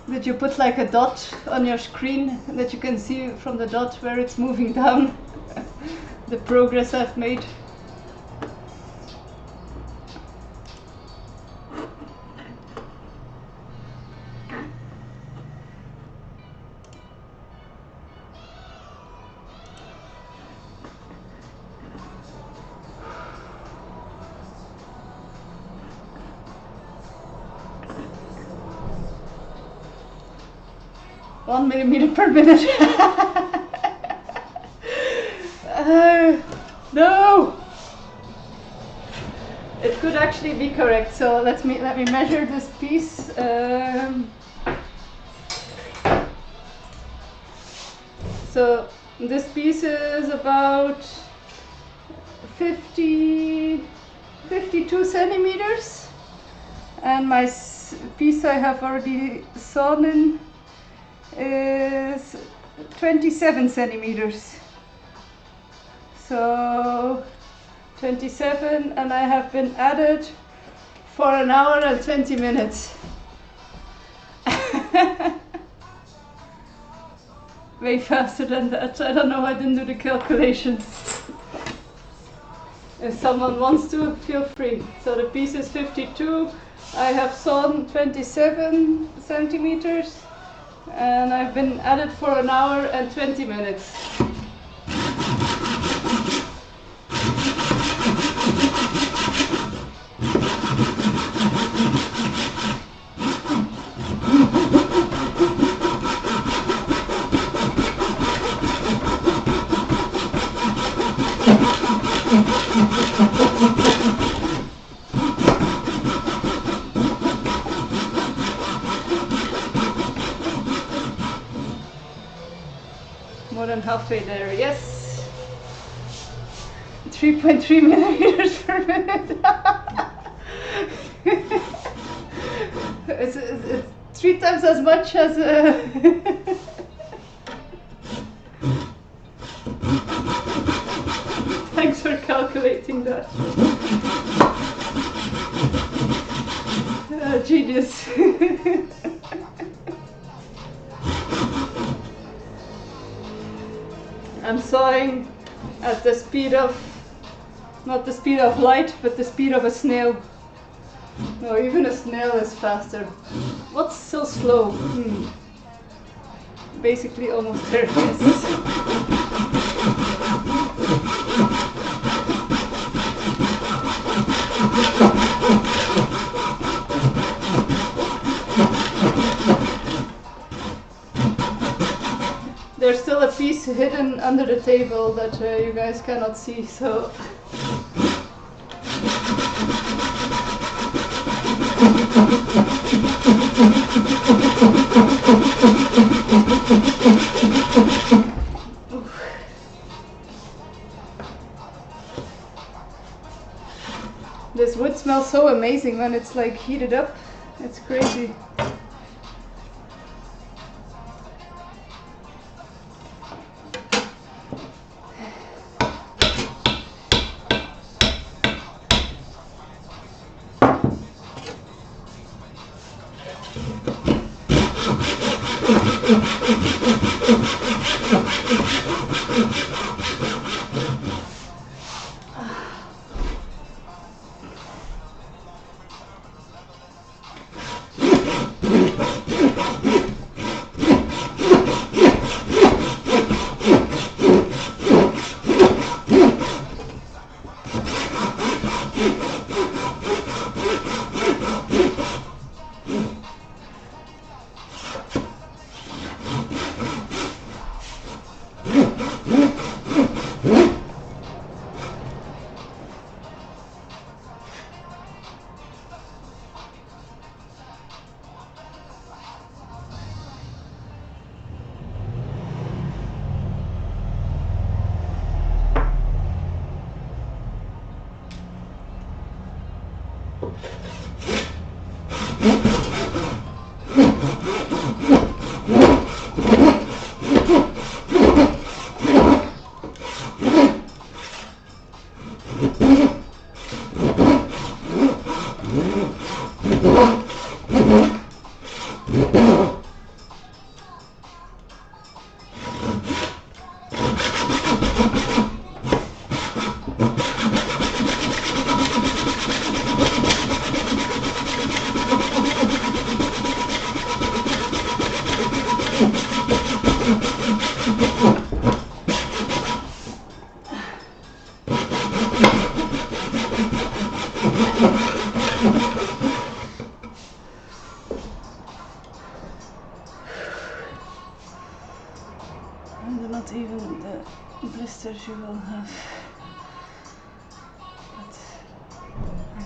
Did you put like a dot on your screen that you can see from the dot where it's moving down? The progress I've made. One millimeter per minute. No, it could actually be correct. So let me measure this piece. So this piece is about 50 52 centimeters, and my piece I have already sawn in is 27 centimeters. So 27, and I have been at it for 1 hour and 20 minutes. Way faster than that. I don't know, I didn't do the calculations. If someone wants to, feel free. So the piece is 52. I have sawn 27 centimeters, and I've been at it for 1 hour and 20 minutes. More than halfway there, yes. 3.3 millimeters per minute. It's 3 times as much as Thanks for calculating that. Genius. I'm sawing at the speed of, not the speed of light, but the speed of a snail. No, even a snail is faster. What's so slow? Basically almost there, yes. There's still a piece hidden under the table that you guys cannot see, so this wood smells so amazing when it's like heated up. It's crazy. And not even the blisters you will have, but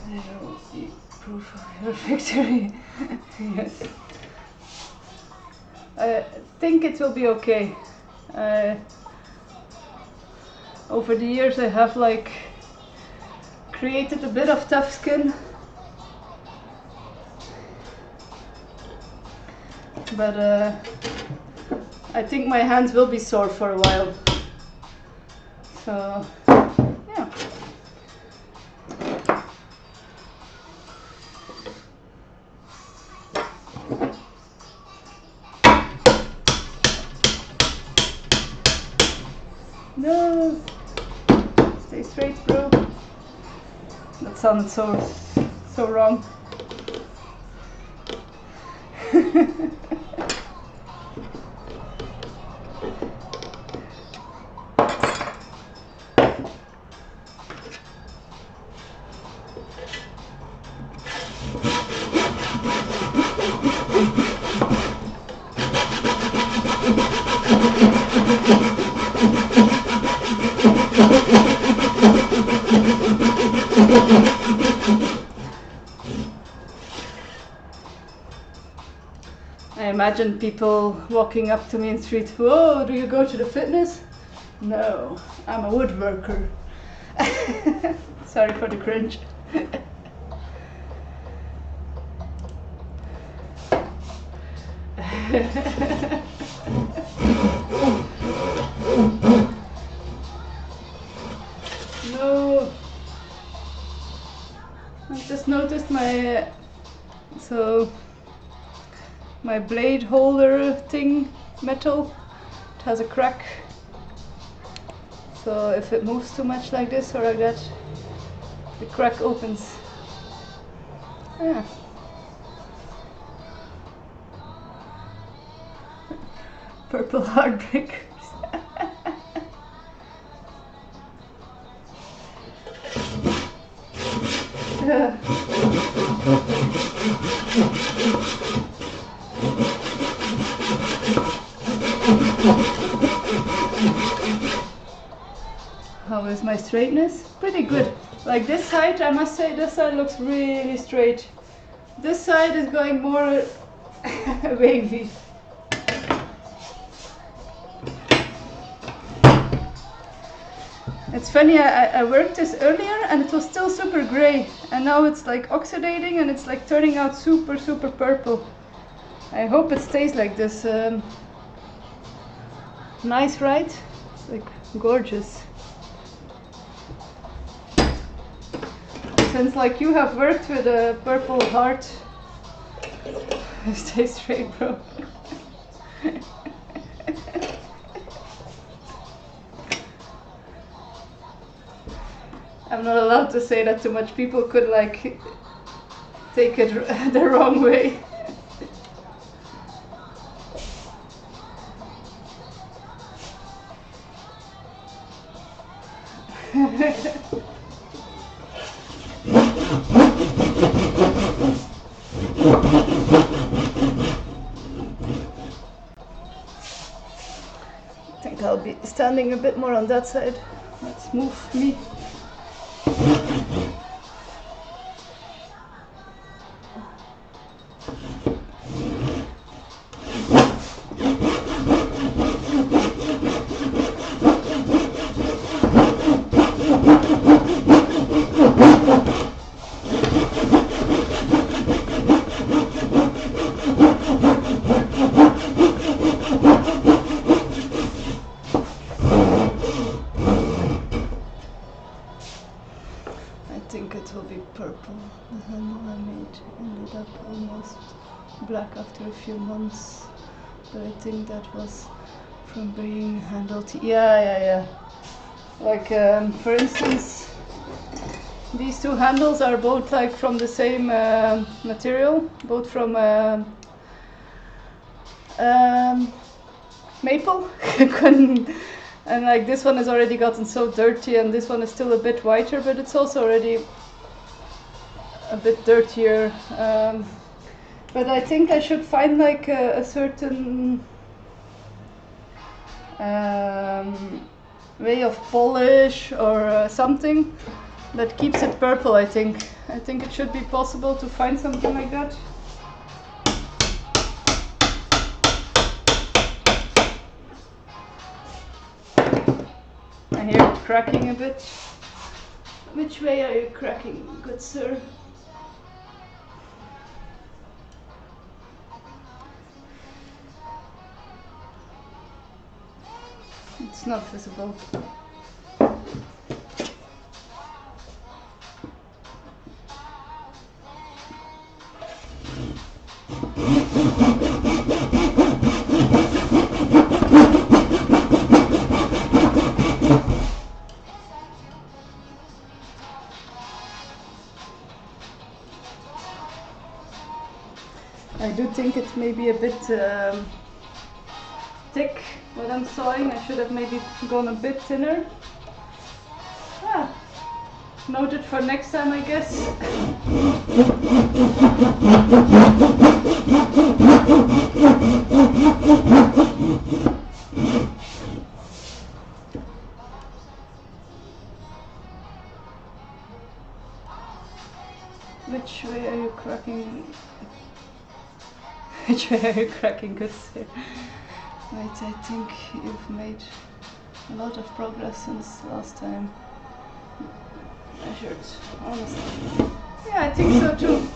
they will be proof of your victory. Yes. I think it will be okay. Over the years I have like created a bit of tough skin, but I think my hands will be sore for a while. So yeah. No, stay straight, bro. That sounded so wrong. I imagine people walking up to me in the street, "Whoa, do you go to the fitness?" No, I'm a woodworker. Sorry for the cringe. No, I just noticed my blade holder thing, metal, it has a crack. So if it moves too much like this or like that, the crack opens. Yeah. Purple heartbreakers. Yeah. How is my straightness? Pretty good. Like this side, I must say, this side looks really straight. This side is going more wavy. It's funny, I worked this earlier and it was still super grey, and now it's like oxidating and it's like turning out super purple. I hope it stays like this. Nice, right? It's like gorgeous. Since like you have worked with a purple heart, stay straight, bro. I'm not allowed to say that too much. People could like take it the wrong way. I think I'll be standing a bit more on that side. Let's move me. I think it will be purple. The handle I made ended up almost black after a few months, but I think that was from being handled. Yeah. Like for instance, these two handles are both like from the same material, both from maple. And like this one has already gotten so dirty, and this one is still a bit whiter, but it's also already a bit dirtier. But I think I should find like a certain way of polish or something that keeps it purple. I think it should be possible to find something like that. I hear it cracking a bit. Which way are you cracking, good sir? It's not visible. I do think it's maybe a bit thick what I'm sawing. I should have maybe gone a bit thinner. Ah, noted for next time, I guess. Which way are you cracking? Which way are you cracking, good sir? Right, I think you've made a lot of progress since last time measured, honestly. Yeah, I think so too.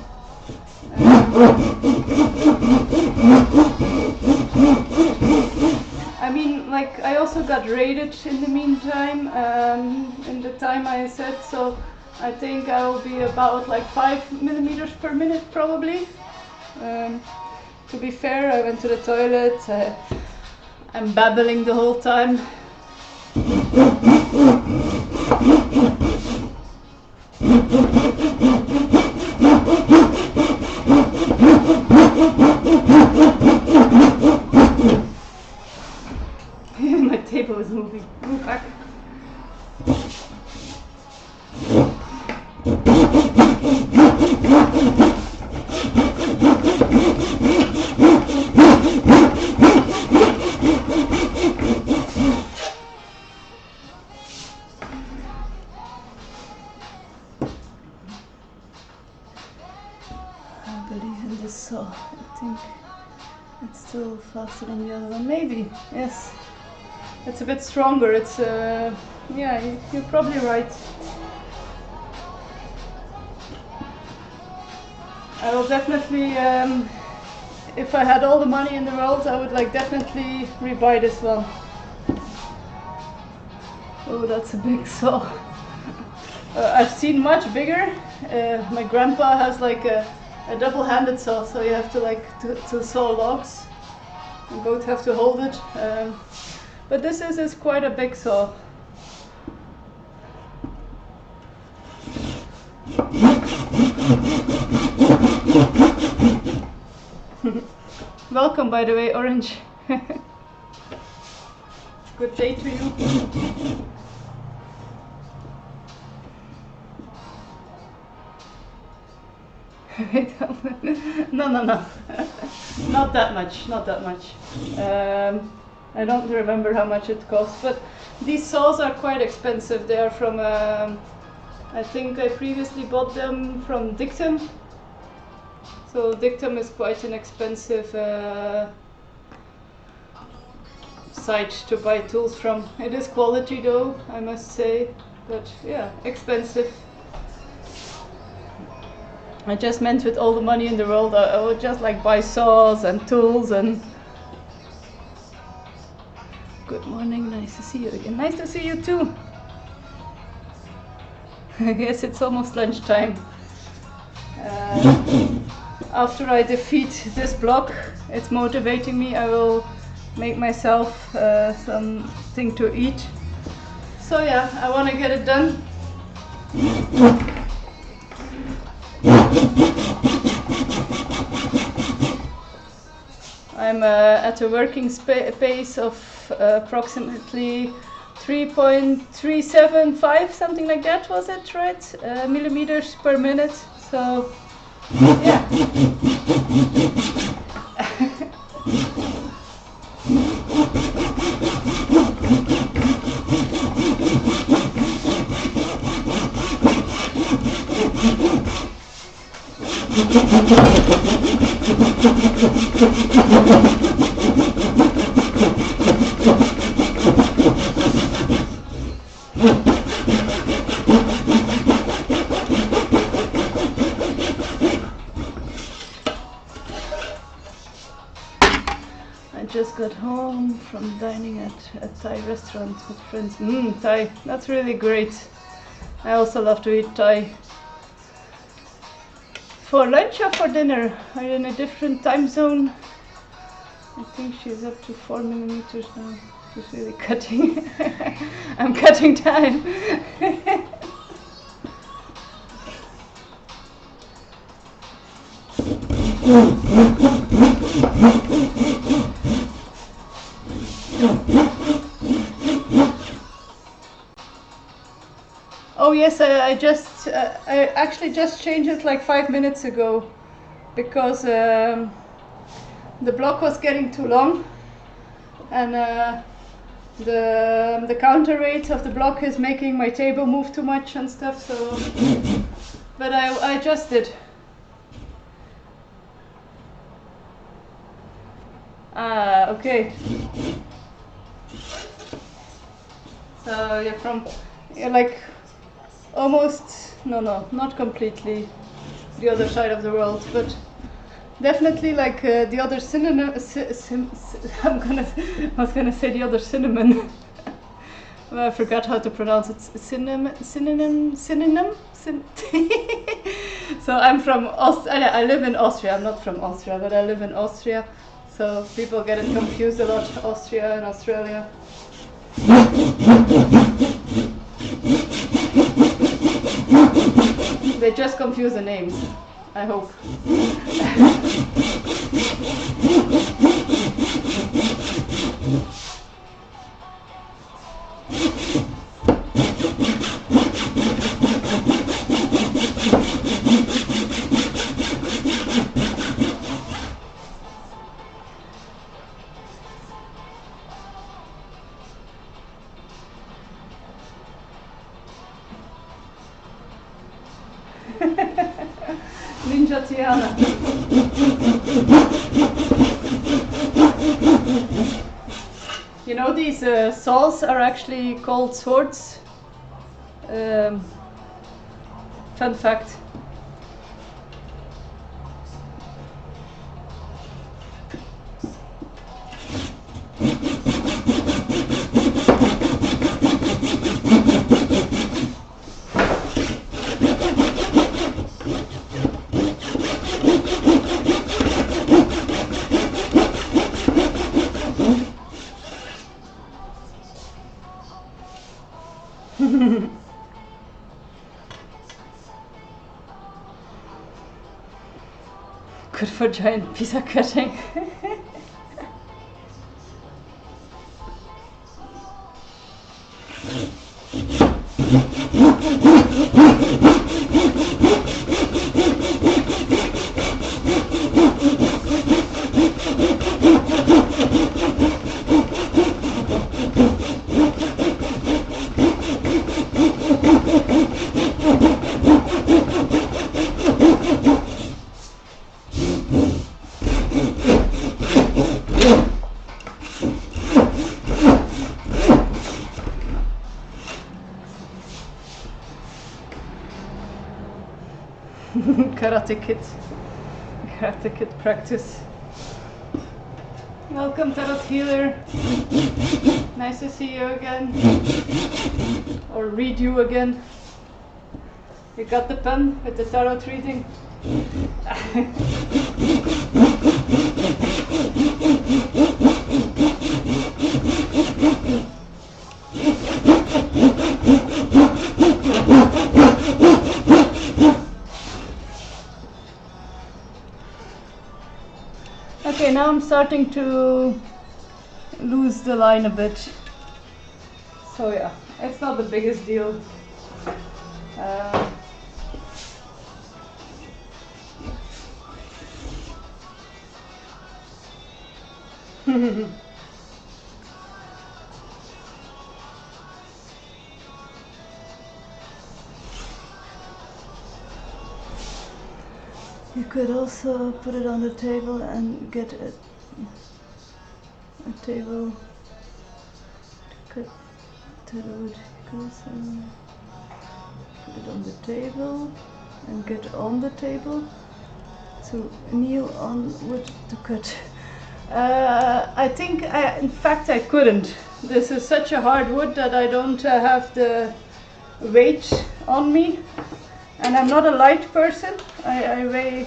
I mean, like, I also got rated in the meantime, in the time I said, so I think I will be about like 5 millimeters per minute probably. To be fair, I went to the toilet, I'm babbling the whole time. My table is moving. Move back. I believe in this saw. I think it's still faster than the other one. Maybe, yes. It's a bit stronger. It's, yeah, you're probably right. I will definitely, if I had all the money in the world, I would like definitely rebuy this one. Oh, that's a big saw. I've seen much bigger. My grandpa has like a double-handed saw, so you have to like to saw logs. You both have to hold it. But this is quite a big saw. Welcome, by the way, Orange. Good day to you. No, not that much, not that much. I don't remember how much it costs, but these saws are quite expensive. They are from, I think I previously bought them from Dictum. So Dictum is quite an expensive site to buy tools from. It is quality though, I must say, but yeah, expensive. I just meant with all the money in the world, I would just like buy saws and tools and... Good morning, nice to see you again. Nice to see you too. I guess it's almost lunchtime. After I defeat this block, it's motivating me. I will make myself something to eat. So yeah, I want to get it done. I'm at a working pace of approximately 3.375, something like that, was it, right? Millimeters per minute. So, yeah. got home from dining at a Thai restaurant with friends. Thai, that's really great. I also love to eat Thai. For lunch or for dinner? Are you in a different time zone? I think she's up to 4 millimeters now. She's really cutting. I'm cutting time. Oh yes, I actually just changed it like 5 minutes ago because the block was getting too long, and the counter weight of the block is making my table move too much and stuff. So, but I adjusted. Okay. So you're like almost, no, not completely the other side of the world, but definitely like the other synonym. I was gonna say the other cinnamon. Well, I forgot how to pronounce it. Synonym. So I'm from I live in Austria. I'm not from Austria, but I live in Austria. So people get it confused a lot, Austria and Australia. They just confuse the names, I hope. Ninja Tiana. You know, these saws are actually called swords. Fun fact. Good for giant pizza cutting. Karate Kid practice. Welcome, Tarot Healer. Nice to see you again. Or read you again. You got the pen with the tarot reading? Okay, now I'm starting to lose the line a bit. So yeah, it's not the biggest deal. You could also put it on the table and get a table to cut to the wood. Put it on the table and get on the table to kneel on wood to cut. I think, in fact, I couldn't. This is such a hard wood that I don't have the weight on me, and I'm not a light person. I weigh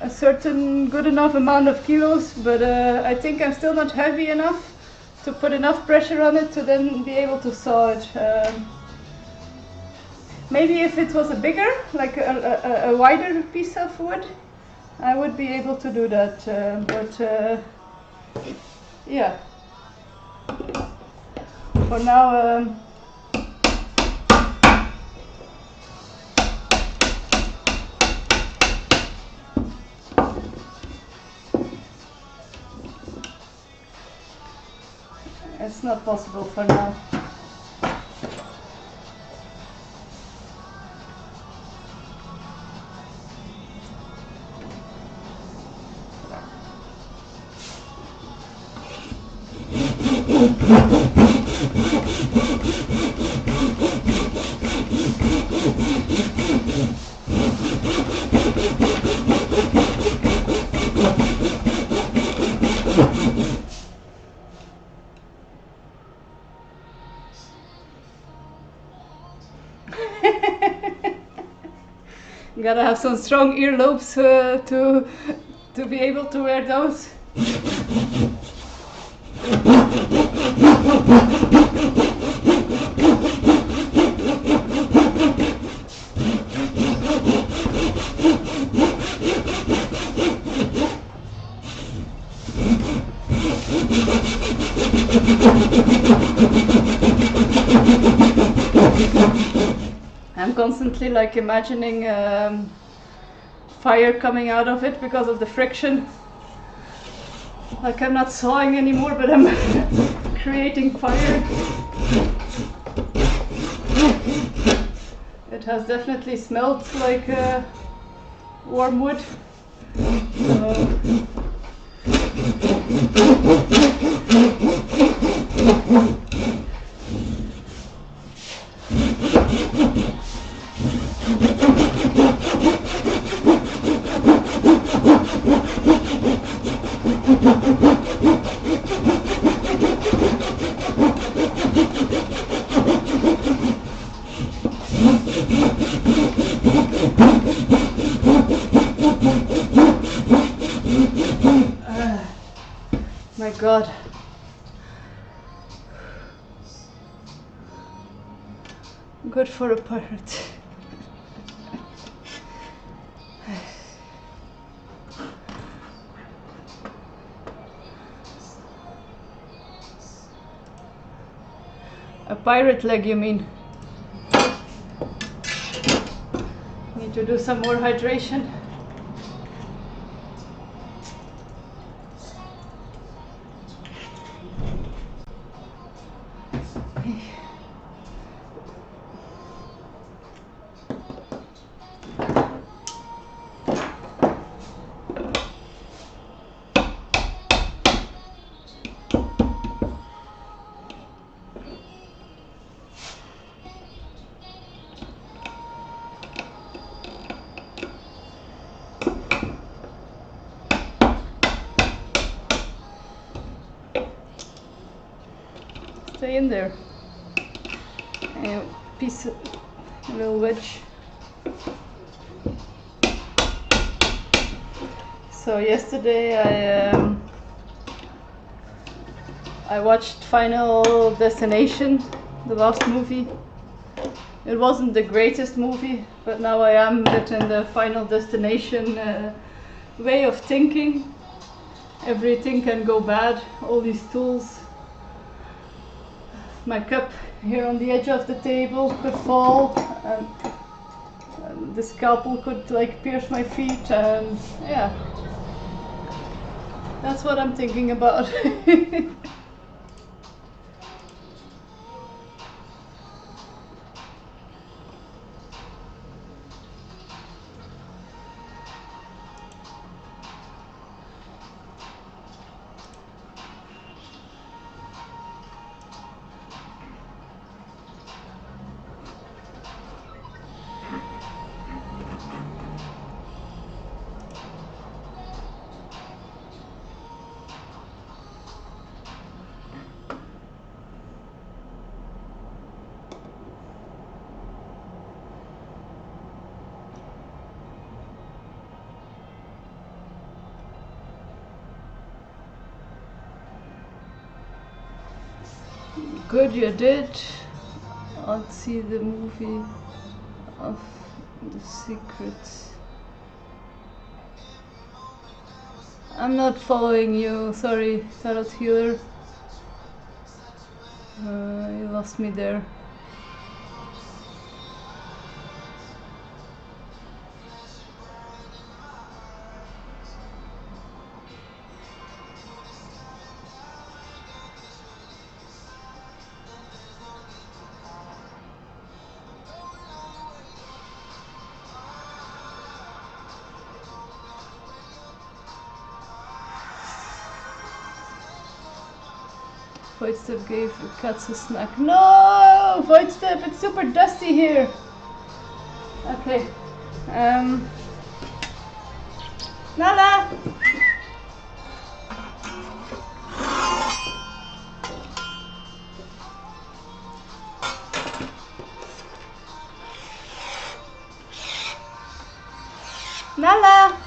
a certain good enough amount of kilos, but I think I'm still not heavy enough to put enough pressure on it to then be able to saw it. Maybe if it was a bigger, like a wider piece of wood, I would be able to do that, but yeah. For now, it's not possible for now. Gotta have some strong earlobes to be able to wear those. I'm constantly like imagining fire coming out of it because of the friction. Like I'm not sawing anymore, but I'm creating fire. It has definitely smelled like warm wood. My God. Good for a pirate. A pirate leg, you mean? Need to do some more hydration. Stay in there. A piece, a little wedge. So yesterday I watched Final Destination, the last movie. It wasn't the greatest movie, but now I am a bit in the Final Destination way of thinking. Everything can go bad, all these tools. My cup here on the edge of the table could fall, and the scalpel could like pierce my feet, and yeah, that's what I'm thinking about. Good, you did. Let's see the movie of the secrets. I'm not following you, sorry, Tarot Healer. You lost me there. Voidstep gave the cats a snack. No! Voidstep, it's super dusty here. Okay. Nala! Nala!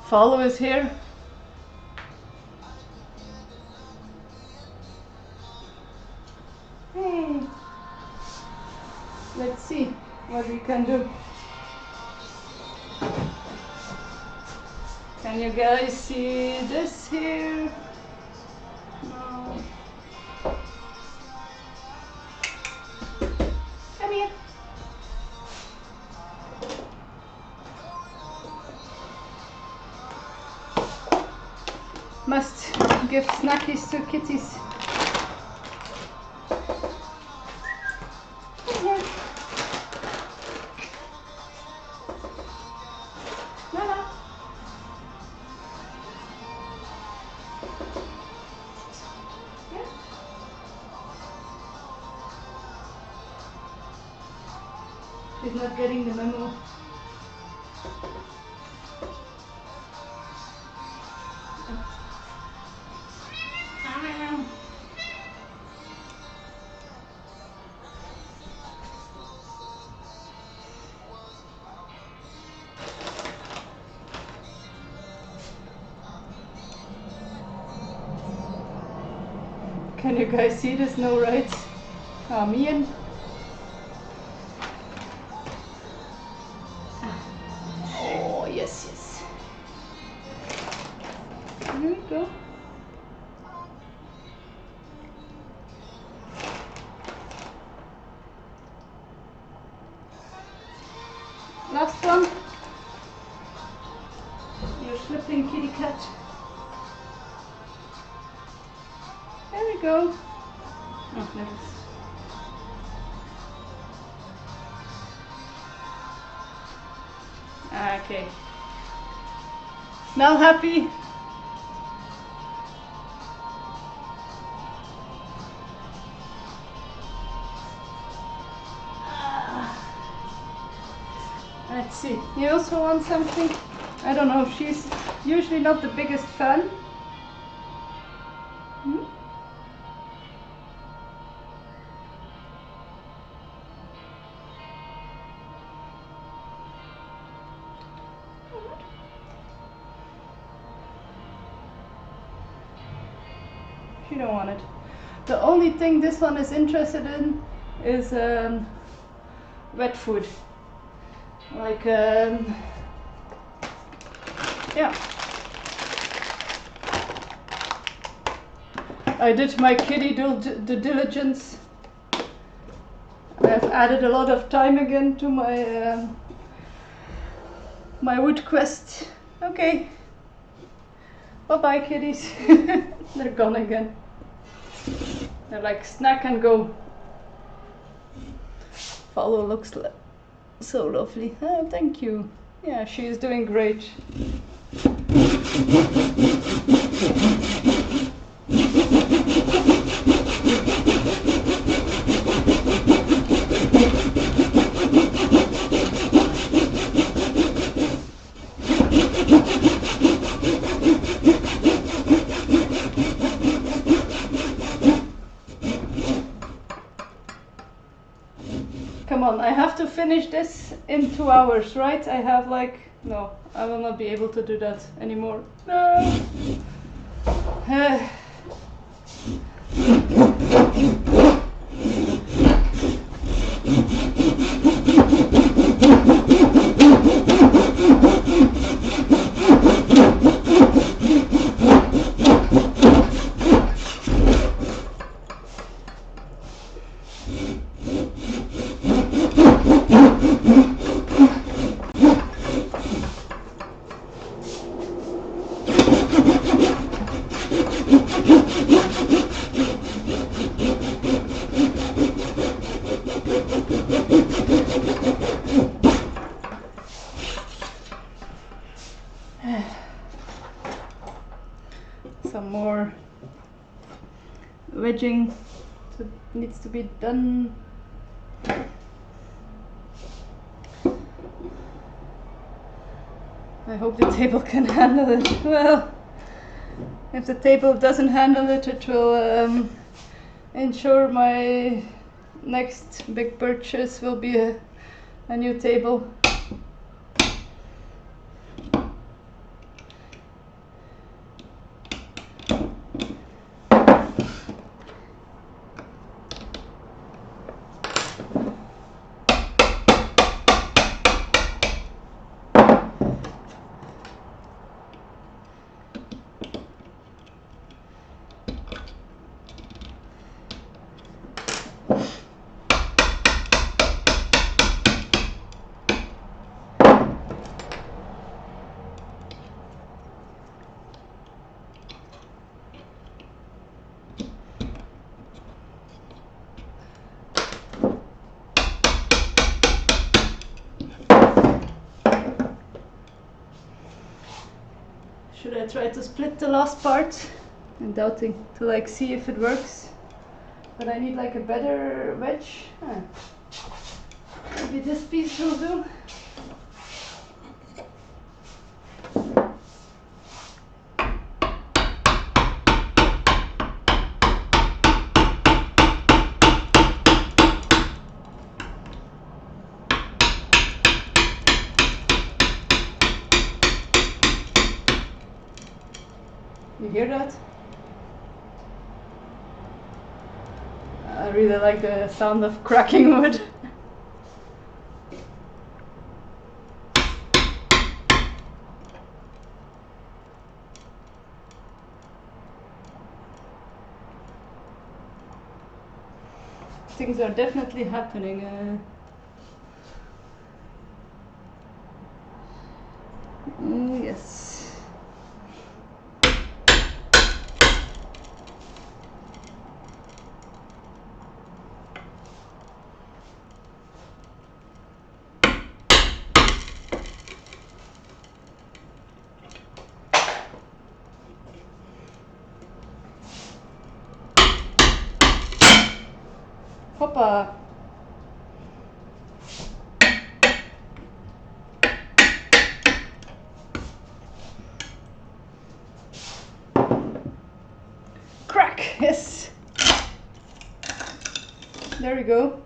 Follow is here. Hey. Let's see what we can do. Can you guys see this here? No. Come here. Must give snackies to kitties. Come here. Nana. Yeah. She's not getting the memo. Can you guys see the snow, right? Ian. Oh, yes, yes. Here we go. Last one. You're slipping, kitty cat. There we go. Oh, there it is. Okay. Now happy? Let's see. You also want something? I don't know. She's usually not the biggest fan. Hmm? She don't want it. The only thing this one is interested in is wet food. Like, yeah. I did my kitty due diligence. I've added a lot of time again to my my wood quest. Okay. Bye bye, kitties. They're gone again. They're like snack and go. Follow looks so lovely. Oh, thank you. Yeah, she is doing great. Come on, I have to finish this in 2 hours, right? I have like No, I will not be able to do that anymore. No! Some more wedging needs to be done. I hope the table can handle it. Well, if the table doesn't handle it, it will ensure my next big purchase will be a new table. Should I try to split the last part? I'm doubting, to like see if it works. But I need like a better wedge. Maybe this piece will do. You hear that? I really like the sound of cracking wood. Things are definitely happening. Yes. Hoppa! Crack! Yes! There we go.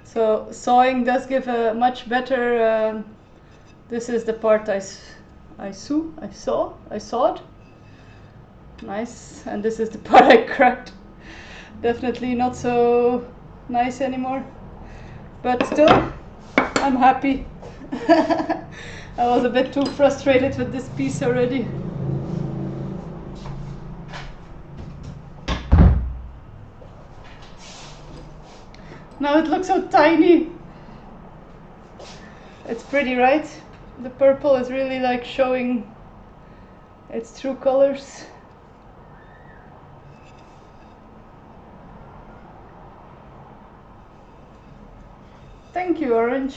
So sawing does give a much better. This is the part I sawed. Nice, and this is the part I cracked. Definitely not so nice anymore, but still, I'm happy. I was a bit too frustrated with this piece already. Now it looks so tiny. It's pretty, right? The purple is really like showing its true colors. Thank you, orange.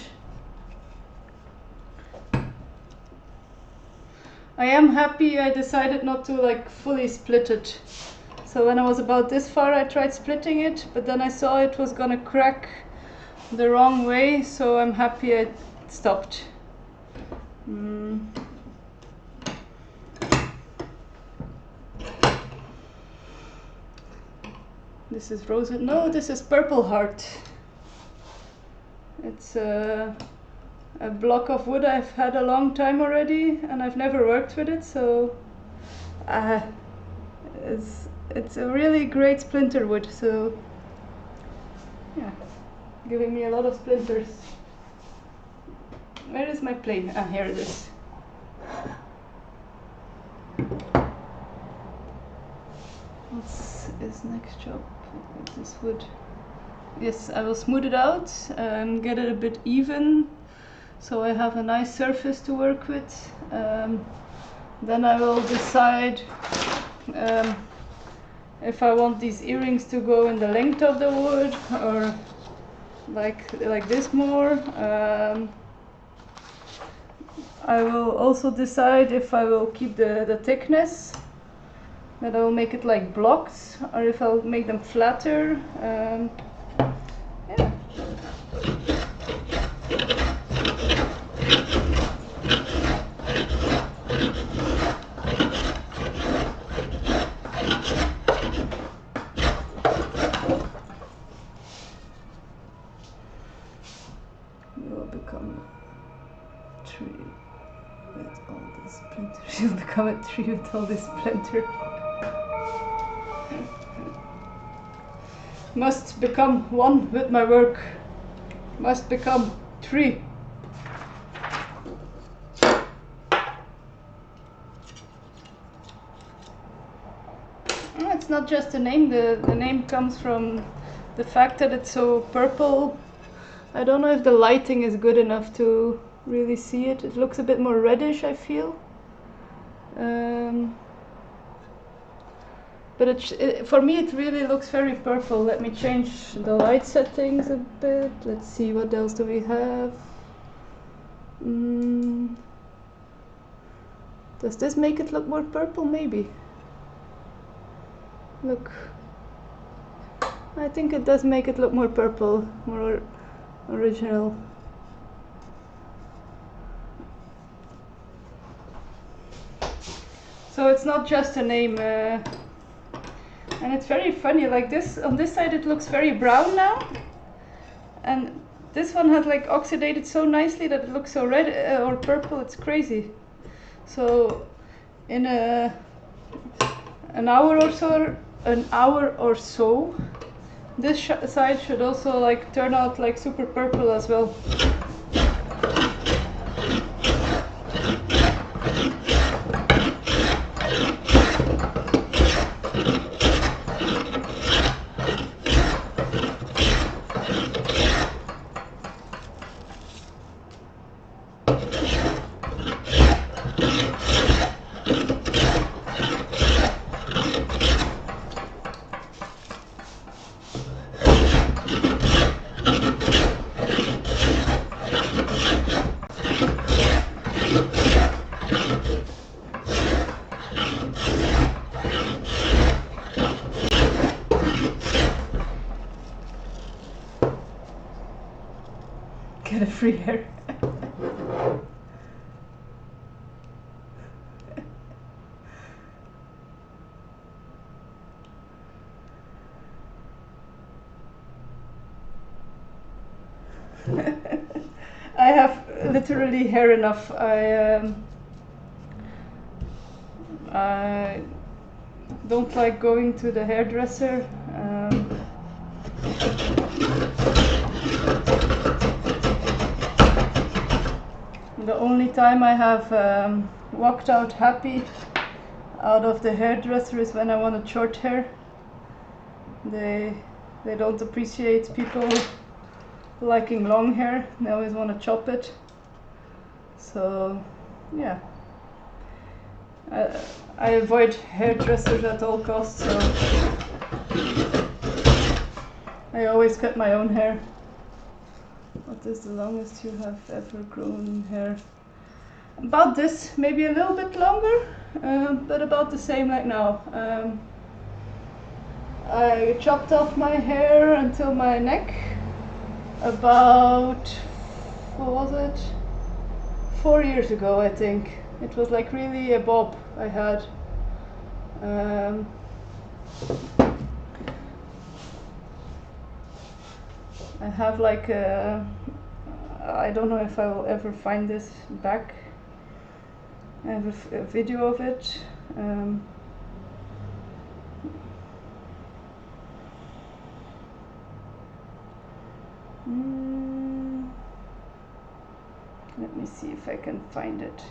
I am happy I decided not to like fully split it. So when I was about this far, I tried splitting it, but then I saw it was gonna crack the wrong way, so I'm happy I stopped. This is rosewood. No, this is purple heart. It's a block of wood I've had a long time already, and I've never worked with it, so it's a really great splinter wood. So yeah, giving me a lot of splinters. Where is my plane? Ah, here it is. What's his next job with this wood? Yes, I will smooth it out and get it a bit even, so I have a nice surface to work with. Then I will decide if I want these earrings to go in the length of the wood or like this more. I will also decide if I will keep the thickness, that I will make it like blocks, or if I'll make them flatter. Yeah. You will become a tree with all these splinters. You'll become a tree with all these splinters. Must become one with my work. Must become tree. It's not just a name. The name comes from the fact that it's so purple. I don't know if the lighting is good enough to really see it. It looks a bit more reddish, I feel. But for me it really looks very purple. Let me change the light settings a bit. Let's see, what else do we have? Does this make it look more purple? Maybe. Look. I think it does make it look more purple, more original. So it's not just a name. And it's very funny, like this, on this side it looks very brown now, and this one has like oxidated so nicely that it looks so red or purple. It's crazy. So in an hour or so, this side should also like turn out like super purple as well. Get a free hair. I have literally hair enough. I don't like going to the hairdresser. The only time I have walked out happy out of the hairdresser is when I wanted short hair. They don't appreciate people liking long hair. They always want to chop it. So yeah, I avoid hairdressers at all costs. So I always cut my own hair. What is the longest you have ever grown hair? About this, maybe a little bit longer, but about the same like now. I chopped off my hair until my neck about, what was it? 4 years ago, I think. It was like really a bob I had. I have like I don't know if I will ever find this back. I have a video of it. Let me see if I can find it.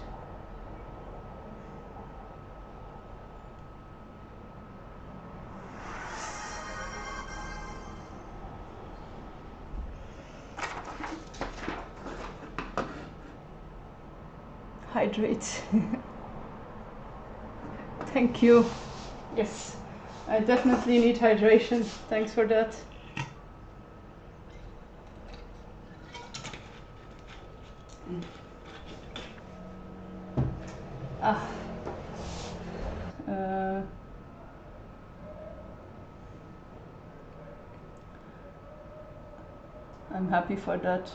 Hydrate. Thank you. Yes, I definitely need hydration. Thanks for that. I'm happy for that.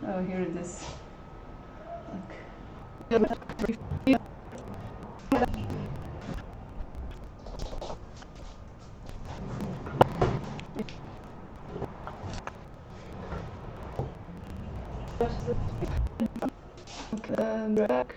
Oh, here it is. Back.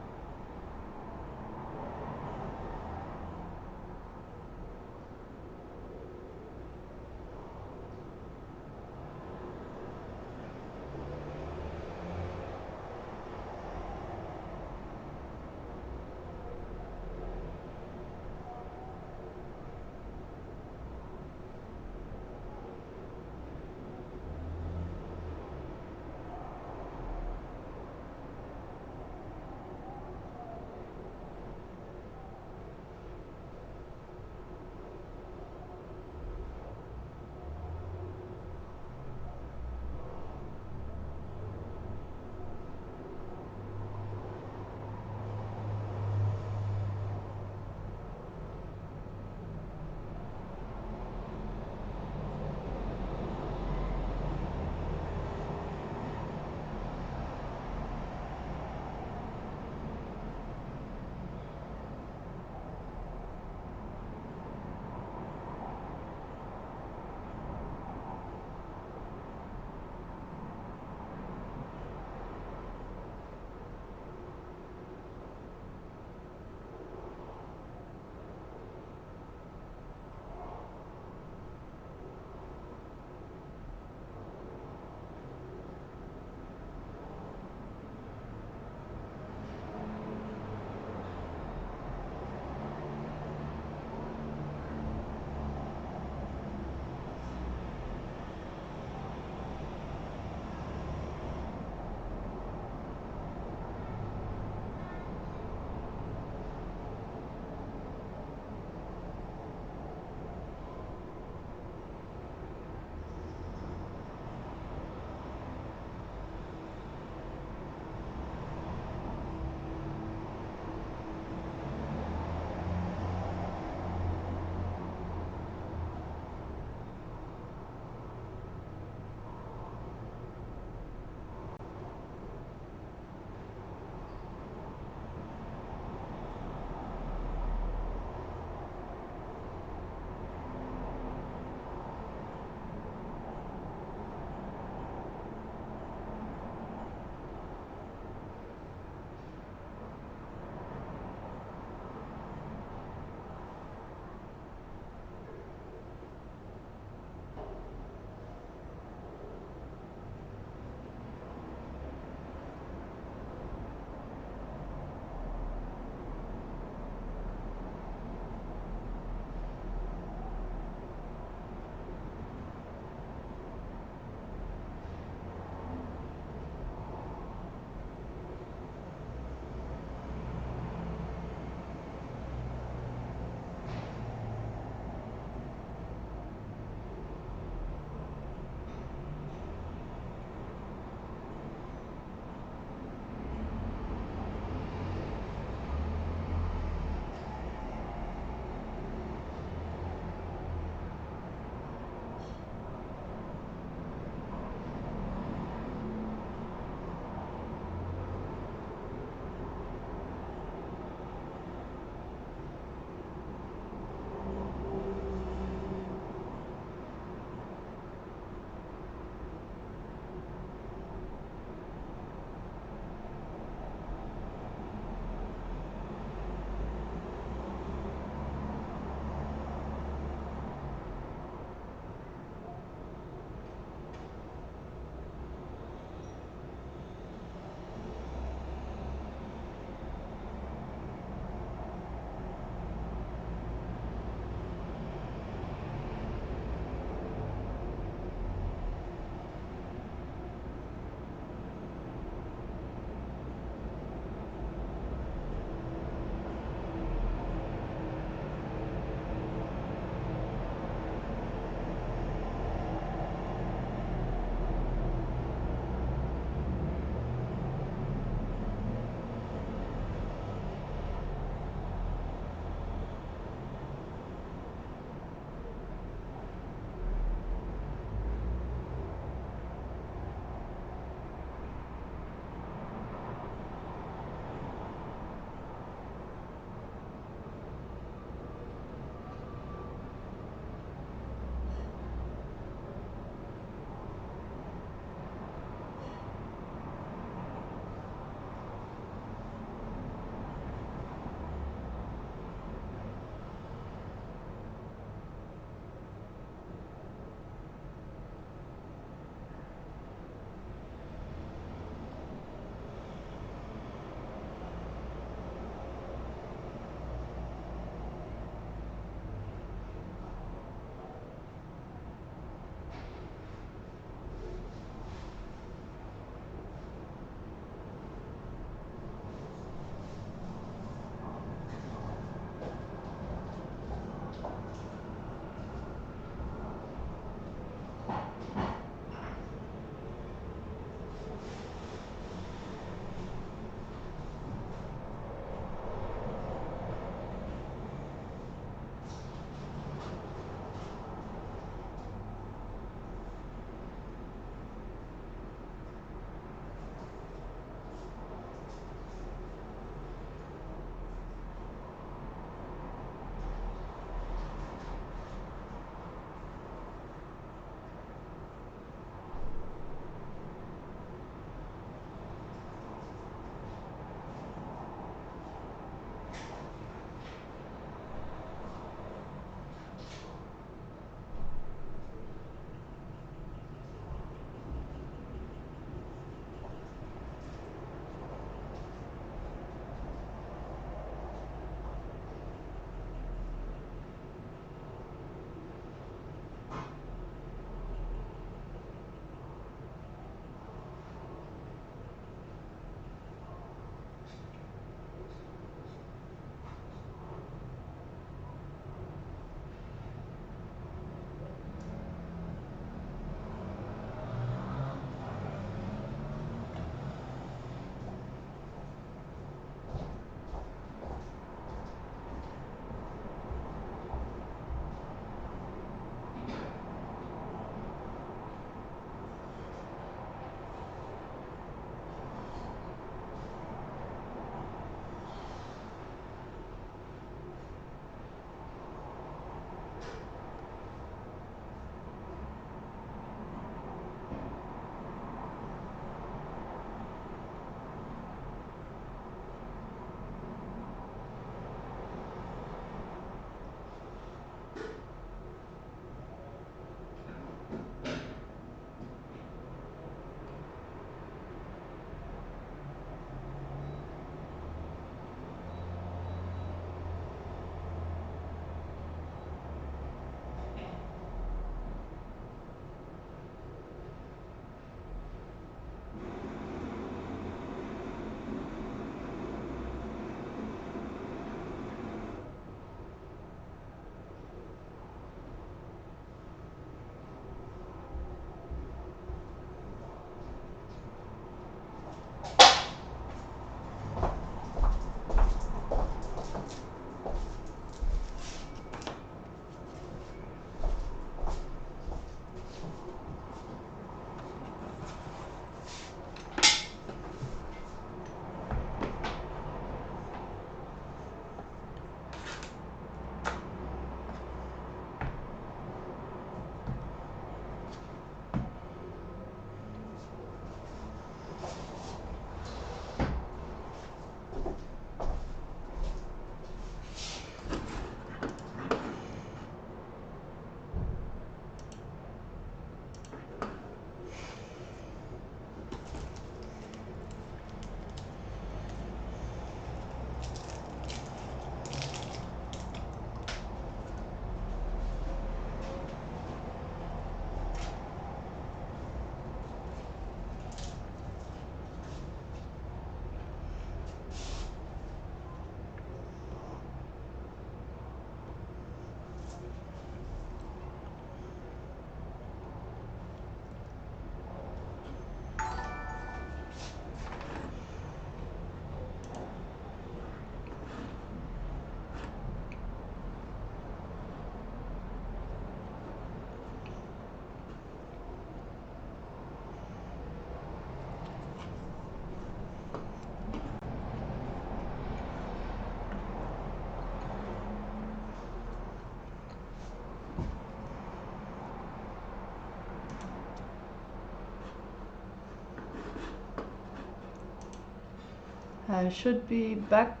I should be back.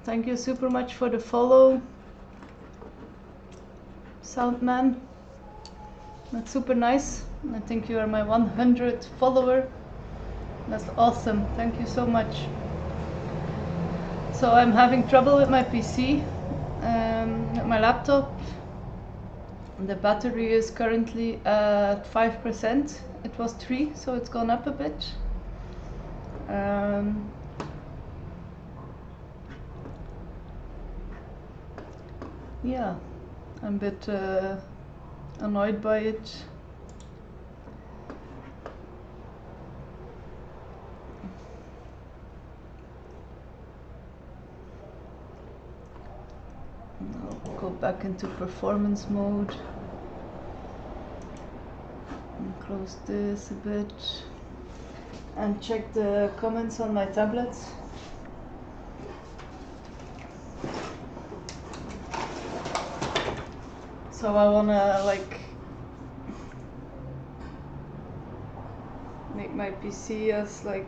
Thank you super much for the follow, Soundman. That's super nice. I think you are my 100th follower. That's awesome. Thank you so much. So I'm having trouble with my PC, with my laptop. The battery is currently at 5%. It was 3, so it's gone up a bit. Yeah, I'm a bit annoyed by it. I'll go back into performance mode and close this a bit and check the comments on my tablet. So I wanna like make my PC as like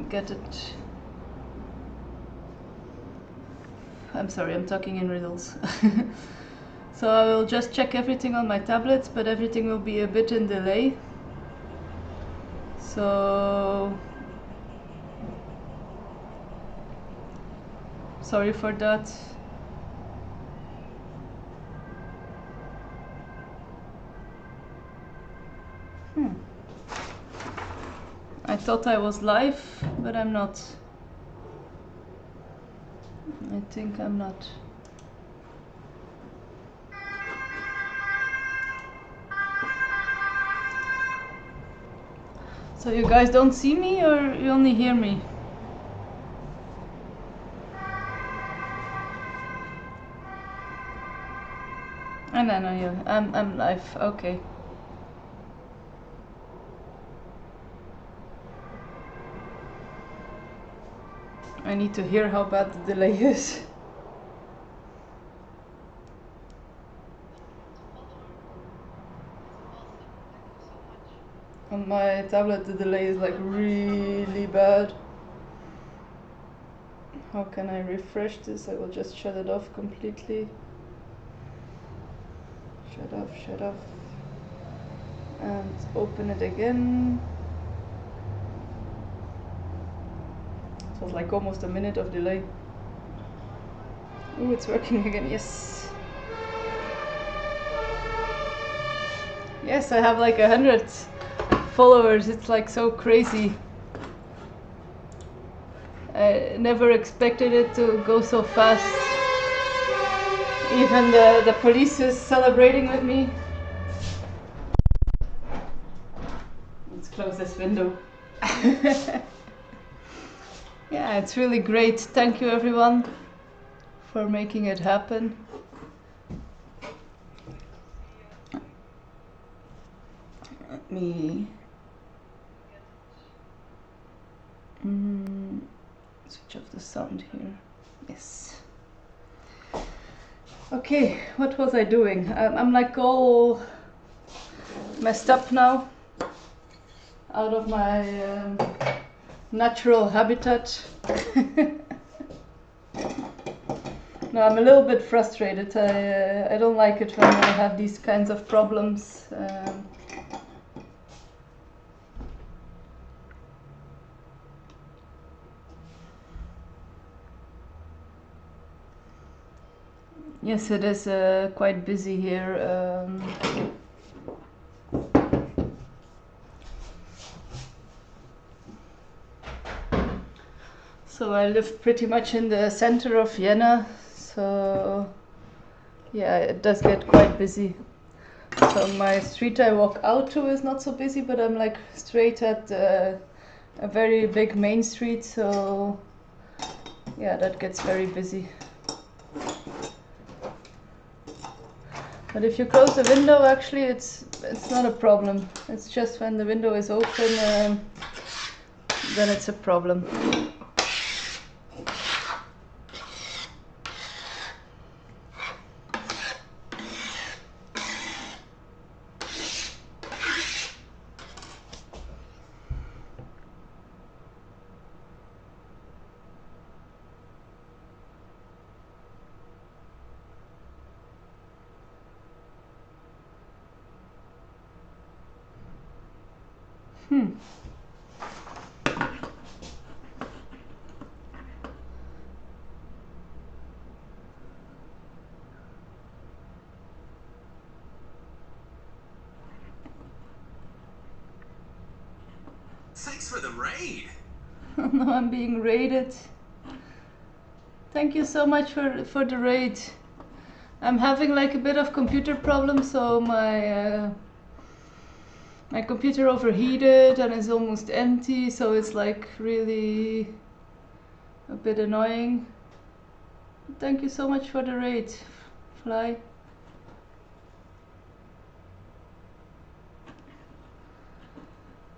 get it. I'm sorry, I'm talking in riddles. So I will just check everything on my tablets, but everything will be a bit in delay. So sorry for that. I thought I was live, but I'm not. I think I'm not. So you guys don't see me, or you only hear me? And I know you. I'm live. Okay. I need to hear how bad the delay is. On my tablet the delay is like really bad. How can I refresh this? I will just shut it off completely. Shut off. And open it again. It was like almost a minute of delay. Oh, it's working again, yes. Yes, I have like 100 followers. It's like so crazy. I never expected it to go so fast. Even the police is celebrating with me. Let's close this window. Yeah, it's really great. Thank you everyone for making it happen. Let me switch off the sound here. Yes. Okay, what was I doing? I'm like all messed up now, out of my natural habitat. No, I'm a little bit frustrated. I don't like it when I have these kinds of problems. Yes, it is quite busy here. So I live pretty much in the center of Vienna, so yeah, it does get quite busy. So my street I walk out to is not so busy, but I'm like straight at a very big main street, so yeah, that gets very busy. But if you close the window, actually it's not a problem. It's just when the window is open, then it's a problem. Hmm. Thanks for the raid. No, I'm being raided. Thank you so much for the raid. I'm having like a bit of computer problems, so my computer overheated and is almost empty, so it's like really a bit annoying. Thank you so much for the raid, Fly.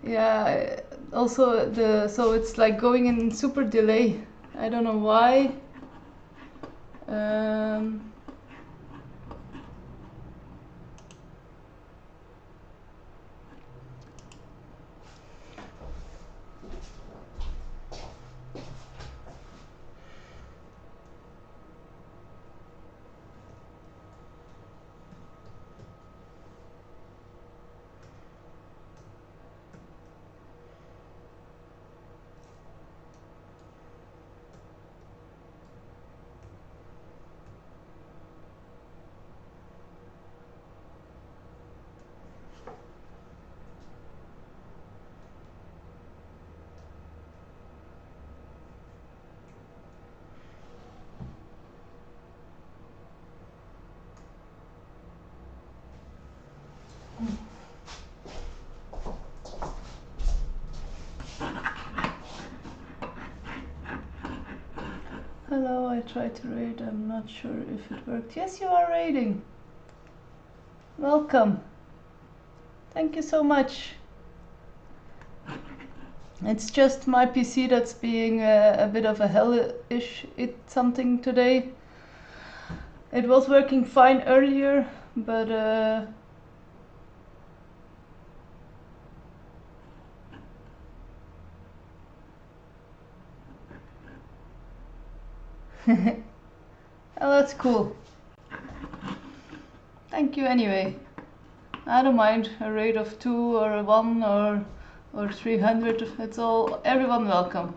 Yeah, also so it's like going in super delay. I don't know why. Hello, I tried to raid. I'm not sure if it worked. Yes, you are raiding. Welcome. Thank you so much. It's just my PC that's being a bit of a hellish something today. It was working fine earlier, but oh, that's cool. Thank you anyway. I don't mind a raid of 2 or a 1 or 300. It's all everyone welcome.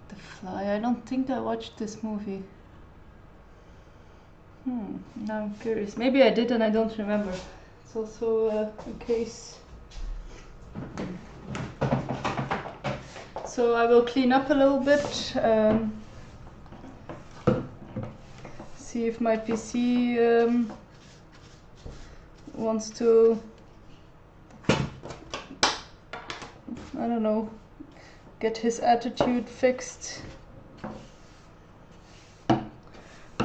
The Fly. I don't think I watched this movie. Now I'm curious. Maybe I did and I don't remember. It's also a case. So I will clean up a little bit. See if my PC wants to, I don't know, get his attitude fixed.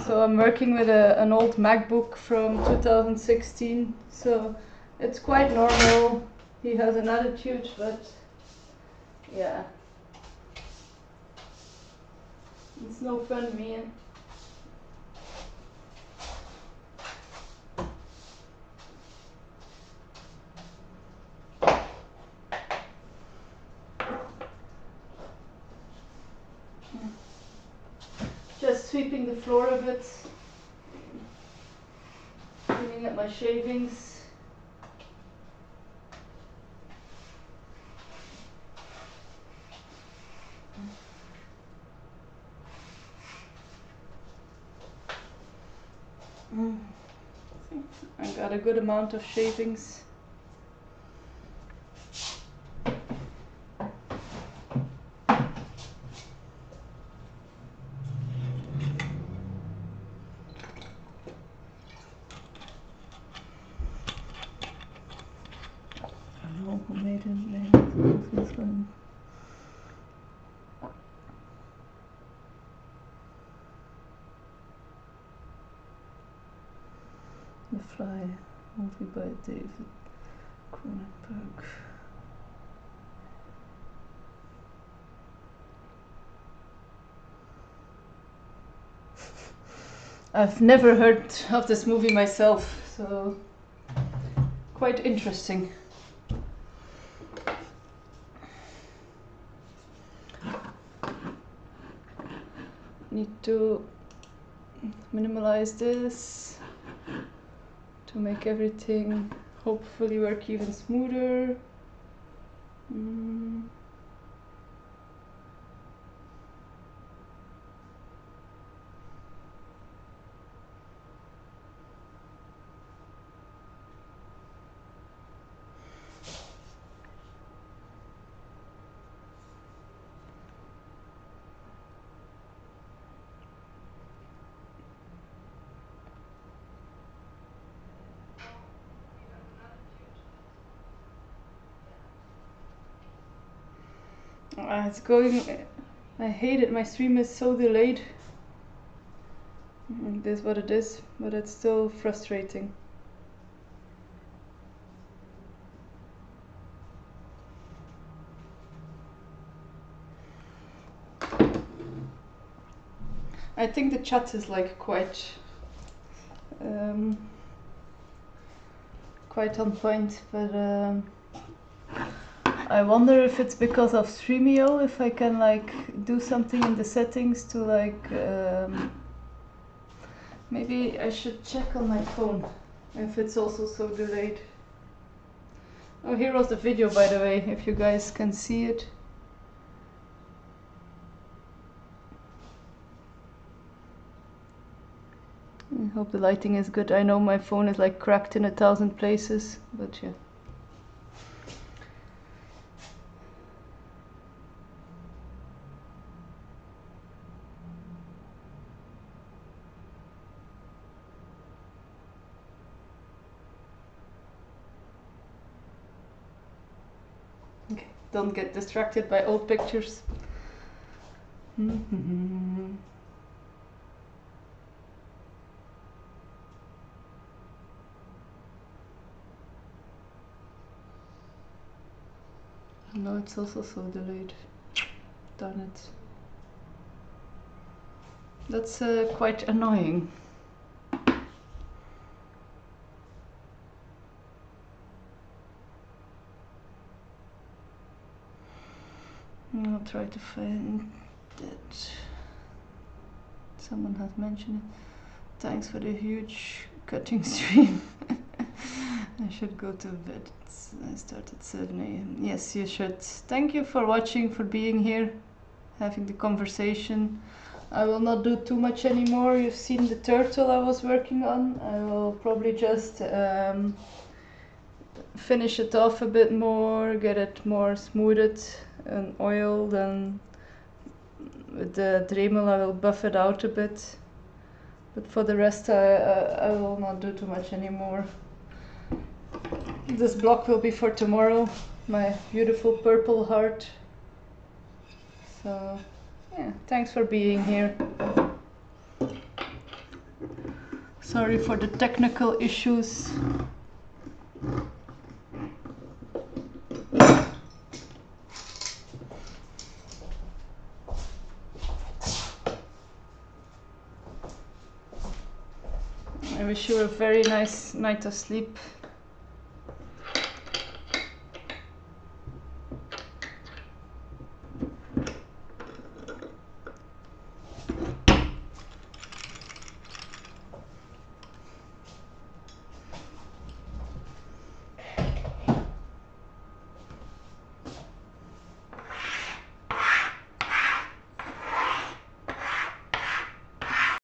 So I'm working with an old MacBook from 2016, so it's quite normal. He has an attitude, but yeah, it's no fun, man. Just sweeping the floor a bit, cleaning up my shavings. I got a good amount of shavings. Who made this one? The Fly, movie by David Cronenberg. I've never heard of this movie myself, so quite interesting. need to minimize this to make everything hopefully work even smoother. It's going. I hate it. My stream is so delayed. It is what it is, but it's still frustrating. I think the chat is like quite on point, but I wonder if it's because of Streamio, if I can like do something in the settings to like maybe I should check on my phone if it's also so delayed. Oh, here was the video, by the way, if you guys can see it. I hope the lighting is good. I know my phone is like cracked in 1,000 places, but yeah. Okay, don't get distracted by old pictures. No, it's also so delayed. Darn it. That's quite annoying. I'll try to find it. Someone has mentioned it. Thanks for the huge cutting stream. I should go to bed. I start at 7 a.m. Yes, you should. Thank you for watching, for being here, having the conversation. I will not do too much anymore. You've seen the turtle I was working on. I will probably just finish it off a bit more, get it more smoothed and oiled, and with the Dremel I will buff it out a bit. But for the rest I will not do too much anymore. This block will be for tomorrow, my beautiful purple heart. So yeah, thanks for being here. Sorry for the technical issues. I wish you a very nice night of sleep.